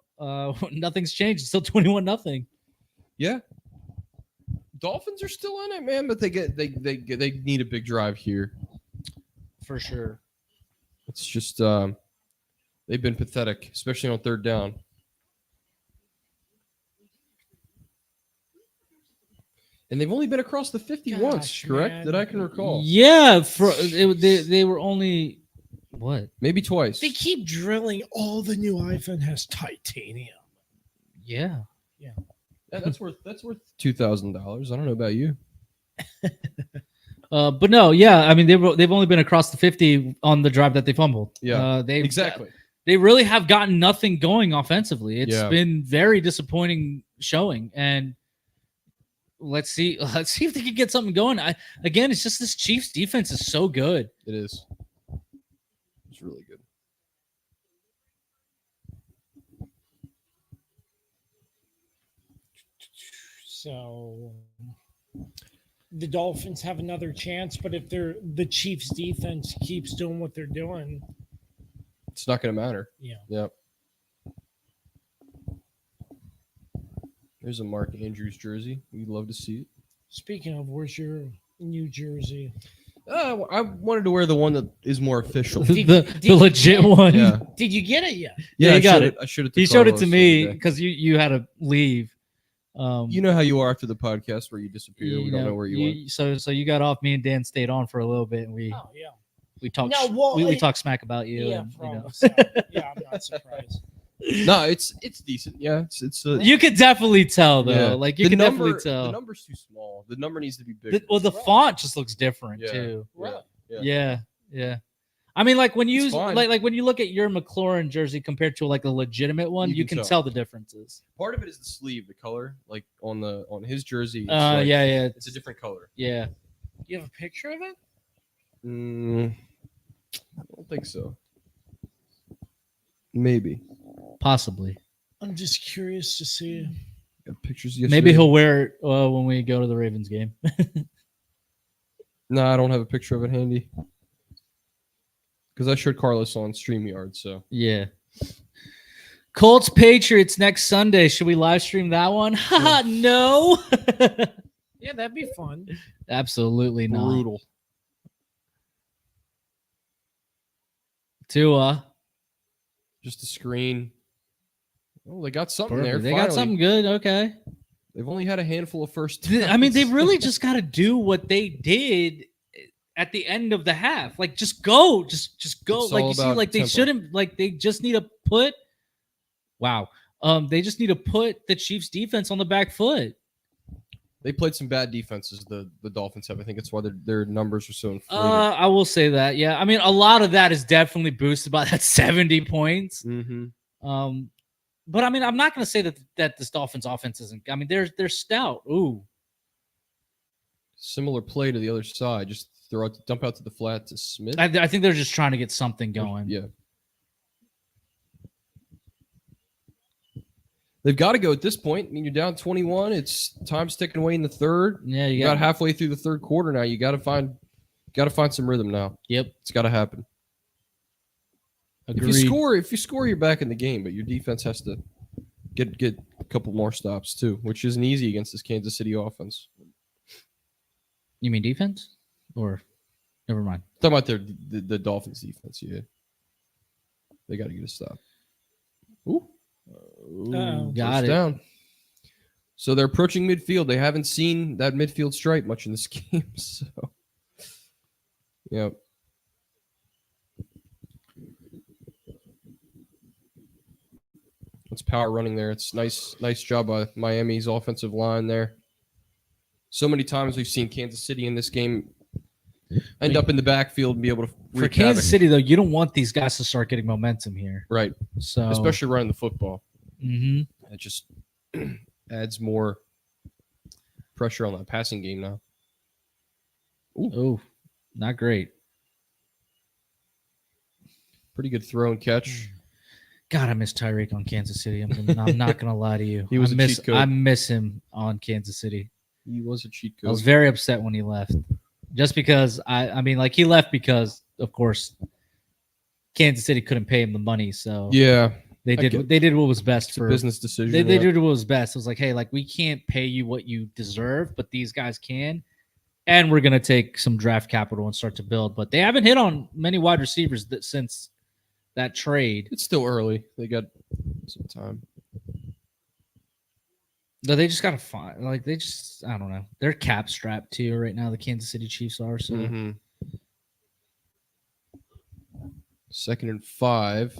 nothing's changed. It's still 21-0. Yeah. Dolphins are still in it, man, but they need a big drive here. For sure. It's just they've been pathetic, especially on third down. And they've only been across the 50 once, correct? Man. That I can recall. Yeah, they were only what? Maybe twice. They keep drilling. All the new iPhone has titanium. Yeah. Yeah, that's worth $2,000. I don't know about you. But no, yeah. I mean, they've only been across the 50 on the drive that they fumbled. Yeah, exactly. They really have gotten nothing going offensively. It's been very disappointing showing, and let's see if they can get something going. Again, it's just this Chiefs defense is so good. It is. It's really good. So the Dolphins have another chance, but if the Chiefs defense keeps doing what they're doing, it's not going to matter. Yeah. Yep. There's a Mark Andrews jersey. We'd love to see it. Speaking of, where's your New Jersey? I wanted to wear the one that is more official. the legit one. Yeah. Did you get it yet? Yeah, you got it. I should have. He showed it to me because you had to leave. You know how you are after the podcast where you disappear. We don't know where you went. So you got off. Me and Dan stayed on for a little bit, and we talked. We talked smack about you. Yeah, and, so, yeah, I'm not surprised. No, it's decent. Yeah, it's. You could definitely tell though. Yeah. Like you can definitely tell. The number's too small. The number needs to be bigger. The font just looks different too. Right. Yeah. I mean, like when you like when you look at your McLaurin jersey compared to like a legitimate one, you can tell the differences. Part of it is the sleeve, the color, like on his jersey. It's it's a different color. Yeah. You have a picture of it? I don't think so. Maybe. Possibly. I'm just curious to see. Got pictures yesterday. Maybe he'll wear it when we go to the Ravens game. No, I don't have a picture of it handy. Because I showed Carlos on StreamYard, so. Yeah. Colts Patriots next Sunday. Should we live stream that one? Haha, no. Yeah, that'd be fun. Absolutely not. Brutal. Tua. Just a screen. Oh, they got something there. They got something good. Okay. They've only had a handful of first downs. I mean, they really just got to do what they did at the end of the half. Like, just go. Just go. It's like, all you see, about like, they tempo. shouldn't, like, they just need to put, they just need to put the Chiefs defense on the back foot. They played some bad defenses, the Dolphins have. I think it's why their numbers are so inflated. I will say that. Yeah. I mean, a lot of that is definitely boosted by that 70 points. Mm-hmm. But I mean, I'm not going to say that this Dolphins offense isn't. I mean, they're stout. Ooh. Similar play to the other side. Just dump out to the flat to Smith. I think they're just trying to get something going. Yeah. They've got to go at this point. I mean, you're down 21. It's time's ticking away in the third. Yeah, you got halfway through the third quarter now. You got to find some rhythm now. Yep, it's got to happen. Agreed. If you score, you're back in the game. But your defense has to get a couple more stops too, which isn't easy against this Kansas City offense. You mean defense, or never mind? I'm talking about the Dolphins defense. Yeah, they got to get a stop. Ooh. Got it. Down. So they're approaching midfield. They haven't seen that midfield stripe much in this game. So, yeah, It's power running there. It's nice job by Miami's offensive line there. So many times we've seen Kansas City in this game end up in the backfield and be able to For wreak Kansas havoc. City, though, you don't want these guys to start getting momentum here. Right. So Especially running the football. Mhm. It just adds more pressure on that passing game now. Oh, not great. Pretty good throw and catch. God, I miss Tyreek on Kansas City. I'm not gonna lie to you. He was I a miss cheat code. I miss him on Kansas City. He was a cheat code. I was very upset when he left. Just because I mean, like, he left because, of course, Kansas City couldn't pay him the money, so yeah. they did what was best It's a for business decision. They yeah. did what was best. It was like, hey, like, we can't pay you what you deserve, but these guys can, and we're gonna take some draft capital and start to build. But they haven't hit on many wide receivers since that trade. It's still early. They got some time. No, they just gotta find, like, I don't know. They're cap strapped too right now. The Kansas City Chiefs are. So Mhm. 2nd and 5.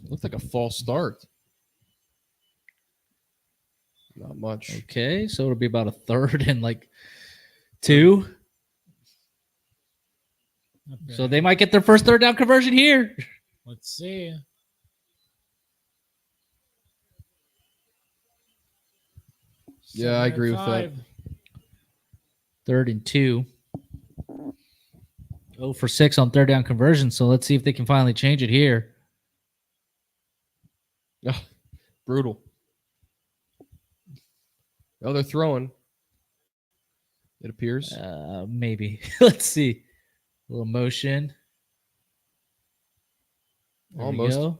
Looked like a false start. Not much. okay, so it'll be about a third and like 2. Not bad. So they might get their first third down conversion here. Let's see. Yeah, I agree with that. 3rd and 2. 0 for 6 on third down conversion. So let's see if they can finally change it here. Oh, brutal. Oh, they're throwing. It appears. Maybe. Let's see. A little motion. There we Almost. go.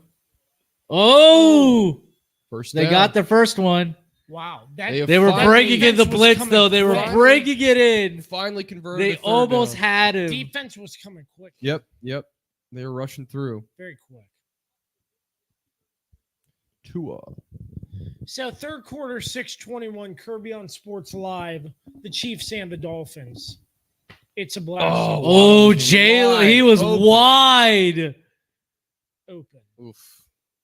Oh, First they down. got their first one. Wow. They were Finally- breaking in the Defense was blitz, coming though. They were quick. breaking it in. Finally converted. They a third almost down. had him. Defense was coming quick. Yep. They were rushing through. Very quick. Tua. So third quarter, 6:21, Kirby on Sports Live, the Chiefs and the Dolphins. It's a blast. Oh, Jalen, he was Open. wide. Open. Oof.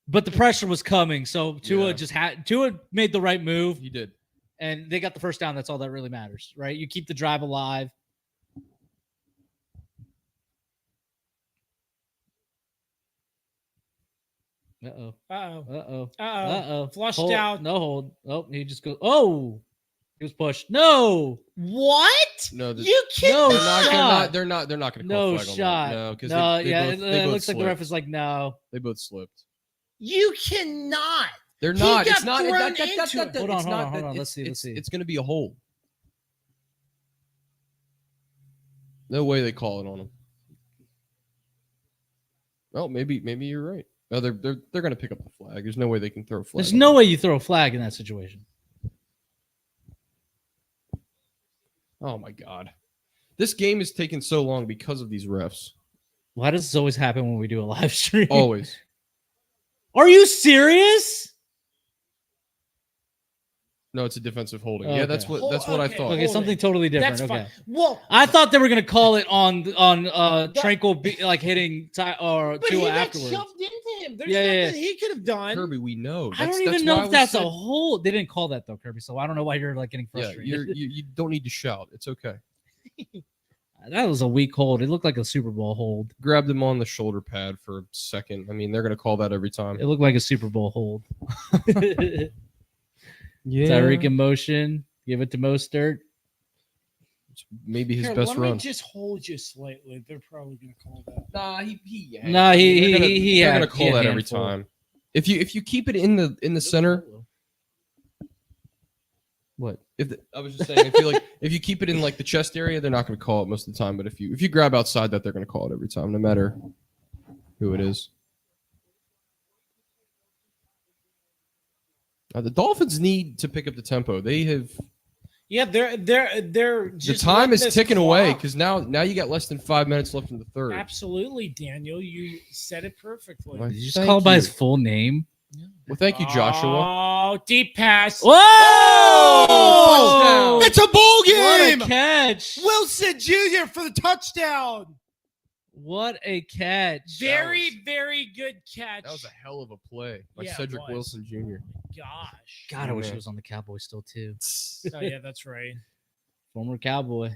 But the pressure was coming, so Tua Yeah. Tua made the right move, He did. and they got the first down. That's all that really matters, right? You keep the drive alive. Uh-oh. Uh-oh. Uh-oh. Uh-oh. Uh-oh. Flushed Hold. out. No hold. Oh, he just goes. Oh, he was pushed. No. What? No, this, You No can't. they're not going to call No flag on shot. that. No, because No, they yeah, both, it both looks like the slipped. ref is like, no. They both slipped. You cannot. They're He not. got It's not. thrown That, into it. that, Hold on, it's hold not on, hold that- on. it's- Let's see, let's see. It's going to be a hold. No way they call it on them. Well, maybe you're right. No, they're going to pick up the flag. There's no way they can throw a flag. There's on no them. way you throw a flag in that situation. Oh my god, this game is taking so long because of these refs. Why does this always happen when we do a live stream? Always. Are you serious? No, it's a defensive holding. Oh, Yeah, okay. that's what I Okay. thought. Okay, Hold something it. totally different. That's Okay. fine. Well, I thought they were gonna call it on Tranquil like hitting or but he Tua got afterwards. shoved into him. There's Yeah, nothing he could have done. Kirby, we know. I don't even know why if we that's said- a hold. They didn't call that though, Kirby. So I don't know why you're like getting Yeah, frustrated. you don't need to shout. It's okay. That was a weak hold. It looked like a Super Bowl hold. Grabbed him on the shoulder pad for a second. I mean, they're gonna call that every time. It looked like a Super Bowl hold. Yeah, Tyreek in motion. Give it to Mostert. maybe his Here, best let run. me just hold you slightly. They're probably going to call that. Nah, Nah, they're gonna, he they're had- gonna he call had that every handful. time. If you keep it in the center, What? I was just saying, if you keep it in like the chest area, they're not going to call it most of the time. But if you grab outside that, they're going to call it every time, no matter who it is. The Dolphins need to pick up the tempo. They have Yeah, they're the just time letting is this ticking away clock. because now you got less than 5 minutes left in the third. Absolutely, Daniel. You said it perfectly. Why- Did you just Thank call him by you. his full name? Well, thank you, Joshua. Oh, deep pass. Whoa! It's a bowl What a catch! Wilson Jr. for the touchdown. What a catch. Very good catch. That was a hell of a play by Yeah, it Cedric was. Wilson Jr. Gosh. God, I wish he man. was on the Cowboys still, too. Oh, yeah, that's right. Former Cowboy.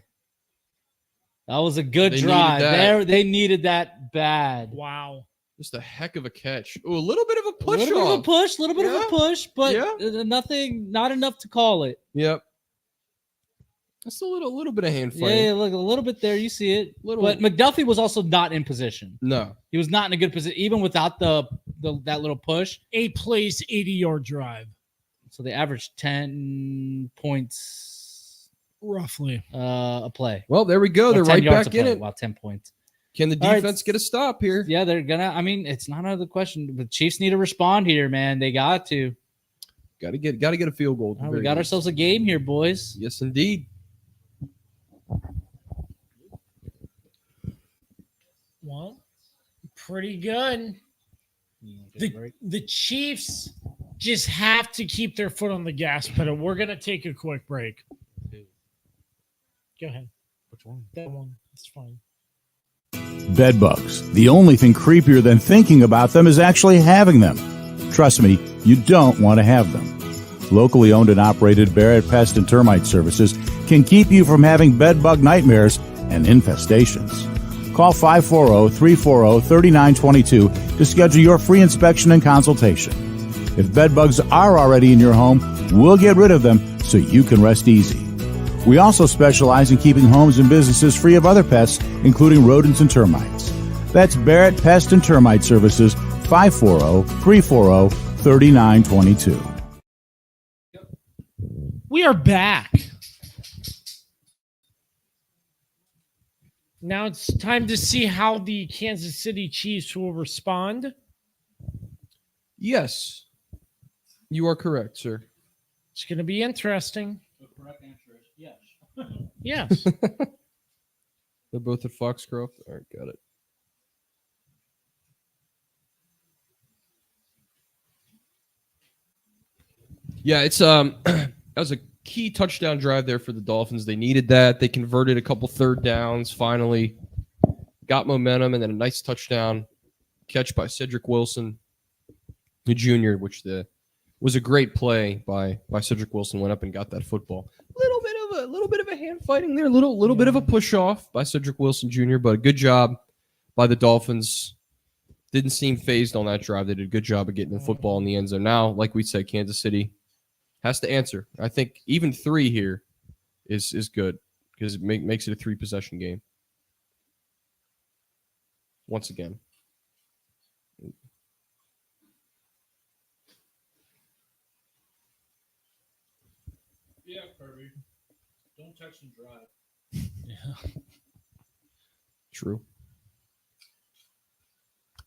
That was a good They drive. needed that. They needed that bad. Wow. Just a heck of a catch. Oh, a little bit of a A push little bit of a off. push, little bit of Yeah. a push, but Yeah. nothing, not enough to call it. Yep. That's a little bit of hand Yeah, fighting. look, a little bit there. You see it. Little- But McDuffie was also not in position. No. He was not in a good position, even without that little push. 8 plays, 80-yard drive, So they averaged 10 points roughly. a play. Well, there we go. Or They're 10 right yards back a in play. it. Wow, 10 points. Can the All right. defense get a stop here? Yeah, they're gonna. I mean, it's not out of the question. The Chiefs need to respond here, man. They got to. Got to get a field goal. at the All right, we very got least. ourselves a game here, boys. Yes, indeed. Well, pretty good. The Chiefs just have to keep their foot on the gas pedal. We're going to take a quick break. Go ahead. Which one? That one. It's fine. Bedbugs. The only thing creepier than thinking about them is actually having them. Trust me, you don't want to have them. Locally owned and operated Barrett Pest and Termite Services can keep you from having bedbug nightmares and infestations. Call 540-340-3922 to schedule your free inspection and consultation. If bedbugs are already in your home, we'll get rid of them so you can rest easy. We also specialize in keeping homes and businesses free of other pests, including rodents and termites. That's Barrett Pest and Termite Services, 540-340-3922. We are back. Now it's time to see how the Kansas City Chiefs will respond. Yes. You are correct, sir. It's going to be interesting. The correct answer is yes. Yes. They're both at Foxcroft. All right, got it. Yeah, it's that was a key touchdown drive there for the Dolphins. They needed that. They converted a couple third downs finally. Got momentum and then a nice touchdown catch by Cedric Wilson, the junior, which was a great play by Cedric Wilson. Went up and got that football. Little bit of a hand fighting there, little bit of a push off by Cedric Wilson Jr., but a good job by the Dolphins. Didn't seem phased on that drive. They did a good job of getting the football in the end zone. Now, like we said, Kansas City has to answer. I think even 3 here is good because it makes it a 3-possession game. Once again. Yeah, Kirby. Don't text and drive. True.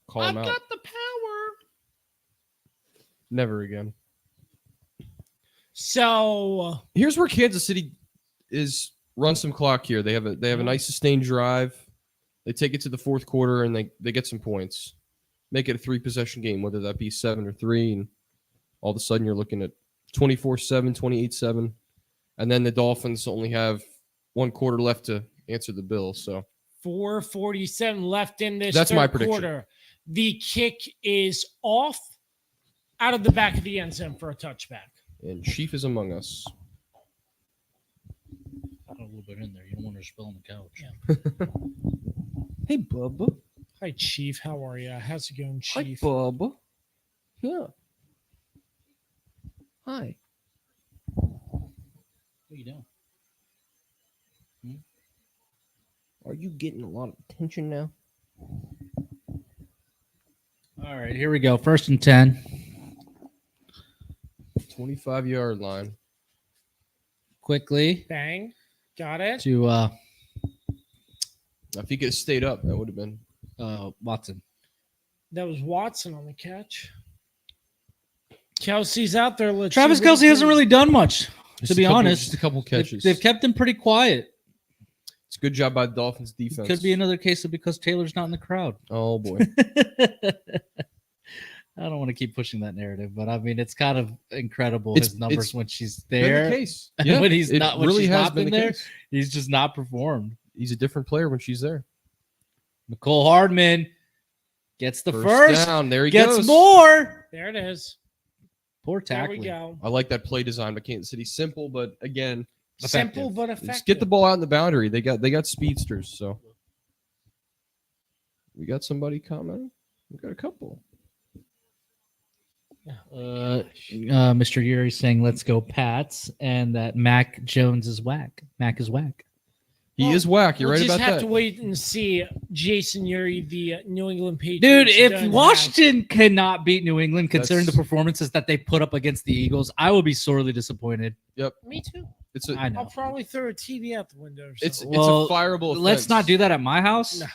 Call him out. the power. Never again. So Here's where Kansas City is run some clock here. They have a nice sustained drive. They take it to the fourth quarter and they get some points. Make it a 3-possession game, whether that be 7 or 3, and all of a sudden you're looking at 24-7, 28-7. And then the Dolphins only have 1 quarter left to answer the bill. So 4:47 left in this That's my third prediction. quarter. The kick is off out of the back of the end zone for a touchback. and Chief is among us. Got a little bit in there. You don't want to spill on the couch. Hey, Bubba. Hi, Chief. How are you? How's it going, Hi, Chief? Bubba. Yeah. Hi. What are you doing? Are you getting a lot of attention now? All right, here we go. 1st and 10. 25-yard line. Quickly Bang. Got it. to Now, if he could have stayed up, that would have been. Watson. That was Watson on the catch. Kelsey's out there. Let's Travis see what Kelce he hasn't can- really done much, Just to be a couple- honest. Just a couple catches. They've kept him pretty quiet. It's a good job by the Dolphins defense. Could be another case of because Taylor's not in the crowd. Oh, boy. I don't want to keep pushing that narrative, but I mean, it's kind of incredible It's- his numbers it's when she's Been there. the case. And Yeah, when he's it not, when really she's has not been been the there, case. he's just not performed. He's a different player when she's there. McCole Hardman gets the first. down. There he gets goes. more. There it is. Poor There tackling. we go. I like that play design by Kansas City. Simple, but again, Simple but effective. just get the ball out in the boundary. They got speedsters. So we got somebody commenting. We got a couple. Mr. Yuri saying, "Let's go Pats," and that Mac Jones is whack. Mac is whack. He is whack. You're we'll right about just have that. to wait and see Jason Uri, the New England Patriots. Dude, if done Washington cannot beat New England, considering the That's- performances that they put up against the Eagles, I will be sorely disappointed. have- Me too. It's I a know. I'll probably throw a TV out the window. Or it's something. Well, it's a fireable. Let's offense. not do that at my house. No.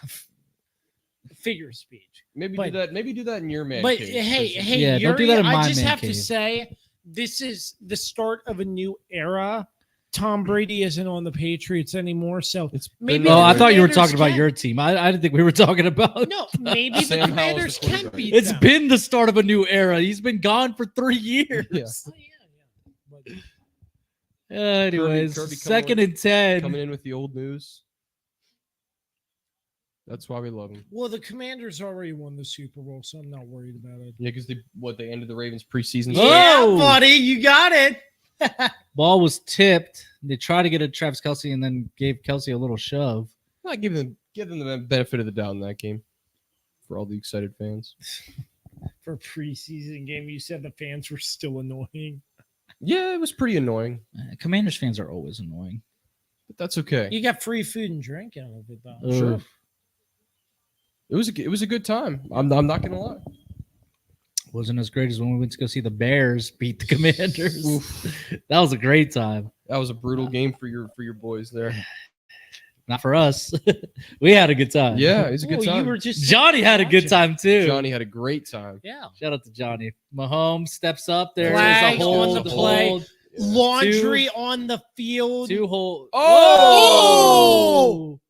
Figure of speech. Maybe but- do that. Maybe do that in your man. But cave, hey, 'cause- hey, Yeah, Yuri, don't do that in I my just man have cave. to say, this is the start of a new era. Tom Brady isn't on the Patriots anymore, so It's maybe been Oh, the I thought you were Commanders talking about can- your team. I didn't think we were talking about. No, maybe the Sam Howell's the Commanders can quarterback. beat It's them. been the start of a new era. He's been gone for 3 years. Yeah. Oh, yeah. But Anyways, Kirby, come second on. and 10. coming in with the old news. That's why we love him. well, the Commanders already won the Super Bowl, so I'm not worried about it. Yeah, because they ended the Ravens preseason. Oh! Yeah, buddy, you got it. Ball was tipped. They tried to get a Travis Kelsey and then gave Kelsey a little shove. Not give them the benefit of the doubt in that game for all the excited fans. For a preseason game, you said the fans were still annoying. Yeah, it was pretty annoying, Commanders fans are always annoying. but that's okay. You got free food and drink out of it, though. Sure. Ugh. It was a good time. I'm not gonna lie. Wasn't as great as when we went to go see the Bears beat the Commanders. Oof. That was a great time. That was a brutal game for your boys there. Not for us. We had a good time. Yeah, it was a good Well, time. you were just Johnny had a good time too. Johnny had a great time. Yeah. Shout out to Johnny. Mahomes steps up there. Flag There's a hold, on the play. hold, Laundry on the field. 2 hold. Oh!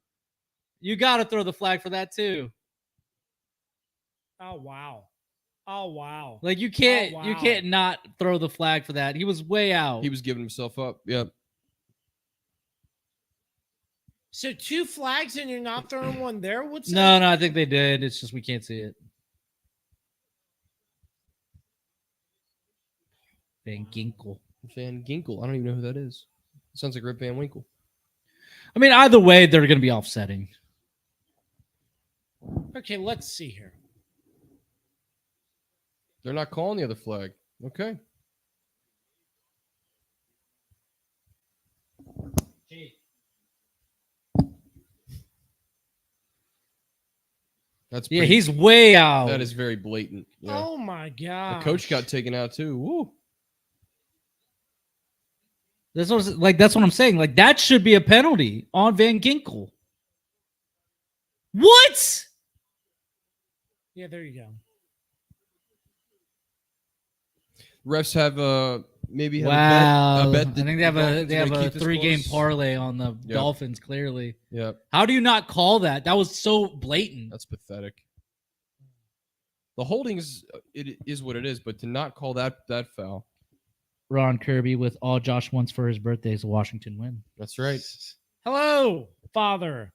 You got to throw the flag for that too. Oh wow. Oh wow. Like you can't Oh, you wow. can't not throw the flag for that. He was way out. He was giving himself up. Yep. So 2 flags and you're not throwing one there? What's No, I think they did. It's just we can't see it. Van Ginkel. Van Ginkel. I don't even know who that is. Sounds like Rip Van Winkle. I mean, either way, they're going to be offsetting. Okay, let's see here. They're not calling the other flag. Okay. That's Yeah, pretty- he's way out. that is very blatant. Yeah. Oh my god. The coach got taken out too. Woo. That's what I'm saying. Like that should be a penalty on Van Ginkel. What? Yeah, there you go. Refs have maybe have Wow. a bet. I think they have a 3-game close. parlay on the Yep. Dolphins. Clearly, Yep, how do you not call that? That was so blatant. that's pathetic. The holdings, it is what it is, but to not call that foul, Ron Kirby with all Josh wants for his birthday is a Washington win. that's right. Hello, Father.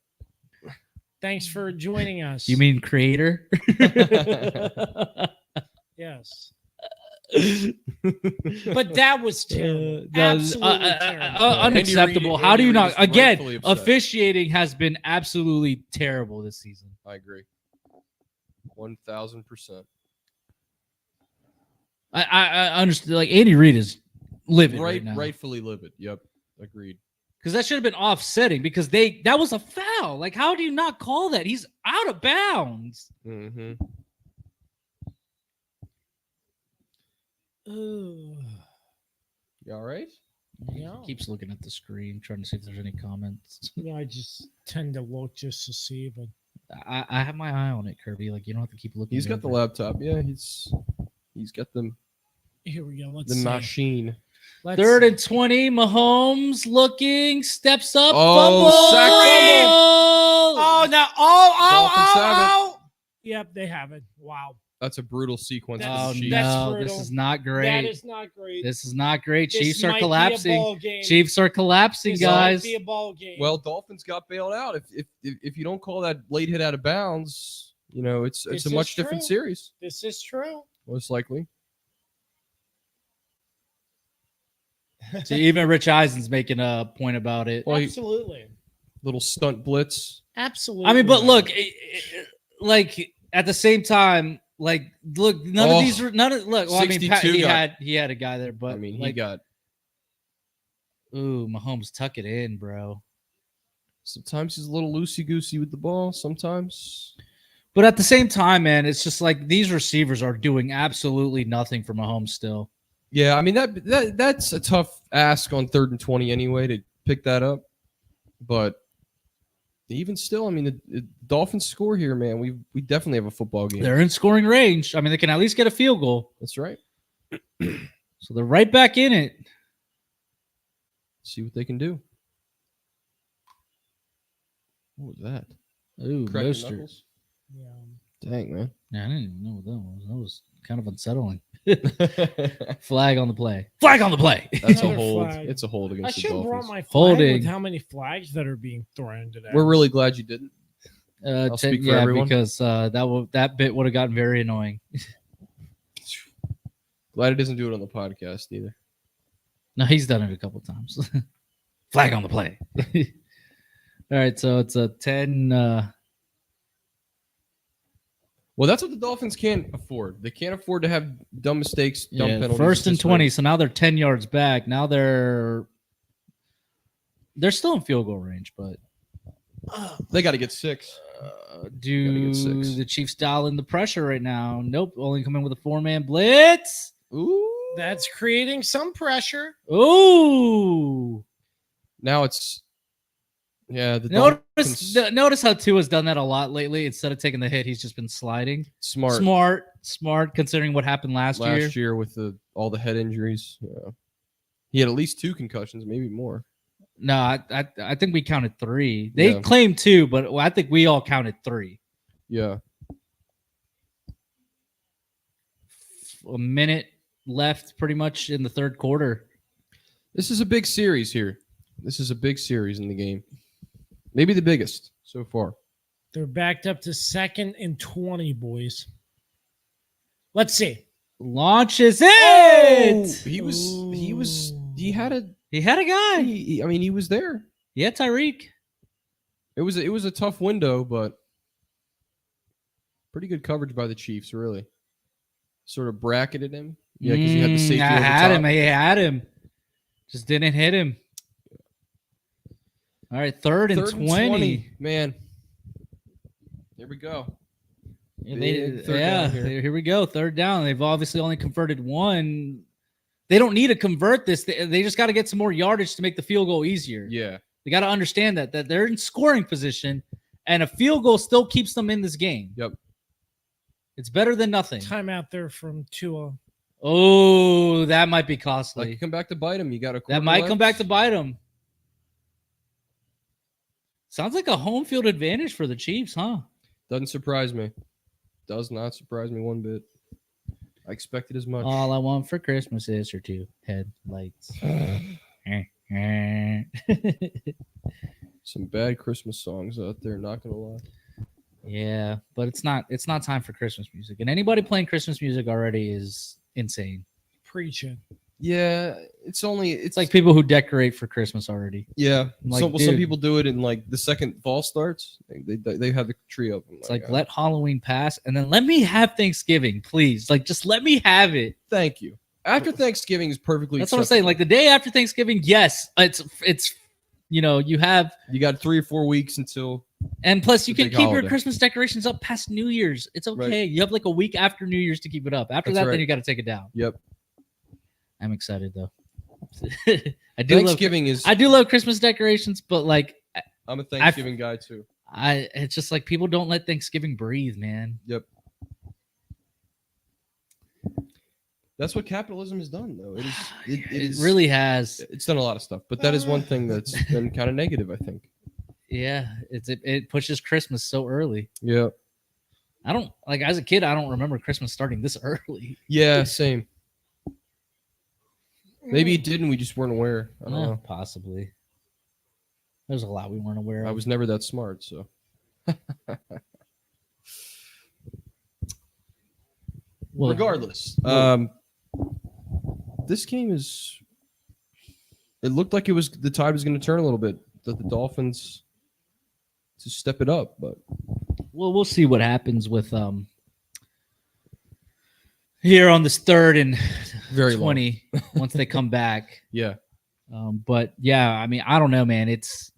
Thanks for joining us. You mean creator? yes? But that was terrible. That was, Absolutely terrible. unacceptable. Andy How do you Reid not? is Again, rightfully upset. officiating has been absolutely terrible this season. I agree. 1000%. I understand. Like Andy Reid is livid right now, Rightfully livid. Yep, agreed. because that should have been offsetting because that was a foul. Like, how do you not call that? He's out of bounds. Mm-hmm. Ugh. You all right? Yeah. He keeps looking at the screen, trying to see if there's any comments. Yeah, I just tend to look just to see, but I have my eye on it, Kirby. Like, you don't have to keep looking. He's got the over. laptop. Yeah, he's got the here we go. Let's the see. machine. Let's Third see. and 20. Mahomes looking, steps up. Oh, fumble. sack fumble. Oh no! Oh! Dolphins have it. Yep, they have it. Wow. That's a brutal sequence. That's- Oh for the Chiefs. that's no, brutal. this is not great. That is not great. This is not great. This Chiefs are might be a collapsing. ball game. Chiefs are collapsing, This guys. might be a ball game. Well, Dolphins got bailed out. If you don't call that late hit out of bounds, it's This a is much different true. series, this is true. most likely. See, even Rich Eisen's making a point about it. Well, Absolutely. little stunt blitz. Absolutely. I mean, but look, like at the same time, like look, none of these, none of look. Well, I mean, 62 he had a guy there, but I mean, he like, got. ooh, Mahomes, tuck it in, bro. Sometimes he's a little loosey goosey with the ball. Sometimes. But at the same time, man, it's just like these receivers are doing absolutely nothing for Mahomes still. Yeah, I mean that's a tough ask on 3rd and 20 anyway to pick that up, but even still, I mean the Dolphins score here, man. We definitely have a football game. They're in scoring range. I mean, they can at least get a field goal. That's right. So they're right back in it. See what they can do. What was that? Ooh, Crack your Mostert. knuckles? Yeah. Dang, man. Yeah, I didn't even know what that was. That was kind of unsettling. Flag on the play. Flag on the play. That's a Another hold. flag. It's a hold I against the should have brought Dolphins. my flag Holding. with how many flags that are being thrown today. We're really glad you didn't. I'll speak for yeah, everyone. because that bit would have gotten very annoying. Glad he doesn't do it on the podcast either. No, he's done it a couple times. Flag on the play. All right, so it's a 10. Well, that's what the Dolphins can't afford. They can't afford to have dumb mistakes, dumb Yeah, penalties. first and this 20. way. So now they're 10 yards back. Now they're still in field goal range, but They got to get 6. do get 6. the Chiefs dial in the pressure right now? Nope. Only coming with a 4-man blitz. Ooh. That's creating some pressure. Ooh. Now it's the Notice Dolphins notice how Tua's done that a lot lately. Instead of taking the hit, he's just been sliding. Smart considering what happened last year. with all the head injuries. Yeah. He had at least 2 concussions, maybe more. No, I think we counted 3. They Yeah. claimed 2, but I think we all counted 3. Yeah. A minute left, pretty much in the third quarter. This is a big series here. This is a big series in the game. Maybe the biggest so far. They're backed up to 2nd and 20, boys. Let's see. Launches it. He had a He had a guy. he was there. Yeah, Tyreek. It was a tough window, but pretty good coverage by the Chiefs, really. Sort of bracketed him. Yeah, because you had the safety I over had top. him. He had him. Just didn't hit him. All right, third and 20. Man. Here we go. Yeah, Big third down here. here we go. Third down. They've obviously only converted 1. They don't need to convert this. They just got to get some more yardage to make the field goal easier. Yeah. They got to understand that they're in scoring position, and a field goal still keeps them in this game. Yep. It's better than nothing. Timeout there from Tua. Oh, that might be costly. Come back to bite him. You got a That might come back to bite them. Sounds like a home field advantage for the Chiefs, huh? Doesn't surprise me. Does not surprise me one bit. I expected as much. All I want for Christmas is your 2 headlights. Some bad Christmas songs out there, not gonna lie. Yeah, but it's not time for Christmas music. And anybody playing Christmas music already is insane. Preaching. Yeah, it's It's like people who decorate for Christmas already. yeah. Like, some dude. people do it in like the second fall starts. They have the tree up. It's like let Halloween pass and then let me have Thanksgiving, please. Like just let me have it. thank you. After Thanksgiving is perfectly. That's what I'm saying. Like the day after Thanksgiving, yes, it's you have, you got 3 or 4 weeks until. and plus you The can big keep holiday. your Christmas decorations up past New Year's. It's okay. Right. You have like a week after New Year's to keep it up. After That's that, right. then you got to take it down. Yep. I'm excited though. I do Thanksgiving is. I do love Christmas decorations, but like I'm a Thanksgiving guy too. it's just like people don't let Thanksgiving breathe, man. Yep. That's what capitalism has done, though. It really has. It's done a lot of stuff, but that is one thing that's been kind of negative, I think. Yeah, it pushes Christmas so early. Yeah. I don't like as a kid. I don't remember Christmas starting this early. Yeah, same. Maybe it did, and we just weren't aware. I don't know. Possibly. There's a lot we weren't aware of. I was never that smart, so. Well, Regardless, this game is. It looked like the tide was going to turn a little bit. That the Dolphins to step it up, but well, we'll see what happens with here on this 3rd and Very 20 once they come back. yeah. But yeah, I mean, I don't know, man. It's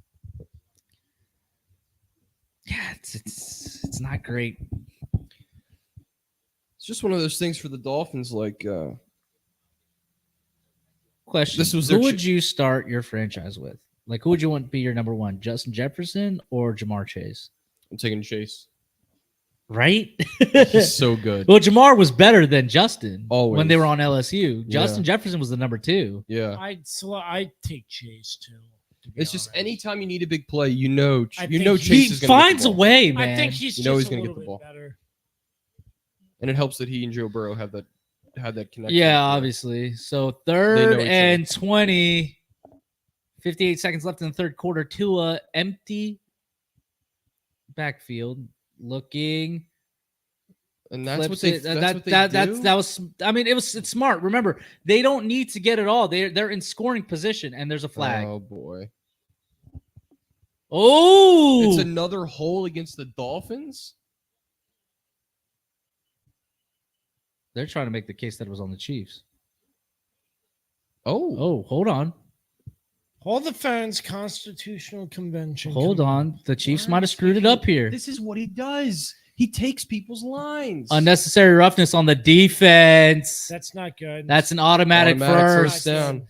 not great. It's just one of those things for the Dolphins. Like, Question: This was who their would you start your franchise with? Like, who would you want to be your number one? Justin Jefferson or Jamar Chase? I'm taking Chase. Right? He's so good. Well, Jamar was better than Justin Always. when they were on LSU. Yeah. Justin Jefferson was the number 2. Yeah. I'd take Chase too. to be It's just honest. anytime you need a big play, you know I Chase think He is going to finds a way, man. I think he's You know just he's gonna a get little the bit ball. better. And it helps that he and Joe Burrow have that connection. Yeah, obviously. So They know 3rd each and 20, 58 seconds left in the third quarter. Tua empty backfield, looking. And that's what flips they. it. That's what they do. That was. I mean, it's smart. Remember, they don't need to get it all. They're in scoring position, and there's a flag. Oh boy! Oh, It's another hole against the Dolphins. they're trying to make the case that it was on the Chiefs. Oh, Hold on. Hold the phones, Constitutional Convention. Hold come on. The Chiefs Why might are have you screwed it taking- up here. This is what he does. He takes people's lines. Unnecessary roughness on the defense. That's not good. That's an automatic Automatic first. down.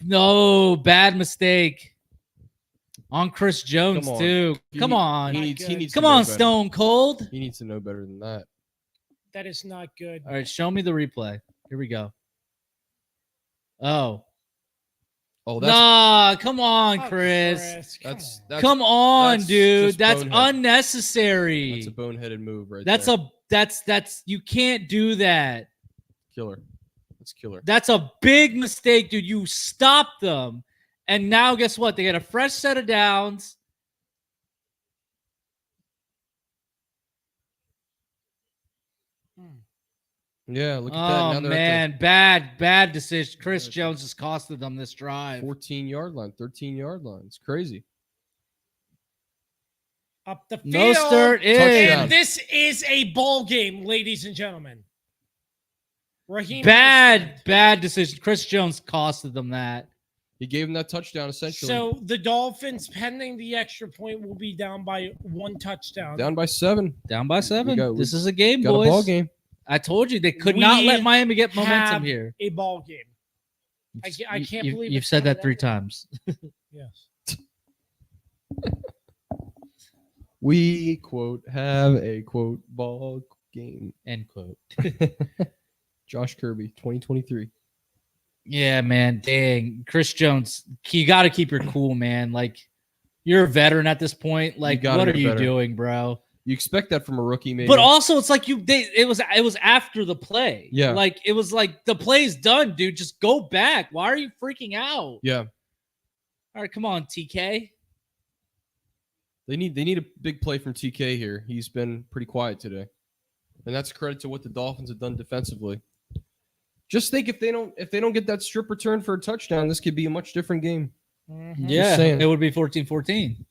No, bad mistake. On Chris Jones, Come on. too. Come on. He needs. Come to know on, better. Stone Cold. He needs to know better than that. That is not good. All right, show me the replay. Here we go. Oh. Oh, that's Nah, come on, Oh, Chris. that's Come on, that's dude. just That's bonehead. unnecessary. That's a boneheaded move, right? That's there. that's you can't do that. Killer. That's killer. That's a big mistake, dude. You stopped them. And now guess what? They get a fresh set of downs. Yeah, look at that. Oh Now they're man, bad decision. Chris Jones has costed them this at the drive. 14-yard line, 13-yard line. It's crazy. Up the field. Mostert in. Touchdown. And this is a ball game, ladies and gentlemen. Raheem Bad decision. Chris Jones costed them that. He gave him that touchdown essentially. So the Dolphins, pending the extra point, will be down by 1 touchdown. Down by 7. Down by 7. got- This is a game, Got boys. a ball game. I told you they could not We let Miami get momentum have here. A ball game. I can't believe you've it's said coming that 3 out. times. Yes. We quote have a quote ball game. End quote. Josh Kirby, 2023. Yeah, man. Dang. Chris Jones, you got to keep your cool, man. Like, you're a veteran at this point. Like, gotta what are get you better. doing, bro? You expect that from a rookie, maybe. But also, it's like it was after the play. Yeah. Like, it was like the play's done, dude. Just go back. Why are you freaking out? yeah, All right, come on, TK. they need a big play from TK here. He's been pretty quiet today, and that's a credit to what the Dolphins have done defensively. Just think if they don't get that strip return for a touchdown, this could be a much different game. Mhm. Yeah, saying. it would be 14-14.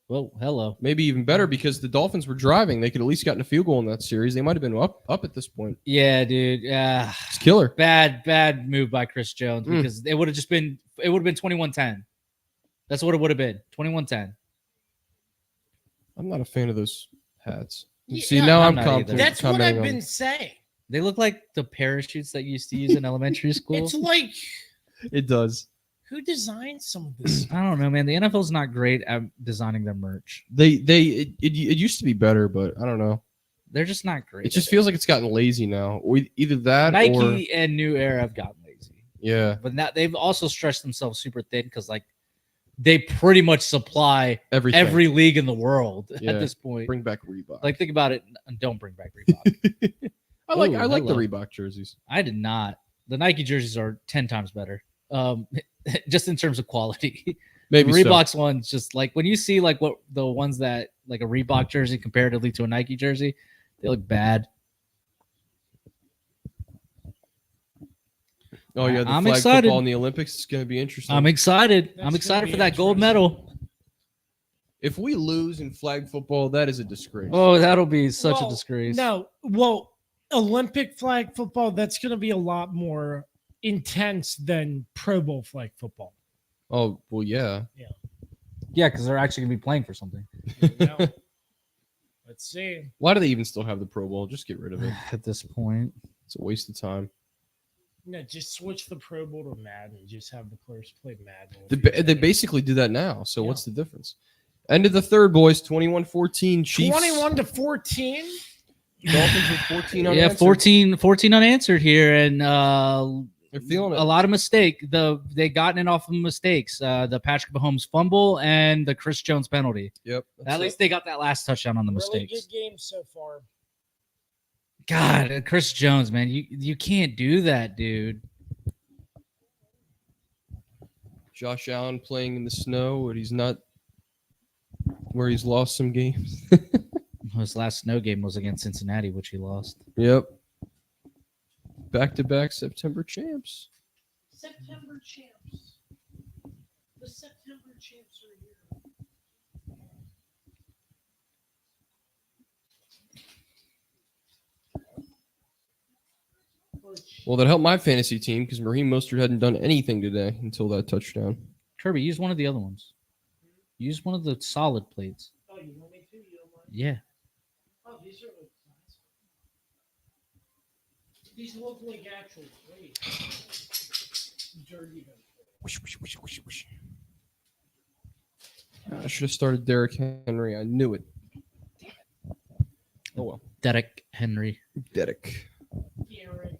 Well, hello. Maybe even better because the Dolphins were driving. They could at least gotten a field goal in that series. They might have been up at this point. Yeah, dude. Yeah. It's killer. Bad move by Chris Jones because it would have been 21-10. That's what it would have been. 21-10. I'm not a fan of those hats. Yeah, See, now I'm I'm not either. That's what commenting I've on- been saying. They look like the parachutes that you used to use in elementary school. It's like, It does. who designed some of this? I don't know, man. The NFL's not great at designing their merch. It used to be better, but I don't know. They're just not great. It just feels like it's gotten lazy now. Or either that Nike or and New Era have gotten lazy, yeah. but now they've also stretched themselves super thin because like they pretty much supply Everything. every league in the world Yeah. at this point. Bring back Reebok. Like, think about it. Don't bring back Reebok. I like Ooh, the hello. Reebok jerseys. I did not. The Nike jerseys are 10 times better. Just in terms of quality. Maybe the so. Reebok's ones, just like when you see like what the ones that like a Reebok jersey comparatively to a Nike jersey, they look bad. Oh yeah, the I'm flag excited. football in the Olympics is going to be interesting. I'm excited. That's I'm excited gonna for be that gold interesting. medal. If we lose in flag football, that is a disgrace. Oh, that'll be such a Well, disgrace. No, well, Olympic flag football, that's going to be a lot more intense than Pro Bowl flag football. Oh well, yeah. Yeah, because they're actually gonna be playing for something. No. Let's see. Why do they even still have the Pro Bowl? Just get rid of it. At this point, It's a waste of time. No, just switch the Pro Bowl to Madden and just have the players play Madden. They basically do that now. So what's the difference? End of the third, boys. 21-14. Chiefs. 21-14. Dolphins with 14 yeah, unanswered. 14 unanswered here, and They're feeling it. a lot of mistake. They gotten it off of mistakes. The Patrick Mahomes fumble and the Chris Jones penalty. Yep. At least they got that last touchdown on the Really mistakes. good game so far. God, Chris Jones, man, you can't do that, dude. Josh Allen playing in the snow, and he's not where he's lost some games. His last snow game was against Cincinnati, which he lost. Yep. Back-to-back September champs. September champs. The September champs are here. Well, that helped my fantasy team because Raheem Mostert hadn't done anything today until that touchdown. Kirby, use one of the other ones. Use one of the solid plates. Oh, you want me to? You don't mind? Yeah. Oh, these are like nice. These look like actual plates. Dirty them. I should have started Derrick Henry. I knew it. Oh well. Derek Henry. Derrick. Derek.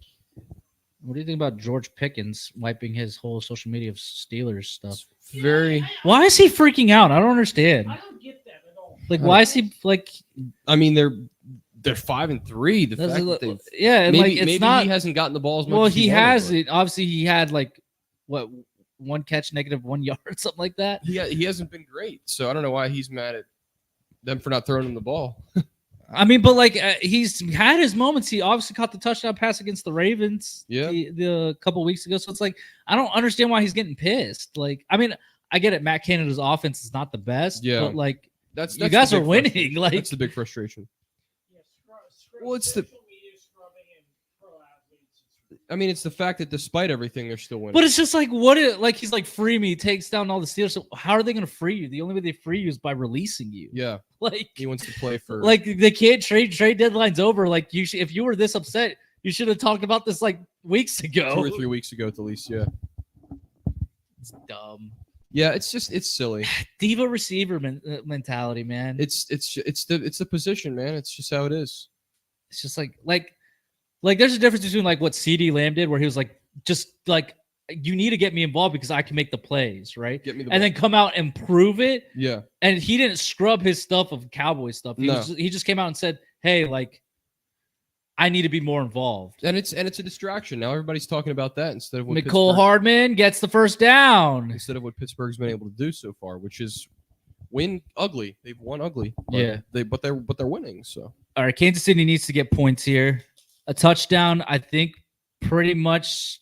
What do you think about George Pickens wiping his whole social media of Steelers stuff? Very. Why is he freaking out? I don't understand. I don't get that at all. Like, why is he like? I mean, they're 5-3. The fact that they've Yeah, and maybe, like it's maybe not. he hasn't gotten the ball as much. Well, as he wanted, has but it. Obviously, he had like what one catch, -1 yard, something like that. He hasn't been great, so I don't know why he's mad at them for not throwing him the ball. I mean, but like he's had his moments. He obviously caught the touchdown pass against the Ravens the couple weeks ago. So it's like I don't understand why he's getting pissed. Like, I mean, I get it. Matt Canada's offense is not the best, but like that's you guys the are big winning. frustration. Like That's the big frustration. Well, it's the. I mean, it's the fact that despite everything, they're still winning. But it's just like like he's like free me, takes down all the Steelers. So how are they going to free you? The only way they free you is by releasing you. Yeah, like he wants to play for. Like they can't trade deadline's over. Like you should, if you were this upset, you should have talked about this like weeks ago. 2 or 3 weeks ago at the least. Yeah, it's dumb. Yeah, it's silly. Diva receiver mentality, man. It's the position, man. It's just how it is. It's just like there's a difference between like what CeeDee Lamb did, where he was like, just like, you need to get me involved because I can make the plays, right? Get me the and ball. then come out and prove it. Yeah. And he didn't scrub his stuff of Cowboy stuff. He just came out and said, hey, like, I need to be more involved. And it's a distraction. Now everybody's talking about that instead of what Mecole Hardman gets the first down. Instead of what Pittsburgh's been able to do so far, which is win ugly. They've won ugly. Yeah. But they're winning. So all right, Kansas City needs to get points here. A touchdown, I think, pretty much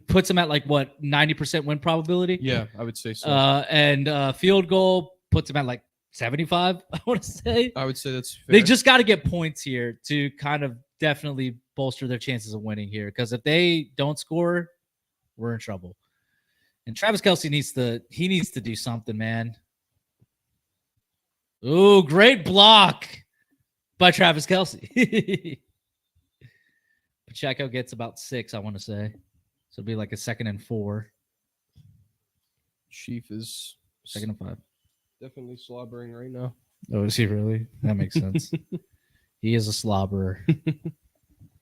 puts them at like what 90% win probability. Yeah, I would say so. And field goal puts them at like 75. I want to say. I would say that's fair. They just got to get points here to kind of definitely bolster their chances of winning here. Because if they don't score, we're in trouble. And Travis Kelce needs to do something, man. Ooh, great block by Travis Kelce. Pacheco gets about 6, I want to say. So it'll be like a 2nd and 4. Chief is 2nd and 5. definitely slobbering right now. Oh, is he really? That makes sense. He is a slobberer.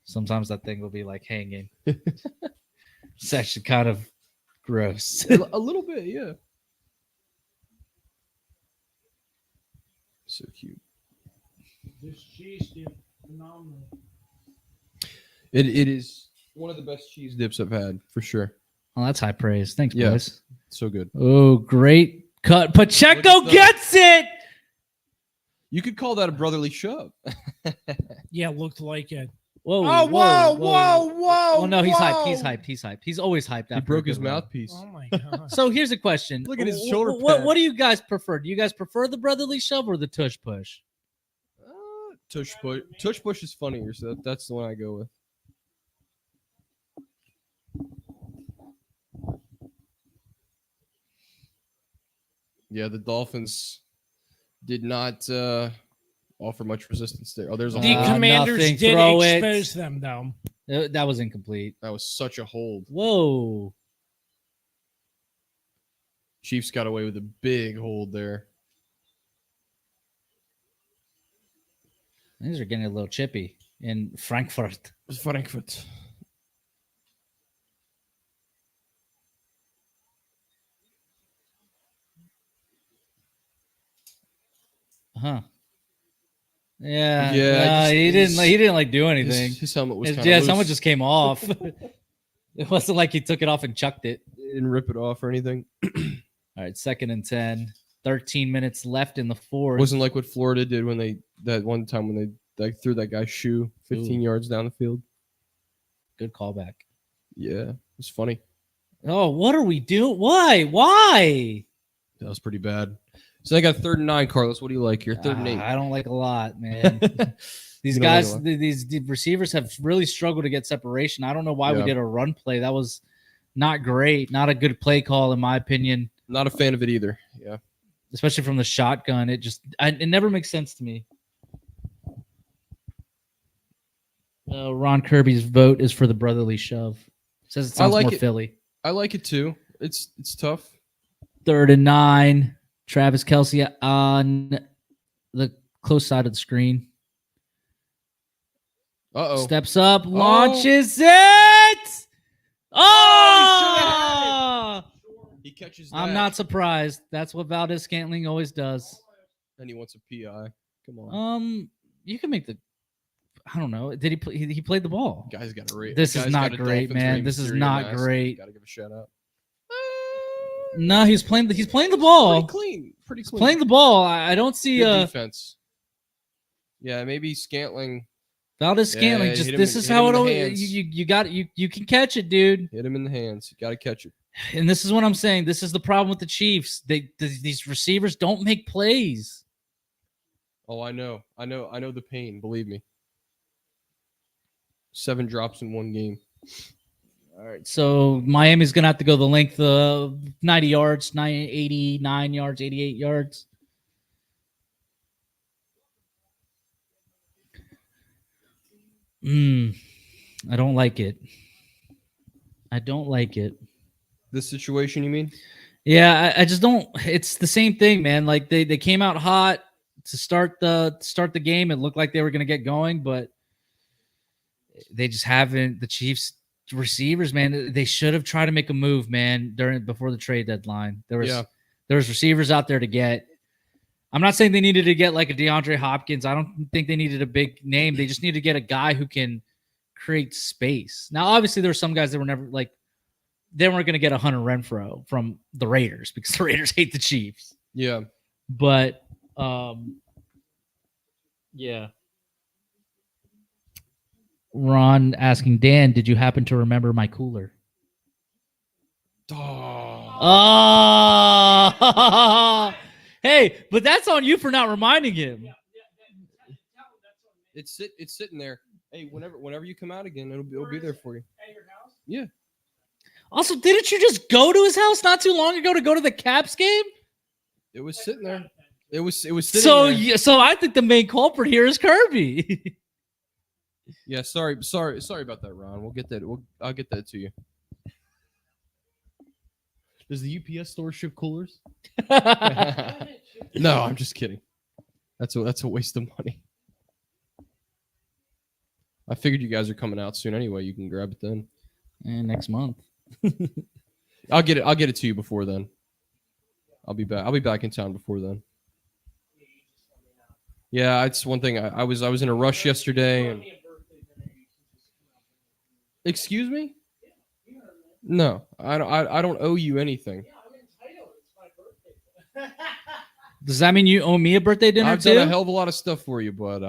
Sometimes that thing will be like hanging. It's actually kind of gross. A little bit, yeah. So cute. This cheese dip, phenomenal. It is one of the best cheese dips I've had for sure. Oh, that's high praise. Thanks, Yeah. boys. So good. Oh, great cut. Pacheco the- gets it. You could call that a brotherly shove. Yeah, looked like it. Whoa, Oh, whoa, whoa, whoa. Oh, no, he's hyped. whoa. He's hyped. He's always hyped. He after broke a his good run. mouthpiece. Oh my god. So here's a question. Look at his shoulder What pad. do you guys prefer? Do you guys prefer the brotherly shove or the tush push? Tush push. Tush push is funnier, so that's the one I go with. Yeah, the Dolphins did not offer much resistance there. Oh, there's a The hold. Commanders nothing. did Throw it. expose them, though. That was incomplete. That was such a hold. Whoa. Chiefs got away with a big hold there. These are getting a little chippy in Frankfurt. Frankfurt. Huh. Yeah. Yeah, He didn't like do anything. His helmet was His- kind of yeah, loose. someone just came off. It wasn't like he took it off and chucked it. didn't rip it off or anything. All right, 2nd and 10. 13 minutes left in the fourth. Wasn't like what Florida did when that one time when they threw that guy's shoe 15 Ooh. yards down the field. Good callback. Yeah, it was funny. Oh, what are we doing? Why? That was pretty bad. So they got 3rd and 9, Carlos. What do you like here? 3rd and 8. I don't like a lot, man. These You don't like guys, a lot? the receivers have really struggled to get separation. I don't know why we Yeah. did a run play. That was not great. Not a good play call, in my opinion, Not a fan of it either. Yeah. especially from the shotgun. It never makes sense to me. Ron Kirby's vote is for the brotherly shove. Says it sounds like more it. Philly. I like it too. It's tough. 3rd and 9. Travis Kelce on the close side of the screen. Uh-oh. Steps up, launches it. Oh! He catches that. I'm not surprised. That's what Valdez Scantling always does. And he wants a PI. Come on. You can make the. I don't know. Did he play? He played the ball. Guy's got a rate. This is guy's not got a great, Dolphins man. Rey This is Mysterio not mask. great. Gotta give a shout out. No, he's playing. He's playing the ball. Pretty clean. Pretty clean. Playing the ball. I don't see. Good defense. Yeah, maybe Scantling Valdez Scantling. Yeah, Just hit him this in- is hit how him it in the always. hands. You got you can catch it, dude. hit him in the hands. You got to catch it. And this is what I'm saying. This is the problem with the Chiefs. These receivers don't make plays. Oh, I know the pain. Believe me. 7 drops in one game. All right. So Miami's gonna have to go the length of 90 yards, 89 yards, 88 yards. I don't like it. I don't like it. This situation, you mean? Yeah, I just don't. It's the same thing, man. Like they came out hot to start the game. It looked like they were gonna get going, but they just haven't. The Chiefs receivers, man, they should have tried to make a move, man, before the trade deadline. There was receivers out there to get. I'm not saying they needed to get like a DeAndre Hopkins. I don't think they needed a big name. They just needed to get a guy who can create space. Now, obviously, there were some guys that were never like they weren't going to get a Hunter Renfro from the Raiders because the Raiders hate the Chiefs. Yeah. But yeah. Ron asking Dan, did you happen to remember my cooler? Oh, hey, but that's on you for not reminding him. It's sitting there. Hey, whenever you come out again, it'll be there for you. At your house? Yeah. Also, didn't you just go to his house not too long ago to go to the Caps game? It was sitting there. It was sitting So, there. yeah, so I think the main culprit here is Kirby. Yeah, sorry about that, Ron. We'll get that. I'll get that to you. Does the UPS store ship coolers? No, I'm just kidding. That's a waste of money. I figured you guys are coming out soon anyway. You can grab it then. And next month. I'll get it to you before then. I'll be back in town before then. Yeah, it's one thing. I was in a rush yesterday. And... Excuse me? No, I don't owe you anything. Does that mean you owe me a birthday dinner I've too? done a hell of a lot of stuff for you, bud.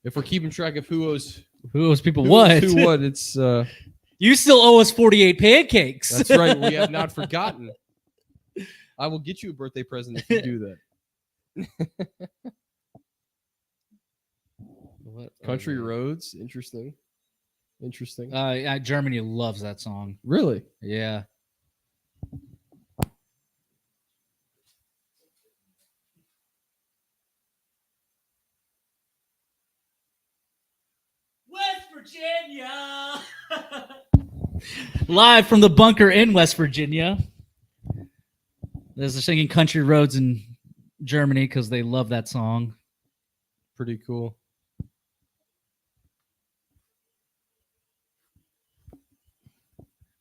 If we're keeping track of who owes people what? who what, it's You still owe us 48 pancakes. that's right. We have not forgotten. I will get you a birthday present if you do that. What? Country Roads, interesting. Germany loves that song. Really? Yeah. West Virginia. Live from the bunker in West Virginia. They're singing Country Roads in Germany because they love that song. Pretty cool.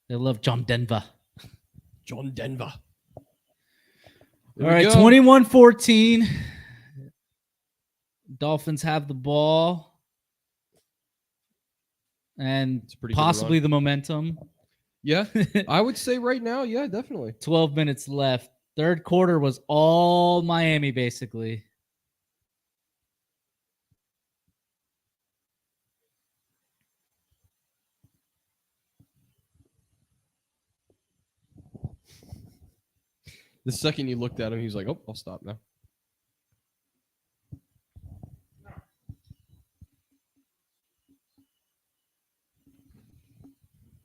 They love John Denver. John Denver. All right, 21-14. Dolphins have the ball. And It's a pretty good possibly run. the momentum. Yeah, I would say right now, yeah, definitely. 12 minutes left. Third quarter was all Miami, basically. The second you looked at him, he was like, "Oh, I'll stop now."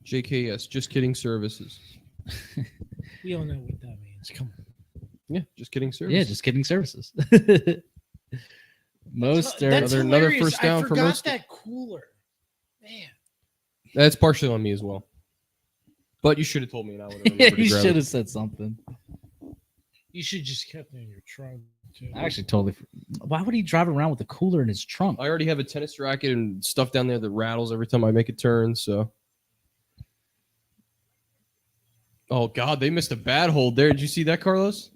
JKS, just kidding services. We all know what that means. Come on. Yeah, just kidding services. Yeah, just kidding services. Most are That's another hilarious. first down I for forgot most. that cooler. Man. That's partially on me as well. But you should have told me, and I would have yeah, remembered to you grab should it. have said something. You should just kept it in your trunk. Too. I actually totally. Why would he drive around with a cooler in his trunk? I already have a tennis racket and stuff down there that rattles every time I make a turn. So, oh God, they missed a bad hold there. Did you see that, Carlos?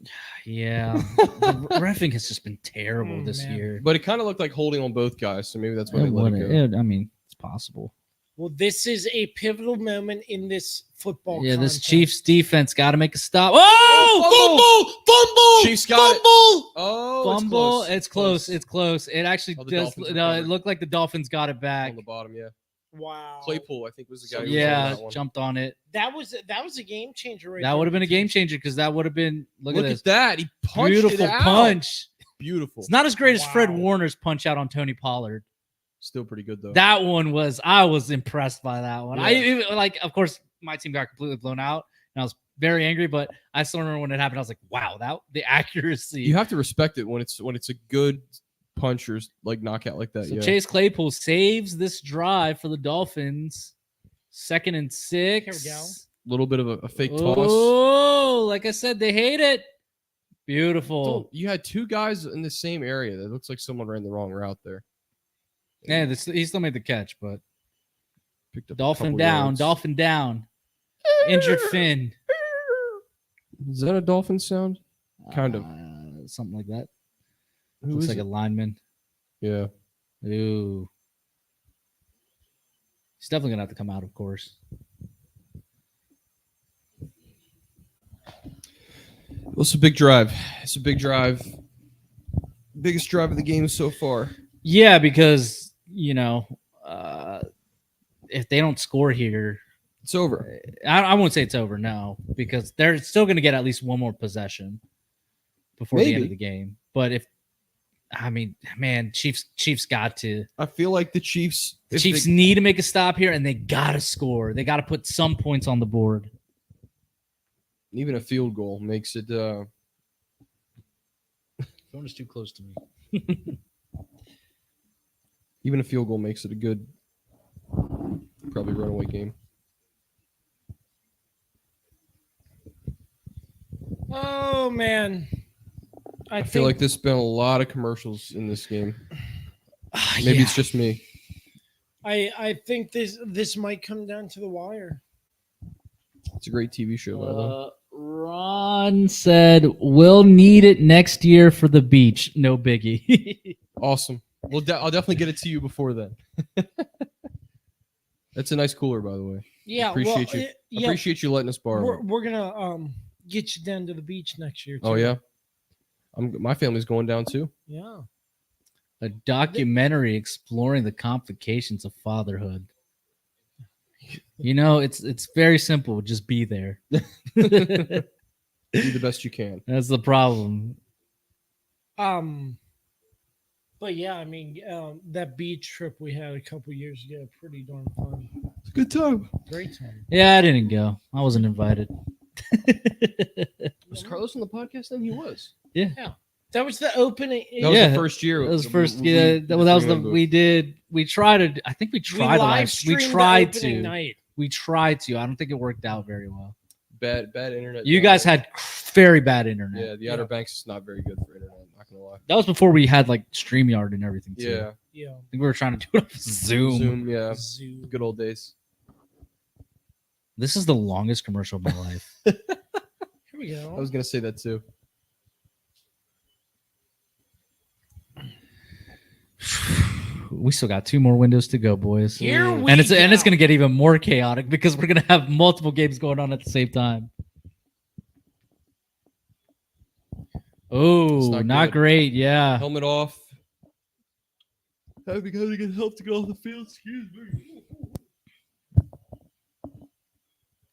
Yeah, the reffing has just been terrible this man. year. But it kind of looked like holding on both guys, so maybe that's why they let it go. I mean, it's possible. Well, this is a pivotal moment in this football. Yeah, this contest. Chiefs defense got to make a stop. Oh, Fumble! Chiefs got it. Oh, fumble! it's It's close. It's close. It actually Oh, the does. Dolphins No, it recovered. looked like the Dolphins got it back. on the bottom. Yeah, Wow. Claypool, I think was the guy. Who was on Yeah, that one. jumped on it. That was a game changer. Right That there. would have been a game changer because that would have been. Look Look at this at that! He punched beautiful it out. punch. Beautiful. It's not as great as Fred Wow. Warner's punch out on Tony Pollard. Still pretty good though. That one was. I was impressed by that one. Yeah. I even, like, of course, my team got completely blown out, and I was very angry. But I still remember when it happened. I was like, "Wow, that the accuracy." You have to respect it when it's a good puncher's like knockout like that. So Yeah. Chase Claypool saves this drive for the Dolphins. 2nd and 6. Here we go. A little bit of a fake toss. Oh, like I said, they hate it. Beautiful. So you had two guys in the same area. That looks like someone ran the wrong route there. Yeah, he still made the catch, but Picked up a Dolphin couple down, yards. Dolphin down. Injured Finn. Is that a dolphin sound? Kind of. Something like that. Who Looks is like it? a lineman. Yeah. Ooh. He's definitely going to have to come out, of course. Well, it's a big drive. It's a big drive. Biggest drive of the game so far. Yeah, because, if they don't score here, It's over. I won't say it's over, no, because they're still going to get at least one more possession before the end Maybe. of the game. But Chiefs got to. I feel like the Chiefs. The Chiefs need to make a stop here, and they got to score. They got to put some points on the board. Even a field goal makes it. Phone is too close to me. Even a field goal makes it a good, probably runaway game. Oh man. I feel like there's been a lot of commercials in this game. Maybe Yeah. it's just me. I think this might come down to the wire. It's a great TV show, by the way. Ron said, "We'll need it next year for the beach. No biggie." Awesome. Well, I'll definitely get it to you before then. That's a nice cooler, by the way. Yeah, Appreciate you. yeah, Appreciate you letting us borrow we're, it. we're gonna get you down to the beach next year. Too. Oh yeah, my family's going down too. Yeah. A documentary exploring the complications of fatherhood. You know, it's very simple. Just be there. Do the best you can. That's the problem. But yeah, I mean, that beach trip we had a couple years ago, pretty darn fun. It's a good time. Great time. Yeah, I didn't go. I wasn't invited. Was Carlos on the podcast then? He was. Yeah. That was the opening. That was Yeah, the first year. That was We- first. we- Yeah, we- that was the booth. we did. We tried to. I think we tried to. live We streamed the tried opening to. night. We tried to. I don't think it worked out very well. Bad internet. You down guys there. had very bad internet. Yeah, the Outer Banks is not very good for internet. Not gonna lie. That was before we had like StreamYard and everything too. Yeah. Yeah. I think we were trying to do it on Zoom. Zoom. Yeah. Zoo. Good old days. This is the longest commercial of my life. Here we go. I was gonna say that too. We still got 2 more windows to go, boys. Here we and it's go. going to get even more chaotic because we're going to have multiple games going on at the same time. Oh, not not good. great. Yeah. Helmet off. Having to get help to get off the field. Excuse me.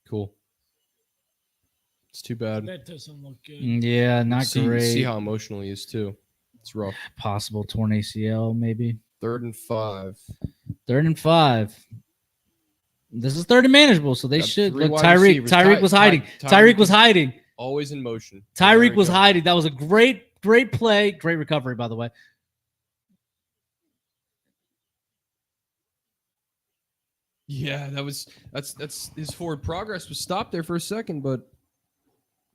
Cool. It's too bad. That doesn't look good. Yeah, not great. See how emotional he is too. It's rough. Possible torn ACL, maybe. 3rd and 5. 3rd and 5. This is 3rd and manageable, so they Got should. 3 Look, wide Tyreek receivers. Tyreek was hiding. Tyreek Tyreek was is hiding. Always in motion. Tyreek There we was go. hiding. That was a great play. Great recovery, by the way. Yeah, that's his forward progress was stopped there for a second, but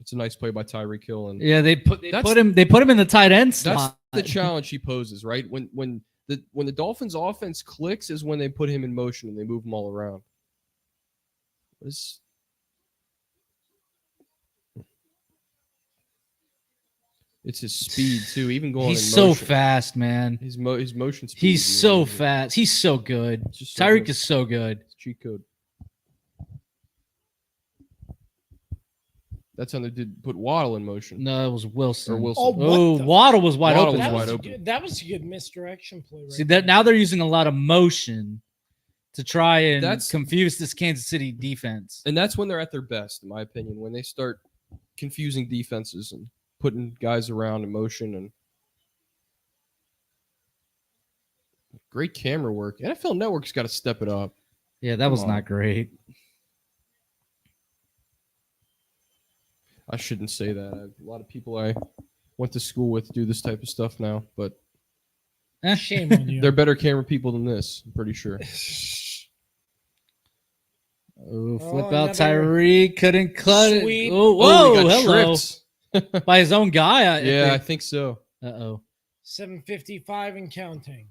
it's a nice play by Tyreek Hill, and Yeah, they put That's- him in the tight end that's slot. the challenge he poses, right? When the Dolphins offense clicks is when they put him in motion and they move him all around. It's his speed too, even going. He's in so motion. fast, man. His motion speed. He's is so amazing. fast. He's so good. It's just so Tyreek good. is so good. It's cheat code. That's how they did put Waddle in motion. No, it was Wilson. Or Wilson. Oh, what Oh, the- Waddle was wide Waddle open. was That wide was, open. good. That was a good misdirection play. Right See that now they're using a lot of motion to try and That's- confuse this Kansas City defense. And that's when they're at their best, in my opinion, when they start confusing defenses and putting guys around in motion and great camera work. NFL Network's got to step it up. Yeah, that was Come on. not great. I shouldn't say that. A lot of people I went to school with do this type of stuff now, but Shame on you. they're better camera people than this, I'm pretty sure. Oh, flip Oh, out another Tyreek. Couldn't cut sweep. it. Oh, Oh, whoa, he got hello. tripped. By his own guy. Yeah, I think so. Uh-oh. 7:55 and counting.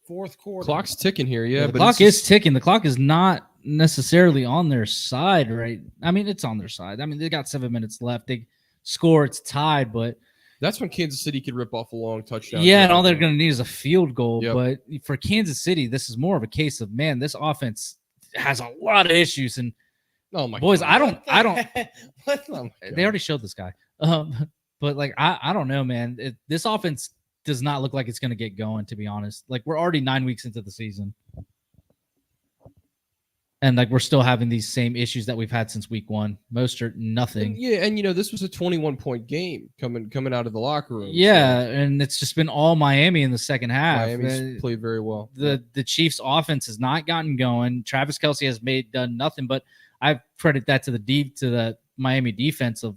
Fourth quarter. Clock's ticking here, yeah. The but clock it's is just- ticking. The clock is not necessarily on their side, right? I mean, it's on their side. I mean, they got 7 minutes left. They score, it's tied, but That's when Kansas City could rip off a long touchdown. yeah, and drive. all they're going to need is a field goal. Yep. But for Kansas City, this is more of a case of, man, this offense has a lot of issues. And Oh my boys, God. I don't. What Oh my They God. already showed this guy. But like, I don't know, man. This offense does not look like it's going to get going, to be honest. Like, we're already 9 weeks into the season. And like, we're still having these same issues that we've had since week 1. Most are nothing. Yeah, and this was a 21-point game coming out of the locker room. Yeah, and it's just been all Miami in the second so half. Miami's played very well. The Chiefs' offense has not gotten going. Travis Kelce has done nothing, but I credit that to the Miami defense of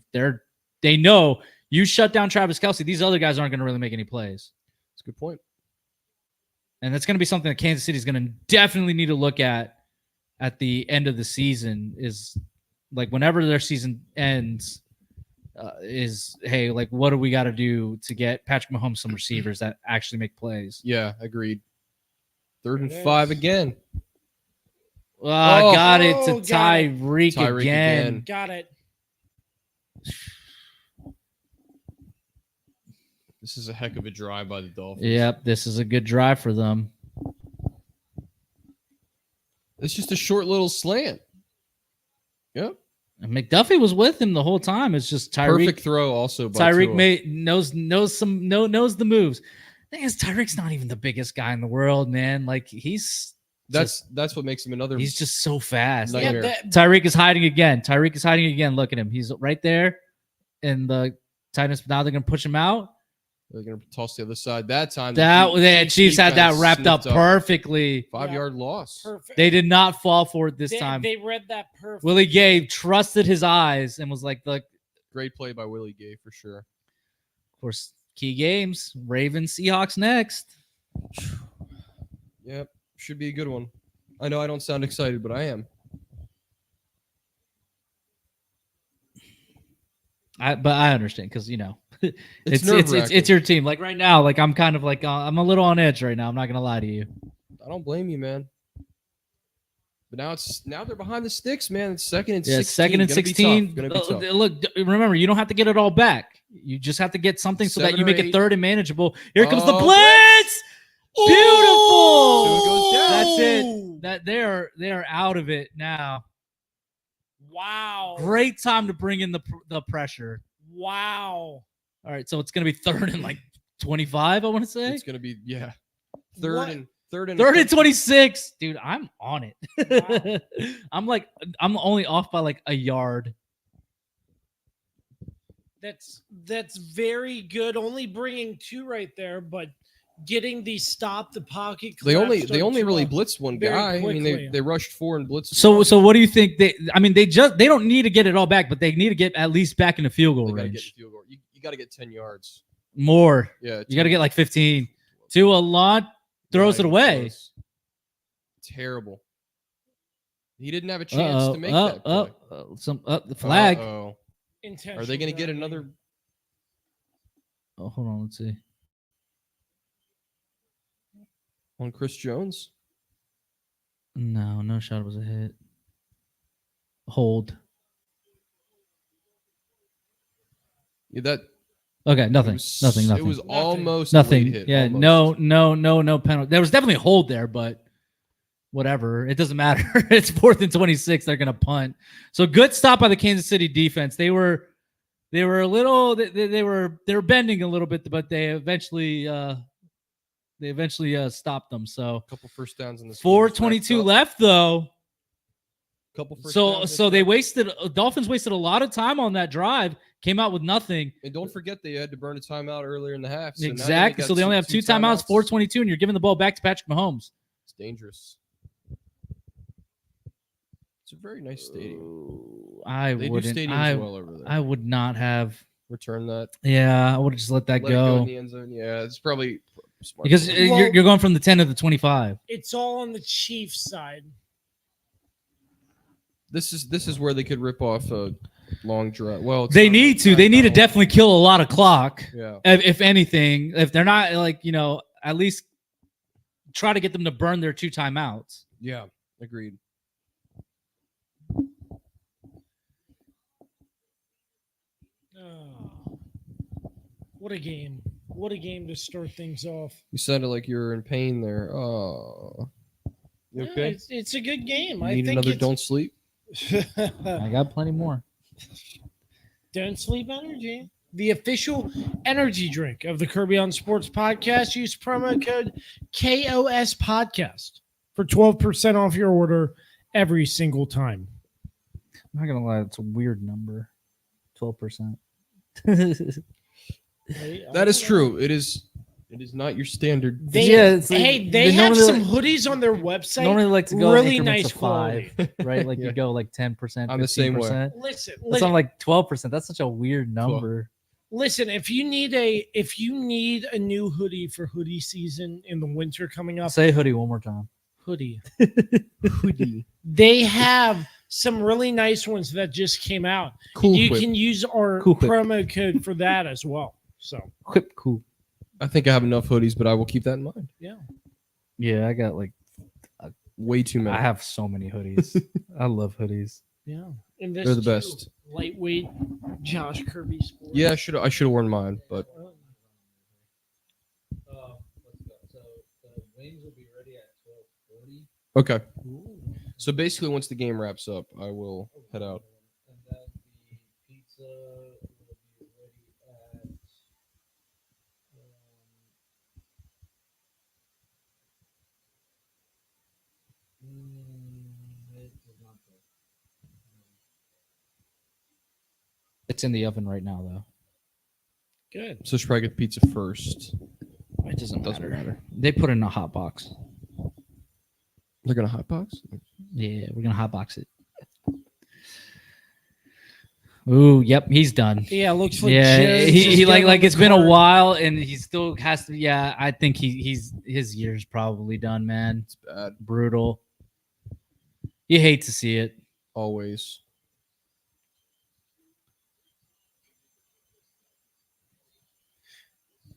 they know you shut down Travis Kelce, these other guys aren't going to really make any plays, That's a good point. and that's going to be something that Kansas City is going to definitely need to look at the end of the season. Is like whenever their season ends. Hey, like, what do we got to do to get Patrick Mahomes some receivers that actually make plays? Yeah, agreed. 3rd and There it 5 is. again. Got it to Oh, got it. Tyreek Tyreek again. again. Got it. This is a heck of a drive by the Dolphins. Yep, this is a good drive for them. It's just a short little slant. Yep. And McDuffie was with him the whole time. It's just Tyreek. Perfect throw also by Tyreek Tua. knows the moves. Thing is, Tyreek's not even the biggest guy in the world, man. Like That's what makes him another. he's just so fast. nightmare. Tyreek is hiding again. Look at him. He's right there. And the Titans, now they're going to push him out. They're going to toss the other side. That time, The Chiefs had that wrapped up sniffed perfectly. 5-yard loss. Perfect. They did not fall for it this time. They read that perfect. Willie Gay trusted his eyes and was like, look, Great play by Willie Gay for sure. of course, key games. Ravens, Seahawks next. Yep. Should be a good one. I know I don't sound excited, but I am. But I understand because, It's it's your team. Like right now, like I'm kind of like I'm a little on edge right now. I'm not gonna lie to you. I don't blame you, man. But now they're behind the sticks, man. It's second and 16. Second and Gonna be 16. Gonna be tough. Look, remember, you don't have to get it all back. You just have to get something so that 7 you or make 8. it third and manageable. Here comes the Oh, blitz. Beautiful. So it goes down. That's it. That they are out of it now. Wow. Great time to bring in the pressure. Wow. All right, so it's gonna be third and like 25. I want to say It's gonna be What? third and 26. Dude, I'm on it. Wow. I'm only off by like a yard. That's very good. Only bringing 2 right there, but getting the stop the pocket. They collapse only really Tua blitzed one very guy. I mean, quickly. they rushed 4 and blitzed. So what do you think they don't need to get it all back, but they need to get at least back in the field goal They gotta get range. the field goal. You got to get 10 yards. More. Yeah, You got to get like 15. Tua lot throws it away. Close. Terrible. He didn't have a chance to make that play. The flag. Uh-oh. Intentional Are they going to get driving. another? Oh, hold on, let's see. On Chris Jones? No shot was a hit. Hold. Yeah, Okay, nothing. Nothing. It was almost nothing. a late hit. Yeah, almost. no penalty. There was definitely a hold there, but whatever. It doesn't matter. It's 4th and 26. They're gonna punt. So good stop by the Kansas City defense. They were a little. They were bending a little bit, but they eventually stopped them. So A couple first downs in this. 4:22 left though. Couple first So downs. they Dolphins wasted a lot of time on that drive. Came out with nothing. And don't forget they had to burn a timeout earlier in the half. So now Exactly. got So they only have 2 timeouts, 4:22, and you're giving the ball back to Patrick Mahomes. It's dangerous. It's a very nice stadium. They Do stadiums well over there. I would not have. Return that. Yeah, I would have just let that Let it go in go the end zone. Yeah, it's probably smart. because you're going from the 10 to the 25. It's all on the Chiefs side. This is where they could rip off a long drive. Well, it's They not- need to. not They need to that definitely kill a lot of clock. long. Yeah. If anything, if they're not at least try to get them to burn their 2 timeouts. Yeah. Agreed. Oh, what a game. What a game to start things off. You sounded like you were in pain there. Oh. You Yeah, okay? it's a good game. You I need think another it's, don't sleep? I got plenty more. Don't sleep energy. The official energy drink of the Kirby on Sports podcast. Use promo code KOS podcast for 12% off your order every single time. I'm not gonna lie, it's a weird number. 12%. That is true. It is not your standard. They, Yeah, it's like- hey, they they have normally some hoodies on their website. Normally like to go really in nice nice 5, right? Like Yeah. you go like 10%. I'm the same way. 15%. Listen, That's on like 12%. That's such a weird number. listen. If you need a new hoodie for hoodie season in the winter coming up, Say hoodie one more time. hoodie. Hoodie. They have some really nice ones that just came out. Cool You Whip. can use our Cool Whip. promo code for that as well. So Whip cool. I think I have enough hoodies, but I will keep that in mind. yeah. Yeah, I got like Way too many. I have so many hoodies. I love hoodies. Yeah. And this They're the too, best. Lightweight Josh Kirby Sports. Yeah, I should have worn mine, but So the wings will be ready at 12:40. okay. So basically, once the game wraps up, I will head out. And then the pizza will be ready at it's in the oven right now, though. Good. So should probably get pizza first. It doesn't Doesn't matter. They put it in a hot box. They're gonna hotbox. Yeah, we're gonna hot box it. Ooh, yep, he's done. Yeah, looks like Yeah, Joe's he just like getting on it's the been a card. while, and he still has to. Yeah, I think he's his year's probably done, man. It's bad. Brutal. You hate to see it. Always.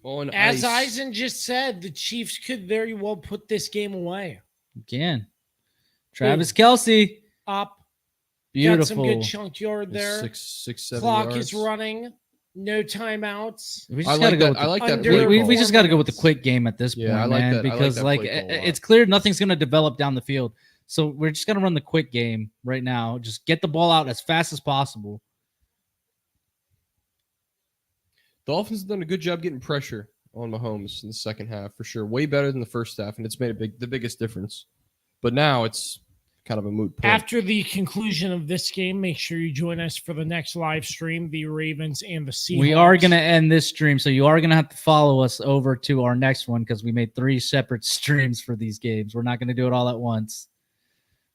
On As ice. Eisen just said, the Chiefs could very well put this game away. Again, Travis Kelce, Up. beautiful. Got some good chunk yard there. Six, 7 Clock yards. is running. No timeouts. We I just like gotta go that. with I the like that. under- play we call. just got to go with the quick game at this point, Yeah, I like man, that. I like because that like play call a lot. it's clear nothing's going to develop down the field. So we're just going to run the quick game right now. Just get the ball out as fast as possible. Dolphins have done a good job getting pressure on Mahomes in the second half for sure. Way better than the first half, and it's made the biggest difference. But now it's kind of a moot point. After the conclusion of this game, make sure you join us for the next live stream, the Ravens and the Seahawks. We are going to end this stream, so you are going to have to follow us over to our next one because we made 3 separate streams for these games. We're not going to do it all at once.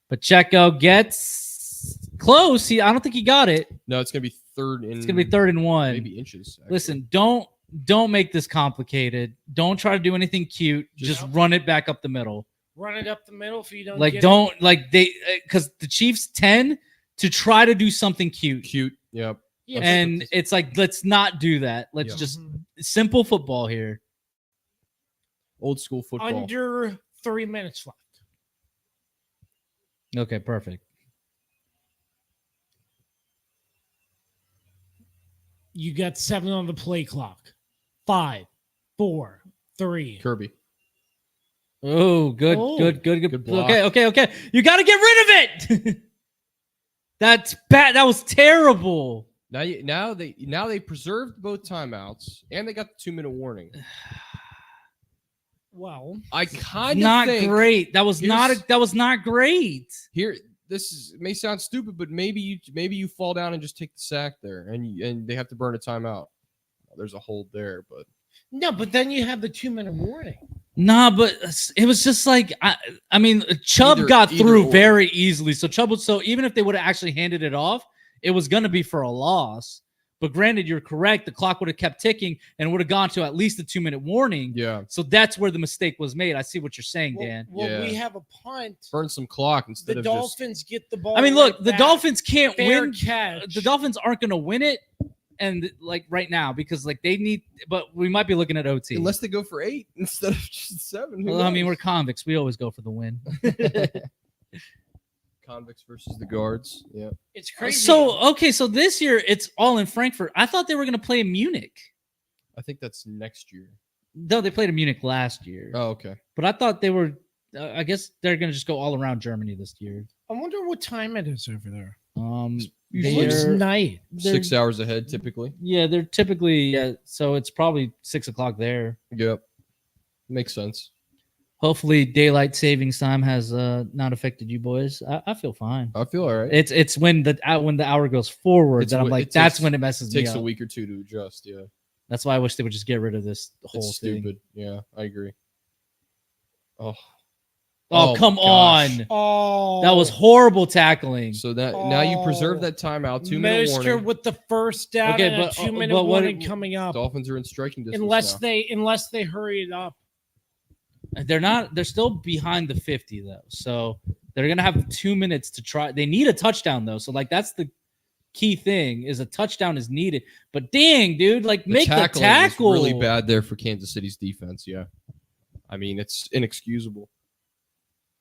But Checo gets close. I don't think he got it. No, it's gonna be third and It's going to be 3rd and 1. maybe inches. actually. Listen, don't make this complicated. Don't try to do anything cute. Just run it back up the middle. Run it up the middle if you don't Like get don't like they because the Chiefs tend to try to do something cute. Cute. Yep. Yeah, And it's like, let's not do that. Let's Yeah. just simple football here. Old school football. under 3 minutes left. Okay, perfect. You got 7 on the play clock. 5, 4, 3. Kirby. Oh, good, Oh. good. Good block. Okay. You got to get rid of it. That's bad. That was terrible. Now they preserved both timeouts and they got the 2-minute warning. Well, I kind of Not think great. That was here's- not great. here. May sound stupid, but maybe you fall down and just take the sack there, and they have to burn a timeout. There's a hold there, but no, but then you have the 2-minute warning. Nah, but it was just like I mean, Chubb Either- got either through or. very easily. So even if they would have actually handed it off, it was going to be for a loss. But granted, you're correct. The clock would have kept ticking and would have gone to at least a 2-minute warning. yeah, So that's where the mistake was made. I see what you're saying, Dan. Well, Yeah. we have a punt. burn some clock instead The of just. Dolphins get the ball. I mean, look, right the back. Dolphins can't Fair win. catch. The Dolphins aren't going to win it, and like right now because like they need. But we might be looking at OT. Unless they go for 8 instead of just 7. Who Well, I mean, we're knows? convicts. We always go for the win. Convicts versus the guards. Yeah, It's crazy. So this year it's all in Frankfurt. I thought they were going to play in Munich. I think that's next year. No, they played in Munich last year. Oh, okay. But I thought they were. I guess they're going to just go all around Germany this year. I wonder what time it is over there. They're- It's night. they're- 6 hours ahead, typically. Yeah, they're typically. So it's probably 6:00 there. Yep, makes sense. Hopefully, daylight savings time has not affected you boys. I feel fine. I feel all right. It's when the hour goes forward It's that I'm wh- like it that's takes- when it messes It me takes up. a week or two to adjust. Yeah, That's why I wish they would just get rid of this whole it's thing. stupid. Yeah, I agree. Oh, Oh, come gosh. on! Oh, That was horrible tackling. So that now you preserve that timeout. 2-minute Mostert warning. with the first down Okay, and but- a 2-minute but what- warning coming up. Dolphins are in striking distance. Unless now. they hurry it up. They're not. They're still behind the 50 though, so they're gonna have 2 minutes to try. They need a touchdown though, so like that's the key thing is a touchdown is needed. But dang, dude, like make the tackling tackle. was really bad there for Kansas City's defense. Yeah, I mean it's inexcusable.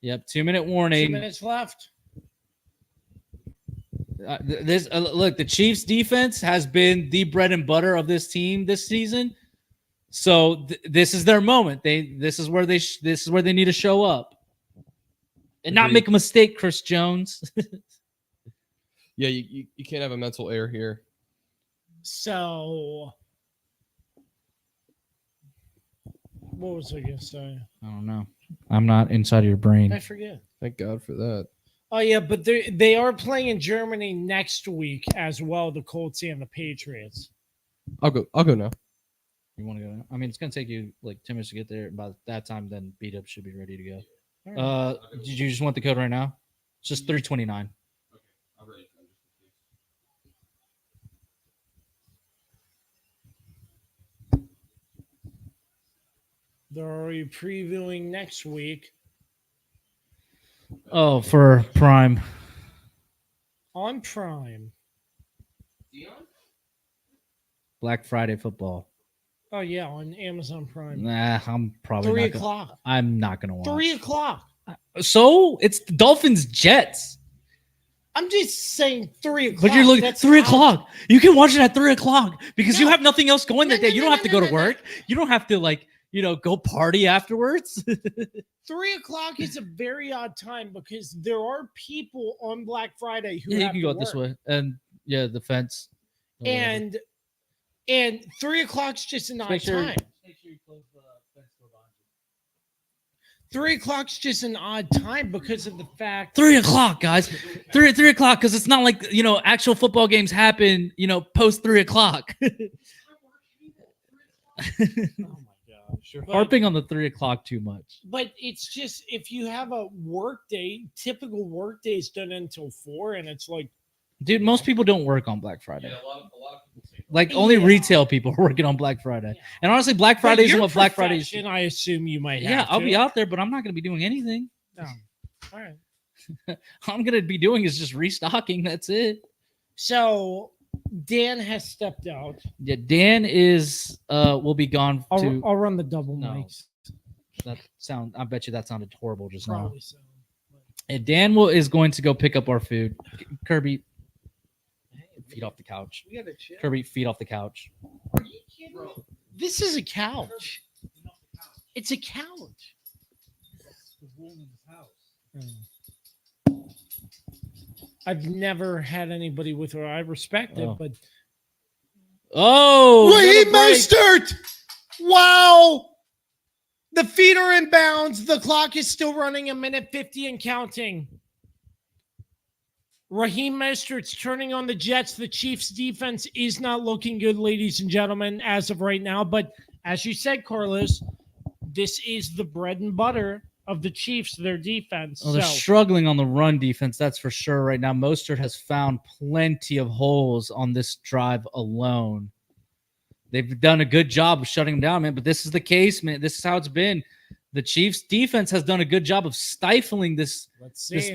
Yep, 2-minute 2 warning. minutes left. Look, the Chiefs defense has been the bread and butter of this team this season. So this is their moment. This is where they need to show up and not make a mistake, Chris Jones. Yeah, you can't have a mental error here. So, what was I gonna say? I don't know. I'm not inside of your brain. I forget. Thank God for that. Oh yeah, but they are playing in Germany next week as well. The Colts and the Patriots. I'll go now. You want to go? I mean, it's gonna take you like 10 minutes to get there. By that time, then beat up should be ready to go. All right. Did you just want the code right now? It's just 329. They're already previewing next week Oh, for Prime. on Prime. Black Friday football. Oh yeah, on Amazon Prime. Nah, I'm probably 3 not o'clock. I'm not gonna watch. 3 o'clock. So it's the Dolphins Jets. I'm just saying 3 o'clock. But you're looking That's 3 out. o'clock. You can watch it at 3 o'clock because you No. have nothing else going that No, day. You no, don't no, have to no, go no, to work. You don't have to go party afterwards. 3 o'clock is a very odd time because there are people on Black Friday who Yeah, you have can to go this work. way. And yeah, the fence. Or whatever. And 3 o'clock's just an odd Make sure- time. Make sure you close the fence door behind you. 3 o'clock's just an odd time because of the fact 3 o'clock, guys. 3 o'clock, because it's not like actual football games happen, post 3 o'clock. oh my gosh. You're harping on the 3 o'clock too much. But it's just if you have a work day, typical work day is done until 4, and it's like, Dude, most people don't work on Black Friday. Like only Yeah. retail people are working on Black Friday. And honestly, Black Friday isn't your what Black Friday is. profession, I assume you might have. Yeah, I'll to. be out there, but I'm not going to be doing anything. No. All right. All I'm going to be doing is just restocking. That's it. So Dan has stepped out. Yeah, Dan will be gone to. I'll run the double No. mics. I bet you that sounded horrible just now. Probably so. And Dan is going to go pick up our food. Kirby, feet off the couch. We gotta chill. Kirby, feet off the couch. Are you kidding me? This is a couch. It's a couch. I've never had anybody with her. I respect it, Oh. but Oh, Raheem break. Mostert! Wow! The feet are in bounds. The clock is still running 1:50 and counting. Raheem Mostert's turning on the Jets. The Chiefs' defense is not looking good, ladies and gentlemen, as of right now. But as you said, Carlos, this is the bread and butter of the Chiefs, their defense. Oh, they're struggling on the run defense, that's for sure right now. Mostert has found plenty of holes on this drive alone. They've done a good job of shutting him down, man. But this is the case, man. This is how it's been. The Chiefs defense has done a good job of stifling this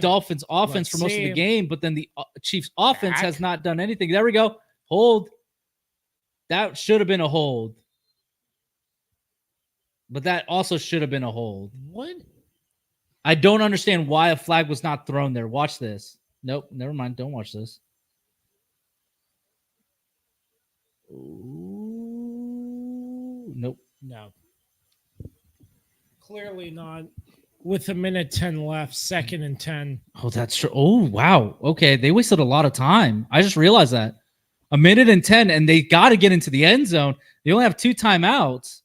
Dolphins offense for most of the game, but then the Chiefs offense has not done anything. There we go. Hold. That should have been a hold. But that also should have been a hold. What? I don't understand why a flag was not thrown there. Watch this. Nope, never mind. Don't watch this. Ooh, nope. No. Clearly not. With 1:10 left, 2nd and 10. Oh, that's true. Oh, wow. Okay, they wasted a lot of time. I just realized that. 1:10, and they got to get into the end zone. They only have 2 timeouts.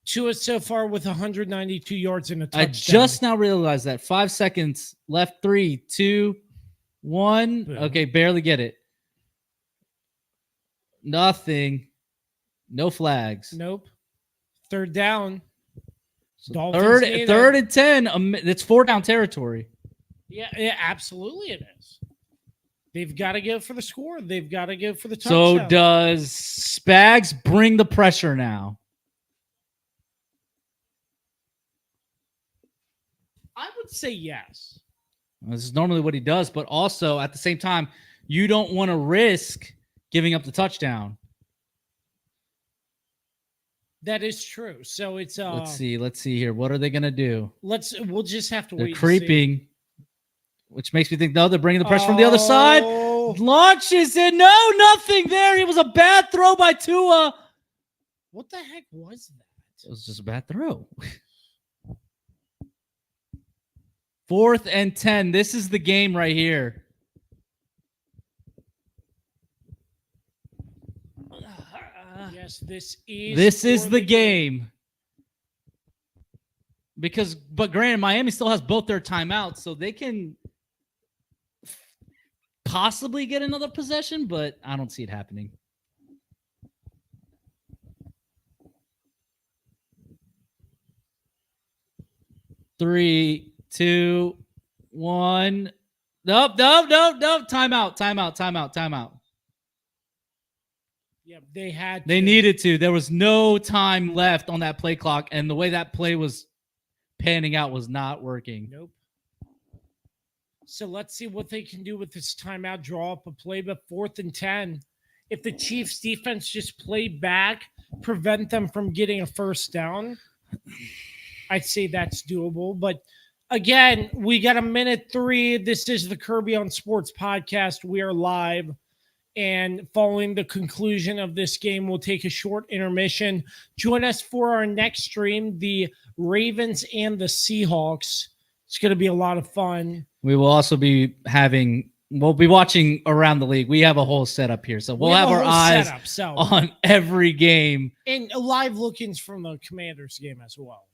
Tua so far with 192 yards and a touchdown. I just now realized that. 5 seconds left. 3, 2, 1. Boom. Okay, barely get it. Nothing. No flags. Nope. 3rd down. So Dolphins need third it. and 10. It's 4 down territory. Yeah, absolutely it is. They've got to go for the score. They've got to go for the So touchdown. does Spags bring the pressure now? I would say yes. This is normally what he does, but also at the same time, you don't want to risk giving up the touchdown. That is true. So it's Let's see here. What are they gonna do? We'll just have to They're wait. and see. creeping. which makes me think, no, they're bringing the pressure from the other side. Launches it. No, nothing there. It was a bad throw by Tua. What the heck was that? It was just a bad throw. 4th and 10. This is the game right here. Yes, this is. This is the game. But granted, Miami still has both their timeouts, so they can possibly get another possession, but I don't see it happening. Three, 2, 1. Nope. Timeout. Yeah, they needed to. There was no time left on that play clock, and the way that play was panning out was not working. Nope. So let's see what they can do with this timeout, draw up a play, but 4th and 10. If the Chiefs defense just play back, prevent them from getting a first down, I'd say that's doable. But again, we got a minute 3. This is the Kirby on Sports podcast. We are live. And following the conclusion of this game, we'll take a short intermission. Join us for our next stream, the Ravens and the Seahawks. It's going to be a lot of fun. We will also be we'll be watching around the league. We have a whole setup here. So we'll have our eyes on every game. And live look-ins from the Commanders game as well.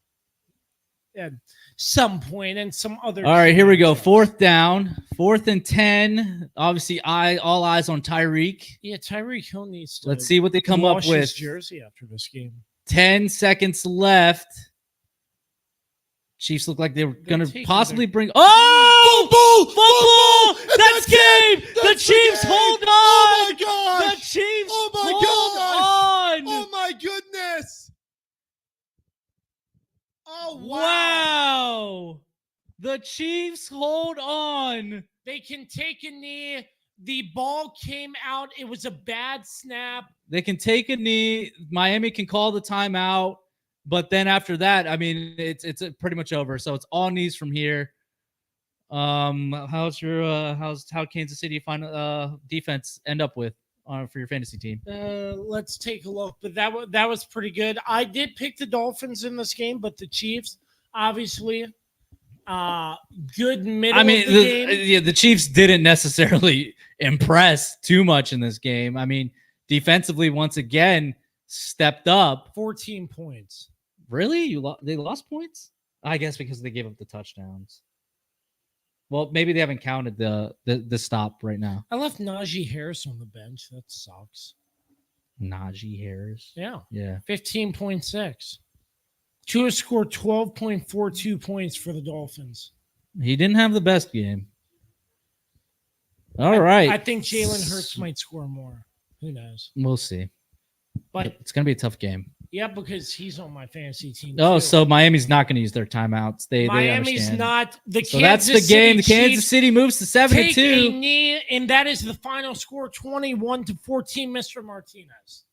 At some point and some other. All right, here we go. 4th down, 4th and 10. Obviously, all eyes on Tyreek. Yeah, Tyreek Hill needs to. Let's see what they come up with. His jersey after this game. 10 seconds left. Chiefs look like they were going to possibly bring. Oh! Football! That's game! The Chiefs hold on! Oh, my gosh! The Chiefs hold on! Oh, my goodness! Oh, wow! The Chiefs hold on. They can take a knee. The ball came out. It was a bad snap. They can take a knee. Miami can call the timeout. But then after that, I mean, it's pretty much over. So it's all knees from here. How Kansas City defense end up with for your fantasy team? Let's take a look. But that was pretty good. I did pick the Dolphins in this game, but the Chiefs, obviously, good middle. I mean, of the game. The Chiefs didn't necessarily impress too much in this game. I mean, defensively, once again, stepped up. 14 points. Really? They lost points? I guess because they gave up the touchdowns. Well, maybe they haven't counted the stop right now. I left Najee Harris on the bench. That sucks. Najee Harris? Yeah. 15.6. Tua scored 12.42 points for the Dolphins. He didn't have the best game. All right. I think Jalen Hurts might score more. Who knows? We'll see. But it's going to be a tough game. Yeah, because he's on my fantasy team. Oh, too. so Miami's not going to use their timeouts. Miami's not. So that's the game. The Kansas City moves to 7-2. Take a knee, and that is the final score: 21-14. Mr. Martinez.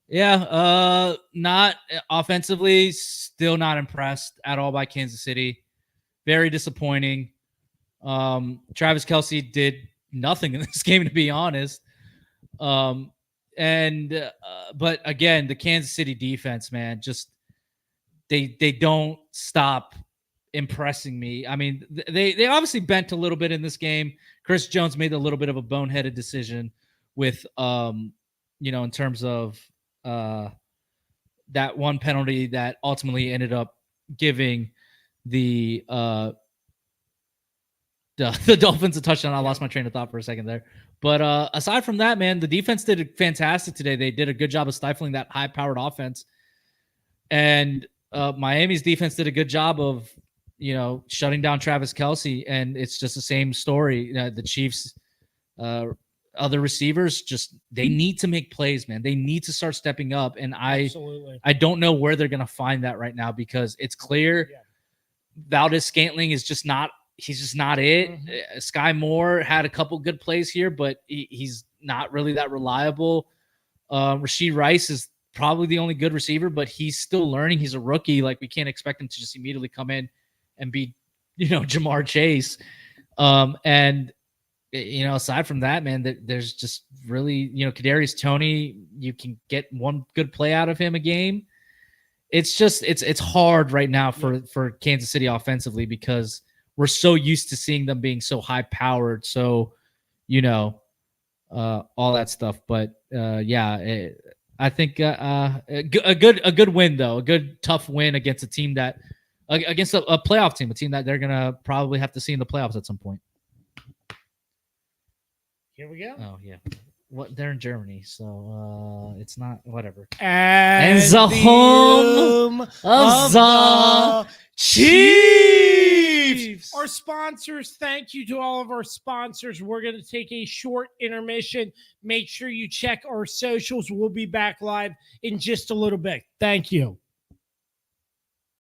Yeah, not offensively. Still not impressed at all by Kansas City. Very disappointing. Travis Kelce did nothing in this game, to be honest. But again, the Kansas City defense, man, just they don't stop impressing me. I mean, they obviously bent a little bit in this game. Chris Jones made a little bit of a boneheaded decision with in terms of that one penalty that ultimately ended up giving the Dolphins a touchdown. I lost my train of thought for a second there. But aside from that, man, the defense did fantastic today. They did a good job of stifling that high-powered offense. And Miami's defense did a good job of, shutting down Travis Kelce. And it's just the same story. The Chiefs, other receivers, they need to make plays, man. They need to start stepping up. And I don't know where they're going to find that right now, because it's clear Valdez-Scantling is just not – he's just not it. Mm-hmm. Sky Moore had a couple good plays here, but he's not really that reliable. Rashee Rice is probably the only good receiver, but he's still learning. He's a rookie. Like, we can't expect him to just immediately come in and be, Jamar Chase. And aside from that, man, there's just really, Kadarius Toney, you can get one good play out of him a game. It's just it's hard right now for Kansas City offensively because we're so used to seeing them being so high powered, so all that stuff. But I think a good win though, a good tough win against a team that against a playoff team, a team that they're gonna probably have to see in the playoffs at some point. Here we go. Oh yeah. What they're in Germany, so it's not whatever. And the home of the Chiefs. Our sponsors, thank you to all of our sponsors. We're going to take a short intermission. Make sure you check our socials. We'll be back live in just a little bit. Thank you.